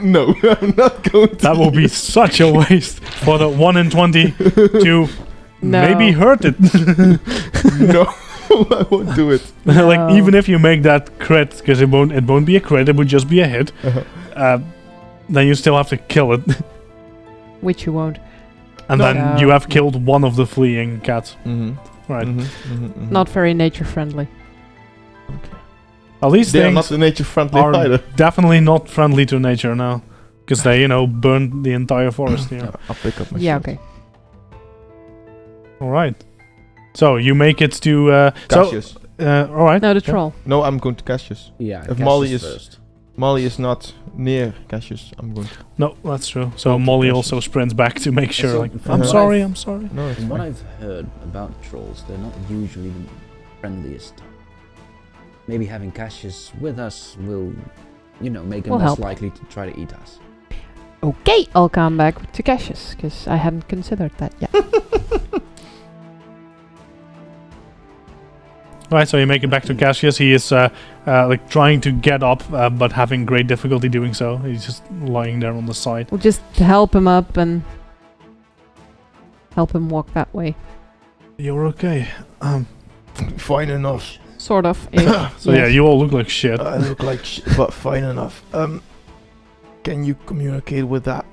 No, I'm not going to. that will be such a waste for the 1 in 20 to No. maybe hurt it. No, I won't do it. Like No. even if you make that crit, because it won't be a crit, it would just be a hit. Then you still have to kill it, Which you won't. and No. then No. you have killed one of the fleeing cats. Mm-hmm. Right. Not very nature friendly. All these They are things not the nature friendly are either. definitely not friendly to nature now, because they burn the entire forest here. I'll pick up my Yeah, shield. okay. All right. So you make it to. Cassius. All right. No, the Yeah. troll. No, I'm going to Cassius. Yeah. If Cassius Molly is- first. Molly is not near Cassius. I'm going to. No, that's true. So Molly also sprints back to make sure. So like, from I'm what sorry. I've- I'm sorry. No, it's From what fine. I've heard about trolls, they're not usually the friendliest type. Maybe having Cassius with us will, make him Will less help. likely to try to eat us. Okay, I'll come back to Cassius, because I hadn't considered that yet. Right. So you make it back to Cassius. He is like trying to get up, but having great difficulty doing so. He's just lying there on the side. We'll just help him up and help him walk that way. You're okay. Fine enough. Sort of. So yeah, you all look like shit. I look like shit, but fine enough. Can you communicate with that?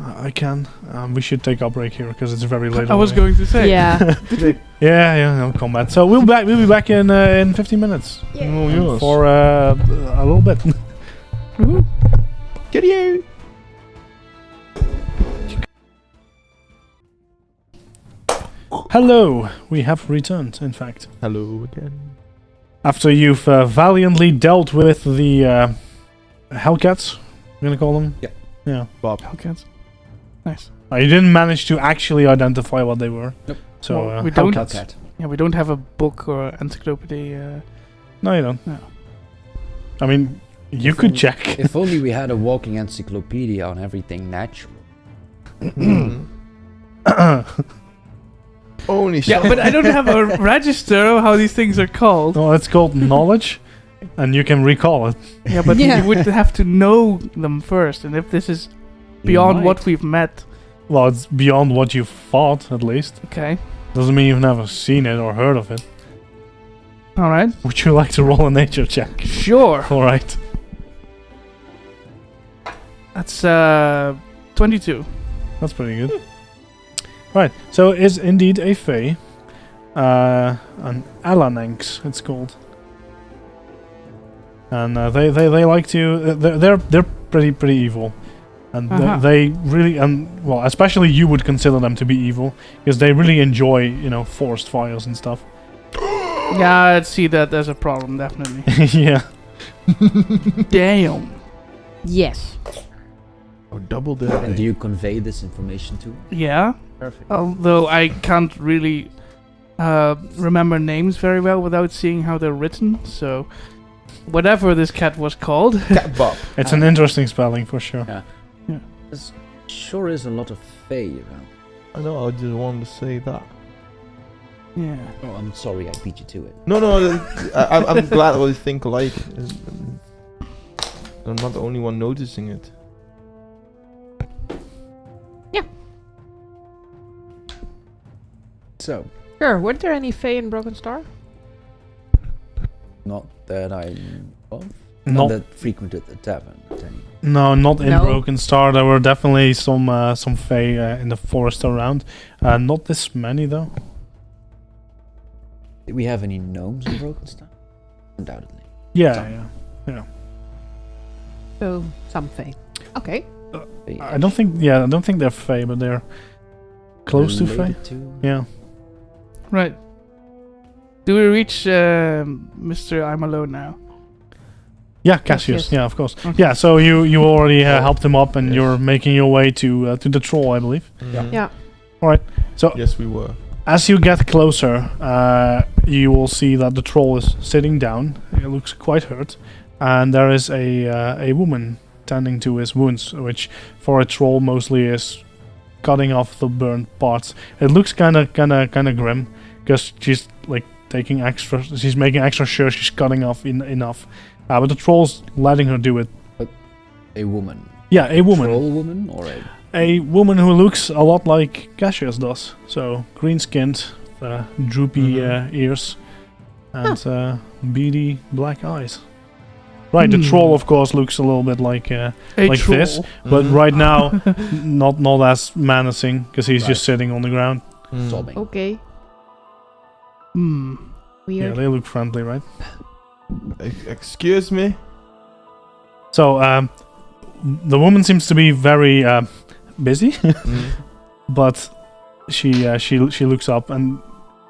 I can. We should take our break here because it's very late. I was already. going to say. Yeah. Yeah, no combat. So we'll be back in 15 minutes Oh, yours. for a little bit. Woohoo. Get you. Hello, we have returned. In fact, Hello again. after you've valiantly dealt with the Hellcats, we're gonna call them. Yeah. Yeah. Bob. Hellcats. Nice. You didn't manage to actually identify what they were. Nope. So Well, we don't- Hellcats. Hellcat. Yeah, we don't have a book or encyclopedia. No, you don't. No. I mean, you If could only- check. If only we had a walking encyclopedia on everything natural. Only Yeah, but I don't have a register of how these things are called. Well, it's called knowledge, and you can recall it. Yeah, but Yeah. you would have to know them first. And if this is beyond what we've met, Well, it's beyond what you've thought, at least. okay. Doesn't mean you've never seen it or heard of it. All right. Would you like to roll a nature check? Sure. All right. That's 22. That's pretty good. Right, so it is indeed a Fae. An Alananx, it's called. And they like to... they're pretty evil. And Uh-huh. they really... well, especially you would consider them to be evil. Because they really enjoy, forest fires and stuff. Yeah, I'd see that as a problem, definitely. Yeah. Damn. Yes. Oh, double the. And do you convey this information to? Yeah. Perfect. Although I can't really remember names very well without seeing how they're written, so whatever this cat was called. Cat Bob. It's an interesting spelling, for sure. There's sure is a lot of Fae around. I know. I just wanted to say that. Yeah. Oh, I'm sorry I beat you to it. No, I'm glad we think alike. I'm not the only one noticing it. So, Sure, weren't there any Fae in Broken Star? not that I know of. Not That frequented the tavern. met any. No, not in No. Broken Star. There were definitely some Fae in the forest around. Not this many though. Did we have any gnomes in Broken Star? Undoubtedly. Yeah, yeah. So, some Fae. Okay. I don't think they're Fae, but they're close to Fae. Related to- Yeah. Right. Do we reach Mr. I'm alone now? Yeah, Cassius. Cassius. Yeah, of course. Okay. Yeah, so you already helped him up, and you're making your way to the troll, I believe. Mhm. Yeah. So Yes, we were. as you get closer, you will see that the troll is sitting down. He looks quite hurt, and there is a woman tending to his wounds, which for a troll mostly is cutting off the burnt parts. It looks kind of grim because she's like taking extra. She's making extra sure she's cutting off enough. But the troll's letting her do it. A woman. Yeah, a woman. Troll woman or A woman who looks a lot like Cassius does. So green-skinned, droopy ears, and beady black eyes. Right, the troll, of course, looks a little bit like A troll. this, but Mhm. right now, not as menacing because he's Right. just sitting on the ground. Mm. sobbing? Okay. Hmm. Yeah, Weird. they look friendly, right? Excuse me. So the woman seems to be very busy, Mm. but she looks up, and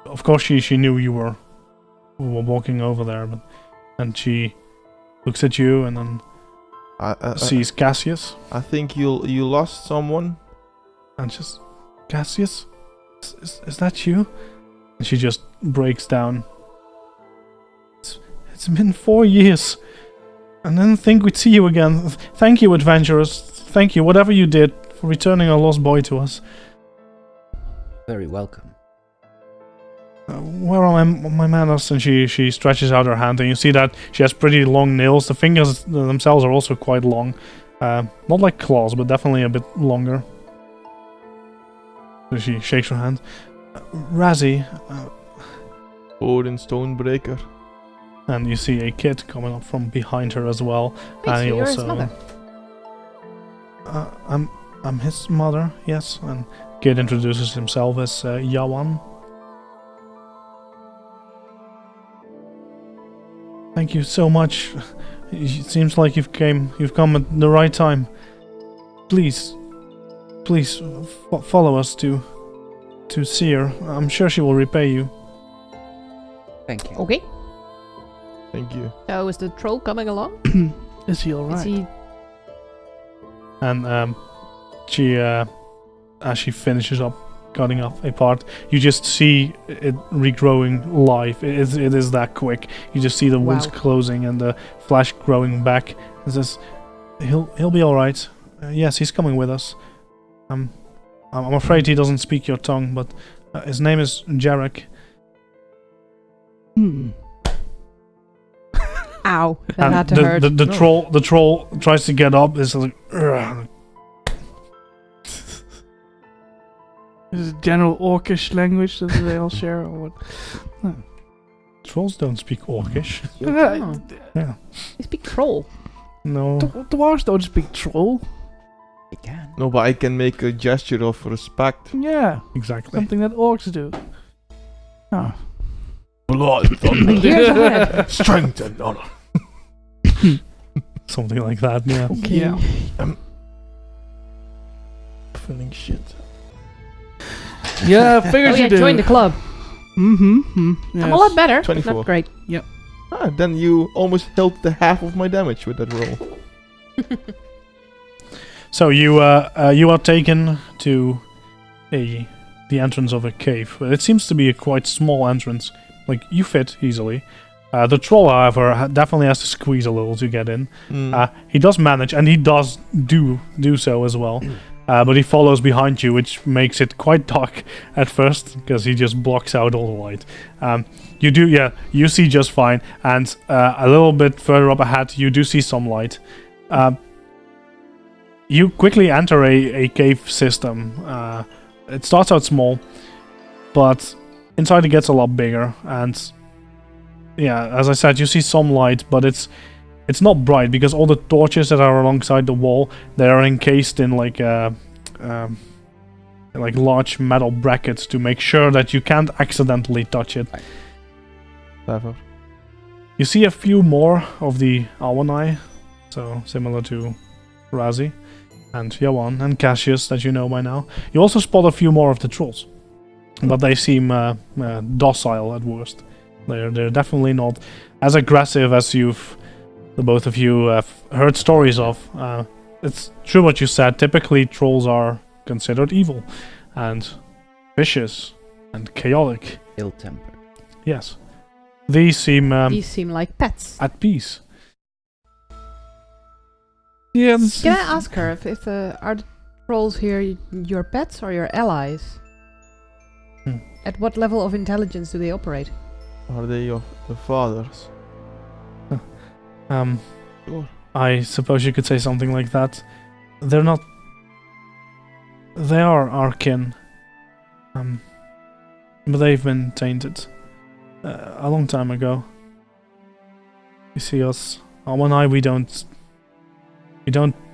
of course she knew you were walking over there, and she looks at you and then I sees Cassius I think you lost someone. and just Cassius, is that you? And she just breaks down. It's been 4 years. I didn't think we'd see you again. Thank you, adventurers. Thank you, whatever you did, for returning a lost boy to us. Very welcome. Where are my manners? And she stretches out her hand, and you see that she has pretty long nails. The fingers themselves are also quite long. Not like claws, but definitely a bit longer. So she shakes her hand. Razzie, Odin Stonebreaker. and you see a kid coming up from behind her as well. Wait, so he you're his also, mother. I'm his mother, yes. And kid introduces himself as Yawan. Thank you so much. It seems like you've come at the right time. Please follow us to Seer. I'm sure she will repay you. Thank you. Okay. Thank you. So is the troll coming along? Is he alright? Is he? And she, as she finishes up cutting off a part, you just see it regrowing live. It is that quick. You just see the wounds Wow. closing and the flesh growing back. It says, "He'll be all right. Yes, he's coming with us. I'm afraid he doesn't speak your tongue, but his name is Jarek." Hmm. Ow! That And had to the, hurt. the troll tries to get up. It's like, "Ugh." Is it general orcish language that they all share, or what? Trolls don't speak Orcish. Oh. Yeah. They speak troll. No. Dwarves don't speak troll. You can. No, but I can make a gesture of respect. Yeah, Exactly. something that orcs do. Oh. Blood, Here's a head. strength, and honor. Something like that, yeah. Okay. Yeah. Feeling shit. Yeah, figured Oh you yeah, do. join the club. Mm-hmm. Yes. I'm a lot better. but 24. Not great. Ah, then you almost held the half of my damage with that roll. So you are taken to the entrance of a cave. It seems to be a quite small entrance. Like, you fit easily. The troll, however, definitely has to squeeze a little to get in. Mm. He does manage, and he does do so as well. But he follows behind you, which makes it quite dark at first, because he just blocks out all the light. You see just fine, and a little bit further up ahead, you do see some light. You quickly enter a cave system. It starts out small, but inside it gets a lot bigger, and yeah, as I said, you see some light, but it's it's not bright because all the torches that are alongside the wall, they are encased in like large metal brackets to make sure that you can't accidentally touch it. Clever. You see a few more of the Awanai, so similar to Razi and Yawan and Cassius that you know by now. You also spot a few more of the trolls, but they seem docile at worst. They're definitely not as aggressive as the both of you have heard stories of. It's true what you said. Typically, trolls are considered evil and vicious and chaotic. Ill-tempered. Yes, these seem These seem like pets. at peace. Yes. Can I ask her if are the trolls here your pets or your allies? At what level of intelligence do they operate? Are they your fathers? Sure. I suppose you could say something like that. They're not. They are our kin. But they've been tainted a long time ago. You see us, Alma and I, we don't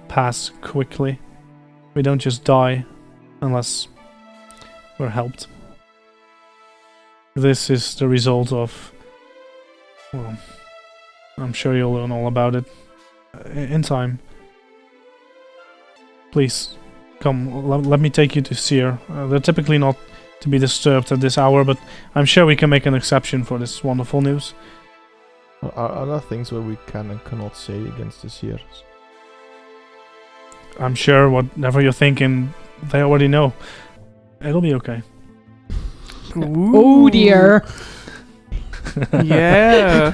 pass quickly. We don't just die unless we're helped. This is the result of, well, I'm sure you'll learn all about it in time. Please, come, let me take you to Seer. They're typically not to be disturbed at this hour, but I'm sure we can make an exception for this wonderful news. Are there things where we can and cannot say against the Seers? I'm sure whatever you're thinking, they already know. It'll be okay. Oh dear. Yeah.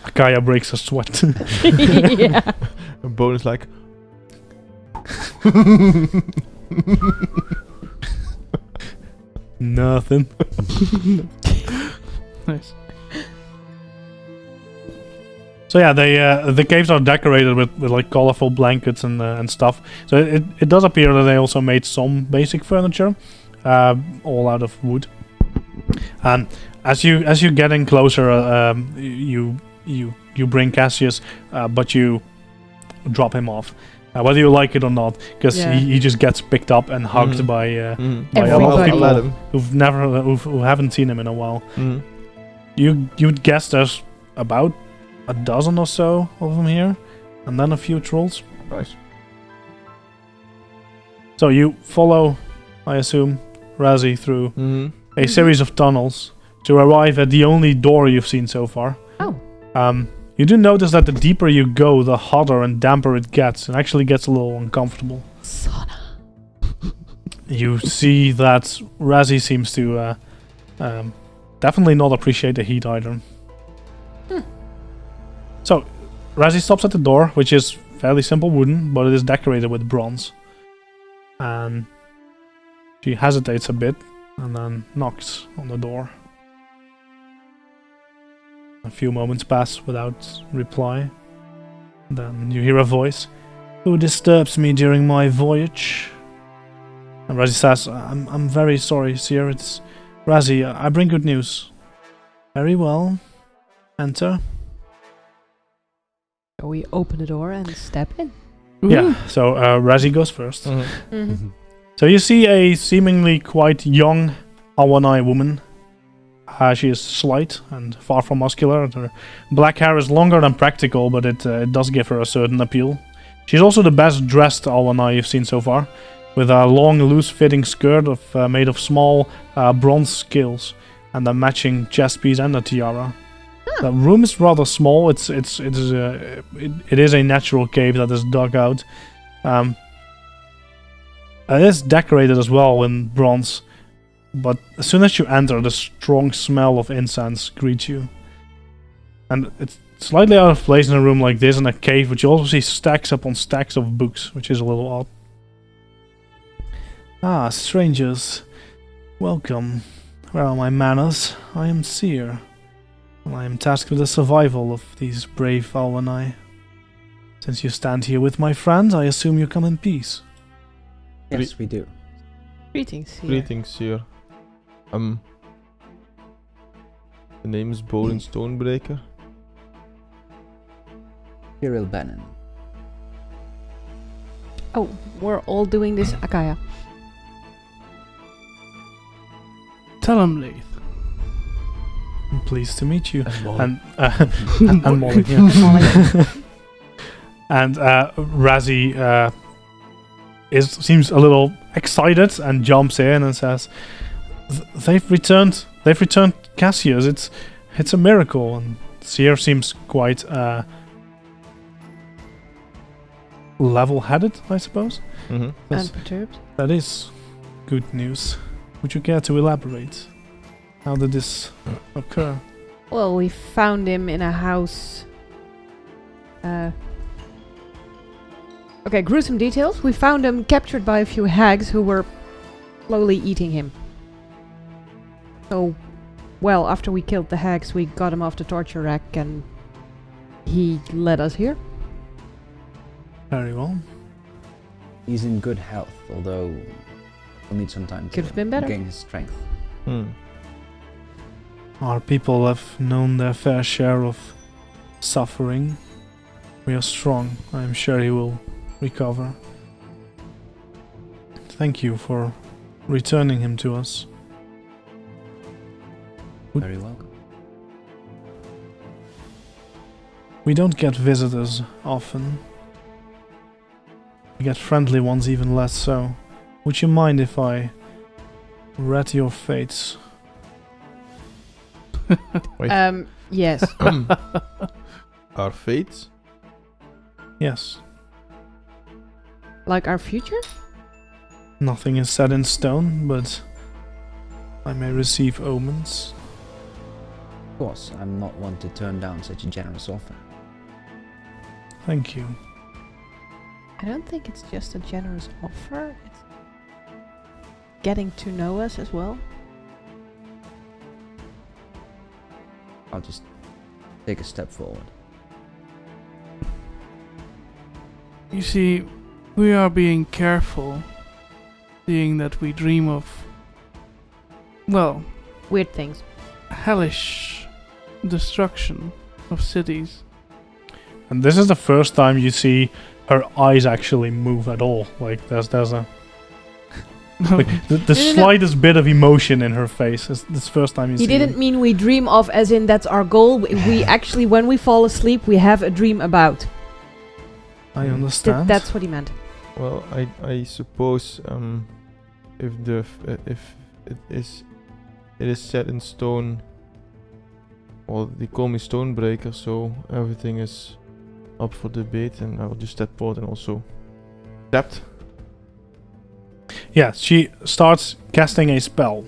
Akaya breaks a sweat. Yeah. And Bone is like... Nothing. Nice. So yeah, the caves are decorated with like colorful blankets and stuff. So it does appear that they also made some basic furniture, all out of wood. And as you get in closer, you bring Cassius, but you drop him off, whether you like it or not, because he just gets picked up and hugged by a lot of people who haven't seen him in a while. You'd guess there's about a dozen or so of them here, and then a few trolls. Nice. So you follow, I assume, Razi through a series of tunnels to arrive at the only door you've seen so far. Oh. You do notice that the deeper you go, the hotter and damper it gets. It actually gets a little uncomfortable. Sauna. You see that Razi seems to definitely not appreciate the heat either. So, Razi stops at the door, which is fairly simple wooden, but it is decorated with bronze. And she hesitates a bit, and then knocks on the door. A few moments pass without reply. Then you hear a voice. "Who disturbs me during my voyage?" And Razi says, I'm very sorry, Seer. It's Razi. I bring good news." "Very well. Enter." So we open the door and step in. Yeah, so Razi goes first. Mm-hmm. So you see a seemingly quite young Awanai woman. She is slight and far from muscular. Her black hair is longer than practical, but it does give her a certain appeal. She's also the best dressed Awanai you've seen so far, with a long, loose-fitting skirt made of small bronze scales, and a matching chest piece and a tiara. The room is rather small. It is a natural cave that is dug out. It is decorated as well in bronze, but as soon as you enter, the strong smell of incense greets you. And it's slightly out of place in a room like this in a cave, but you also see stacks upon stacks of books, which is a little odd. "Ah, strangers, welcome. Where are my manners? I am Seer. I am tasked with the survival of these brave Awanai. Since you stand here with my friends, I assume you come in peace." Yes, we do. Greetings, Seer. Greetings, Seer. The name is Bolin Stonebreaker. Imperial Bannon. Oh, we're all doing this, Akaya. Tell him, Leith. I'm pleased to meet you. And And Molly. Yeah. And Razzie seems a little excited and jumps in and says, "They've returned. They've returned Cassius. It's a miracle." And Seer seems quite level-headed, I suppose. Mhm. Yes. Unperturbed. That is good news. Would you care to elaborate? How did this occur? Well, we found him in a house. Okay, gruesome details. We found him captured by a few hags who were slowly eating him. So, well, after we killed the hags, we got him off the torture rack and he led us here. Very well. He's in good health, although he'll need some time Could to have been better. gain his strength. Our people have known their fair share of suffering. We are strong. I am sure he will recover. Thank you for returning him to us. Very welcome. We don't get visitors often. We get friendly ones even less so. Would you mind if I read your fates? Wait. Yes. Our fates? Yes. Like our future? Nothing is set in stone, but I may receive omens. Of course, I'm not one to turn down such a generous offer. Thank you. I don't think it's just a generous offer. It's getting to know us as well. I'll just take a step forward. You see, we are being careful, seeing that we dream of, well, Weird things. hellish destruction of cities. And this is the first time you see her eyes actually move at all. Like there's a like the No. slightest bit of emotion in her face. It's the first time you He see didn't it. mean we dream of as in that's our goal. We actually, when we fall asleep, we have a dream about. I understand. That's what he meant. Well, I suppose if it is set in stone. Well, they call me Stonebreaker, so everything is up for debate, and I will just step forward and also tapped. Yeah, she starts casting a spell.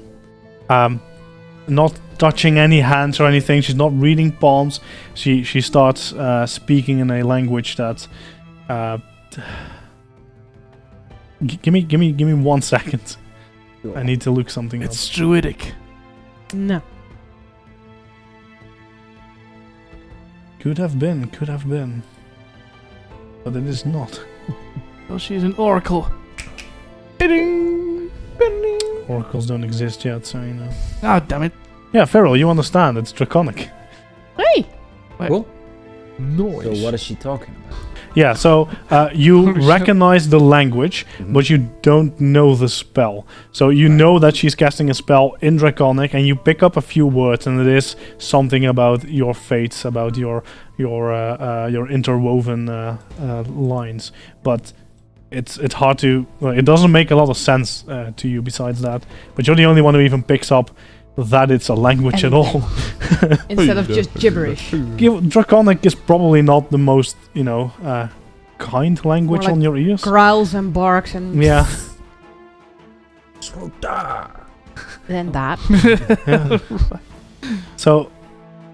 Not touching any hands or anything. She's not reading palms. She starts speaking in a language that. Give me 1 second. Sure. I need to look something up. It's druidic. No. Could have been, but it is not. Well, she's an oracle. Ding! Ding! Oracles don't exist yet, so you know. Ah, damn it. Yeah, Feral, you understand. It's draconic. Hey! Cool. Noise. So what is she talking about? Yeah, so you Shut- recognize the language, Mhm. but you don't know the spell. So you know that she's casting a spell in Draconic, and you pick up a few words, and it is something about your fates, about your interwoven lines. But it's hard to. Well, it doesn't make a lot of sense to you. Besides that, but you're the only one who even picks up that it's a language at all. Instead of just gibberish. Draconic is probably not the most, kind language More like on your ears. Growls and barks and Yeah. then that. Yeah. So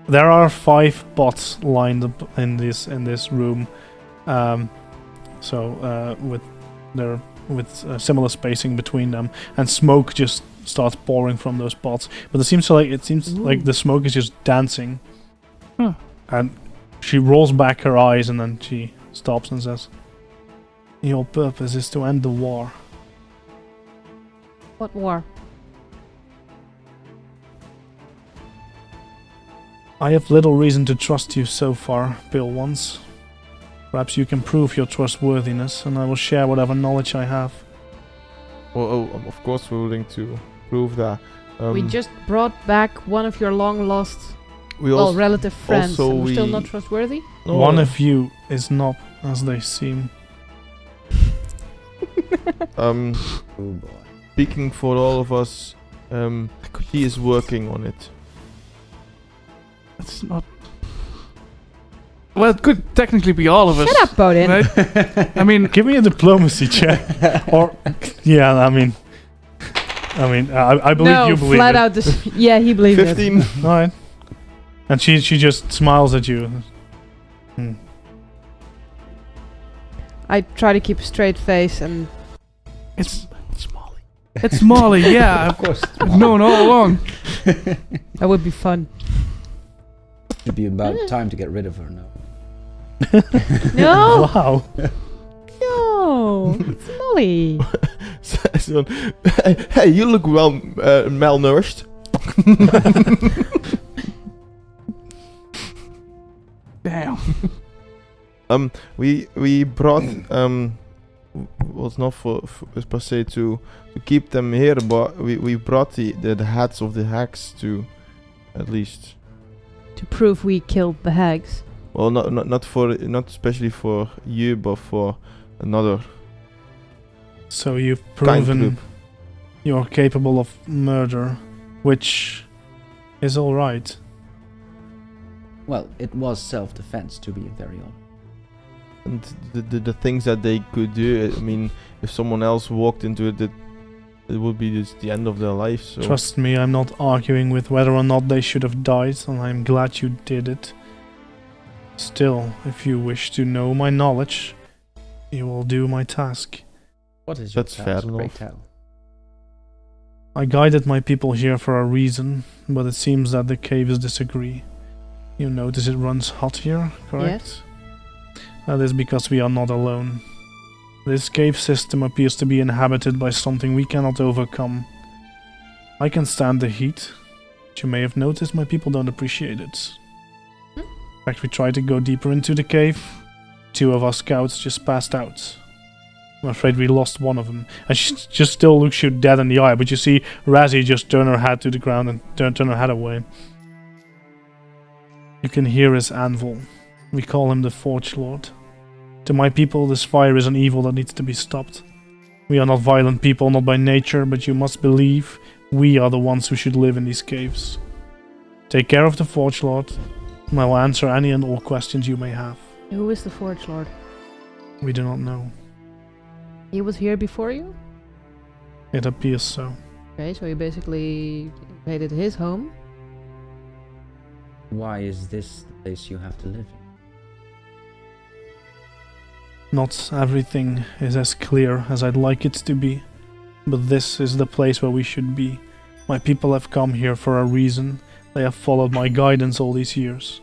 there are 5 pots lined up in this room. With similar spacing between them, and smoke just starts pouring from those pots. But it seems like the smoke is just dancing. Huh. And she rolls back her eyes, and then she stops and says, "Your purpose is to end the war." What war? I have little reason to trust you so far, Pale Ones. Perhaps you can prove your trustworthiness, and I will share whatever knowledge I have. Well, of course we're willing to prove that. We just brought back one of your long lost, we also relative friends. also And we're still we- not trustworthy? no, One of you is not as they seem. Oh boy. speaking for all of us, he is working on it. It's not. Well, it could technically be all of us. Shut up, Bodin. Right? I mean, Give me a diplomacy check. Or, yeah, I believe no, you believe flat it. out this. Yeah, he believes it. 15. Alright. And she just smiles at you. Hmm. I try to keep a straight face and it's Molly. It's Molly, yeah. Of course. I've known all along. that would be fun. It'd be about time to get rid of her now. No, Wow. no, it's Molly. So, hey, you look well malnourished. Damn. We brought was not for per se to keep them here, but we brought the heads of the hags to, at least. To prove we killed the hags. Well, not especially for you, but for another So you've kind proven group. you're capable of murder, which is alright. Well, it was self-defense, to be very honest. And the things that they could do, I mean, if someone else walked into it, it would be just the end of their life. So Trust me, I'm not arguing with whether or not they should have died, and I'm glad you did it. Still, if you wish to know my knowledge, you will do my task. What is your That's fair task, pray enough. tell? I guided my people here for a reason, but it seems that the caves disagree. You notice it runs hot here, correct? That is because we are not alone. This cave system appears to be inhabited by something we cannot overcome. I can stand the heat, but you may have noticed my people don't appreciate it. In fact, we tried to go deeper into the cave. 2 of our scouts just passed out. I'm afraid we lost one of them. And she just still looks you dead in the eye, but you see Razzie just turn her head to the ground and turn her head away. You can hear his anvil. We call him the Forge Lord. To my people, this fire is an evil that needs to be stopped. We are not violent people, not by nature, but you must believe we are the ones who should live in these caves. Take care of the Forge Lord, and I will answer any and all questions you may have. Who is the Forge Lord? We do not know. He was here before you? It appears so. Okay, so you basically invaded his home. Why is this the place you have to live in? Not everything is as clear as I'd like it to be, but this is the place where we should be. My people have come here for a reason. They have followed my guidance all these years.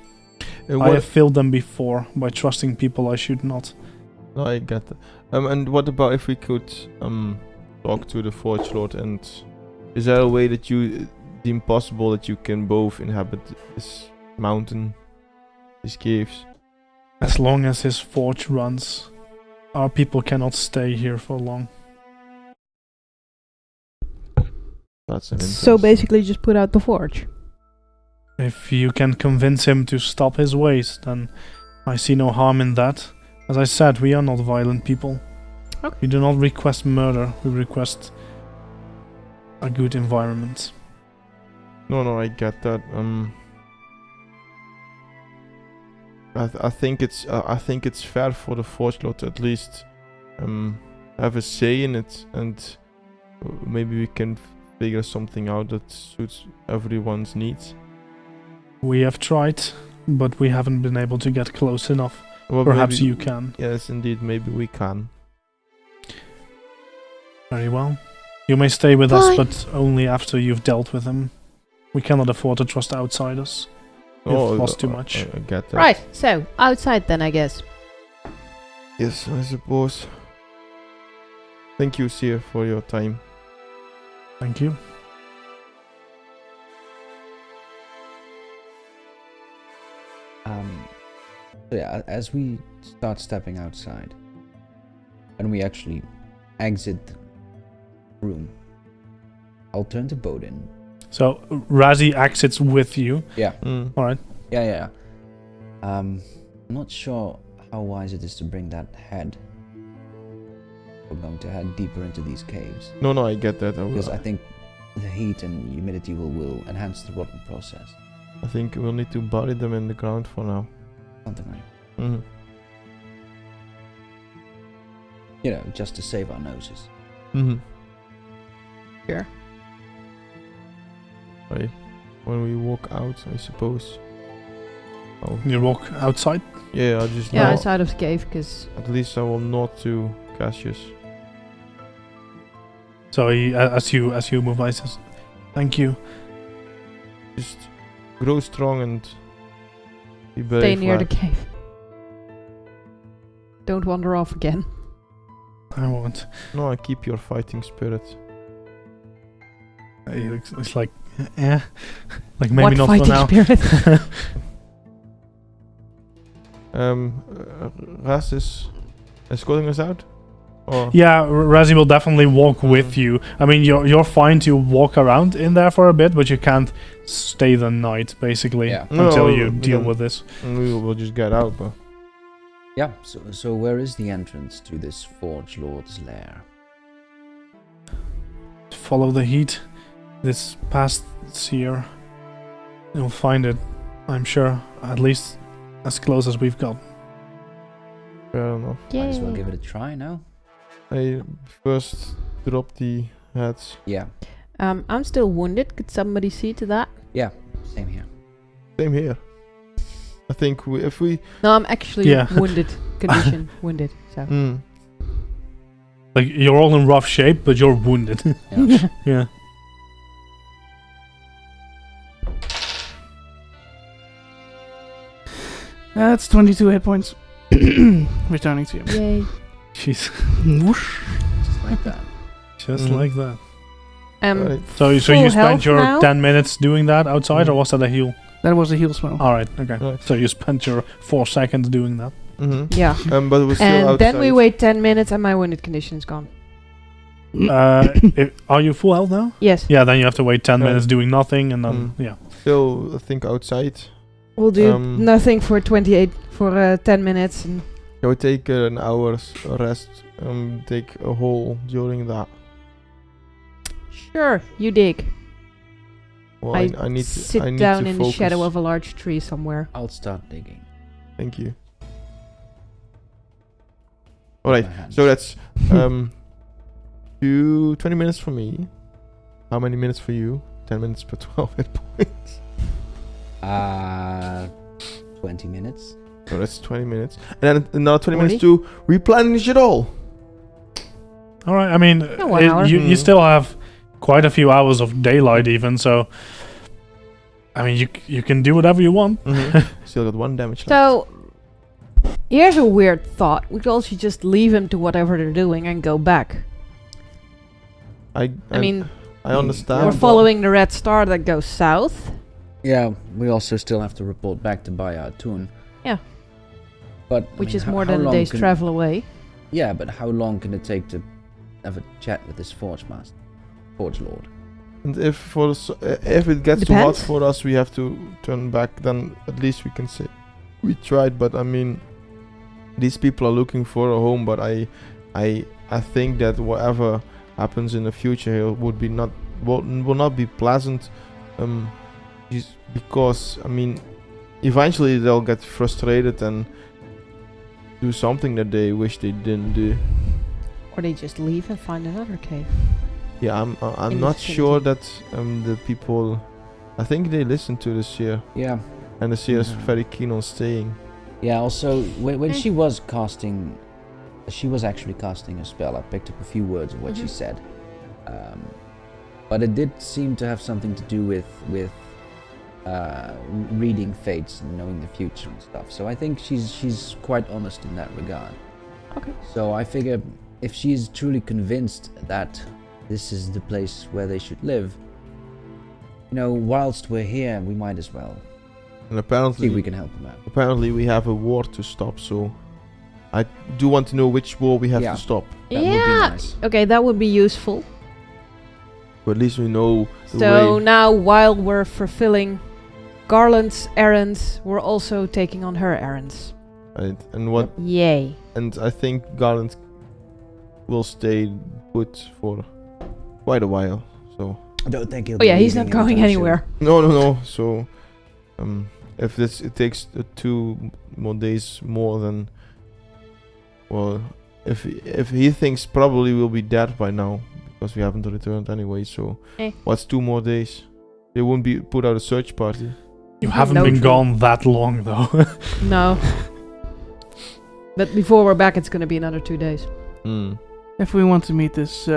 I have failed them before by trusting people I should not. No, I get that. And what about if we could talk to the Forge Lord, and is there a way that you deem possible that you can both inhabit this mountain, these caves? As long as his forge runs, our people cannot stay here for long. That's an So interest. basically just put out the forge. If you can convince him to stop his ways, then I see no harm in that. As I said, we are not violent people. Okay. We do not request murder, we request a good environment. No, I get that. I think it's fair for the Forge Lord to at least have a say in it, and maybe we can figure something out that suits everyone's needs. We have tried, but we haven't been able to get close enough. Well, Perhaps maybe- you can. Yes, indeed, maybe we can. Very well. You may stay with us, Fine. but only after you've dealt with him. We cannot afford to trust outsiders. We've lost too much. I get that. Right, so outside then, I guess. Yes, I suppose. Thank you, Sir, for your time. Thank you. So yeah, as we start stepping outside, and we actually exit the room, I'll turn to Bodin. So Razzie exits with you. Yeah. All right. Yeah. I'm not sure how wise it is to bring that head. We're going to head deeper into these caves. No, I get that. Because I think the heat and humidity will enhance the rotting process. I think we'll need to bury them in the ground for now. Something like Mm-hmm. You know, just to save our noses. Mm-hmm. Sure. Right. When we walk out, I suppose. Oh. You walk outside. Yeah, I just Yeah, nod. outside of the cave, because At least I will nod to Cassius. So he, as you move by, says, "Thank you." Just grow strong and be brave. stay near the lad. cave. Don't wander off again. I won't. No, I keep your fighting spirit. It's like, yeah, like maybe what not fighting for now. spirit? Ras is escorting us out? Or Yeah, Razzie will definitely walk with you. I mean, you're fine to walk around in there for a bit, but you can't stay the night basically Yeah. until No, you we deal can- with this. we will just get out, but Yeah, so where is the entrance to this Forge Lord's lair? Follow the heat. This past here, you'll find it. I'm sure, at least as close as we've got. fair enough. Might as well Yay. give it a try now. I first drop the heads. Yeah, I'm still wounded. Could somebody see to that? same here. Same here. I think if we... No, I'm actually Yeah. wounded. Condition wounded. So. Like you're all in rough shape, but you're wounded. Yeah. Yeah. That's 22 hit points. Returning to you. Yay. Jeez. Whoosh. Just like that. Just Mhm. like that. Right. So you Full spent health your now? 10 minutes doing that outside, or was that a heal? That was a heal spell. All right. Okay. Right. So you spent your 4 seconds doing that. Yeah. But we're still And outside. then we wait 10 minutes and my wounded condition is gone. Are you full health now? Yes. Yeah. Then you have to wait 10 Right. minutes doing nothing, and then yeah. Still, I think, outside. We'll do Um, nothing for 10 minutes. And I would take an hour's rest. Take a hole during that. sure, you dig. Well, I need to sit I need down to in the shadow focus. of a large tree somewhere. I'll start digging. Thank you. Alright, My hands. so that's 20 minutes for me. How many minutes for you? 10 minutes per 12 hit points. 20 minutes. So that's 20 minutes. And then another 20 minutes 40? to replenish it all. All right. I mean, No, 1 hour. you Mm. still have quite a few hours of daylight, even. So, I mean, you can do whatever you want. Still got 1 damage left. So, here's a weird thought. We could also just leave him to whatever they're doing and go back. I mean, I understand. we're but- following the red star that goes south. Yeah, we also still have to report back to Bayatun. Yeah. But I Which mean, is how- more how than a long day's can- travel away. Yeah, but how long can it take to have a chat with this Forge Master? Forge Lord. And if if it gets too hot Depends. for us, we have to turn back. Then at least we can say we tried. But I mean, these people are looking for a home. But I think that whatever happens in the future here would be will not be pleasant. Because I mean, eventually they'll get frustrated and do something that they wish they didn't do. Or they just leave and find another cave. Yeah, I'm In not the sure that the people. I think they listen to the seer, Yeah. and the seer is Yeah. very keen on staying. Yeah, also, when Eh. she was casting... She was actually casting a spell. I picked up a few words of what she Mhm. said. But it did seem to have something to do with reading fates and knowing the future and stuff. So I think she's quite honest in that regard. Okay. So I figure if she's truly convinced that this is the place where they should live, you know, whilst we're here, we might as well And See apparently, if we can help him out. apparently we have a war to stop. So I do want to know which war we have Yeah. to stop. That would be Yeah. nice. Okay, that would be useful. But at least we know the So way. now, while we're fulfilling Garland's errands, we're also taking on her errands. Right? And what? Yay. And I think Garland will stay put for quite a while. So I don't think he'll Oh be yeah, he's leaving not going anytime soon. anywhere. no. So if it takes 2 more days more, then well, if he thinks probably we'll be dead by now because we haven't returned anyway. So what's 2 more days? They won't be put out a search party. You haven't No been true. gone that long, though. No. But before we're back, it's gonna be another 2 days. If we want to meet this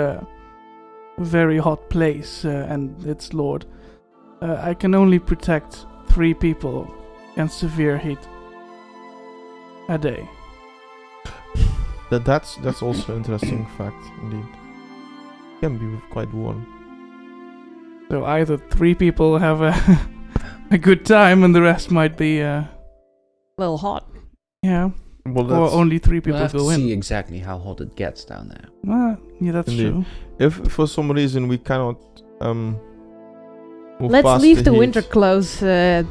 very hot place and its lord, I can only protect 3 people against severe heat a day. That's also an interesting fact indeed. Can be quite warm. So either 3 people have a good time and the rest might be Little hot. yeah, Well, or that's only 3 We'll people have to go see in. exactly how hot it gets down there. Yeah, that's Indeed. true. if for some reason we cannot move Let's past leave the heat. winter clothes at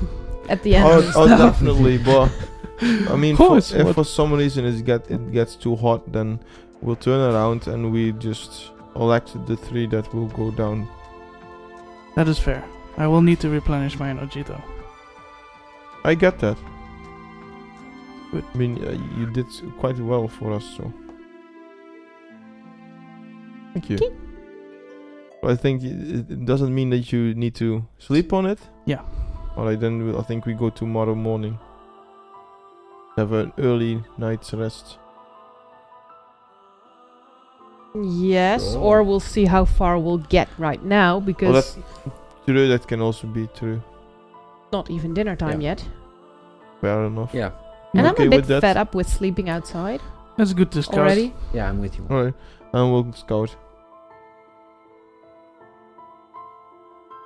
the end. Oh, definitely. But I mean, Of course, if what- for some reason it gets too hot, then we'll turn around and we just elect the 3 that will go down. That is fair. I will need to replenish my energy though. I get that. Good. I mean, you did quite well for us, so thank you. Okay. But I think it doesn't mean that you need to sleep on it. Yeah. Alright, then I think we go tomorrow morning. Have an early night's rest. Yes, Sure. or we'll see how far we'll get right now, because Well, true, that can also be true. not even dinner time Yeah. yet. Fair enough. Yeah, And Okay I'm a bit with that? fed up with sleeping outside That's good to discuss. already. yeah, I'm with you. Alright, and we'll scout.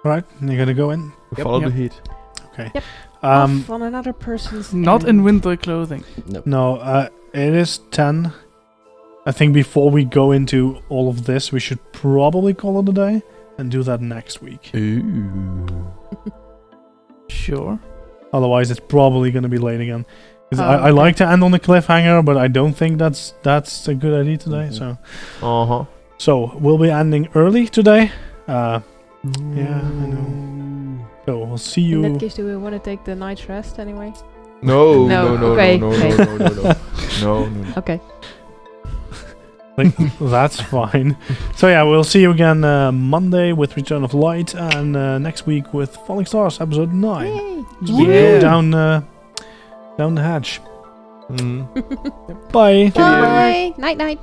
Right, you're gonna go in. We follow Yep. the heat. Okay. Yep. Um, Off on another person's Not in errand. winter clothing. No. no, it is 10. I think before we go into all of this, we should probably call it a day and do that next week. Sure. Otherwise, it's probably gonna be late again. 'Cause Oh, I okay. like to end on a cliffhanger, but I don't think that's a good idea today. Mhm. So we'll be ending early today. Yeah, I know. So we'll see In you. that case, do we want to take the night's rest anyway? No, No, no, no, okay, no, okay. no, no, no, no, no, no. Okay. Like, that's fine. So yeah, we'll see you again Monday with Return of Light, and next week with Falling Stars episode 9. Yay. As we Yeah. go down the hatch. Mm. Bye. Bye. Night night.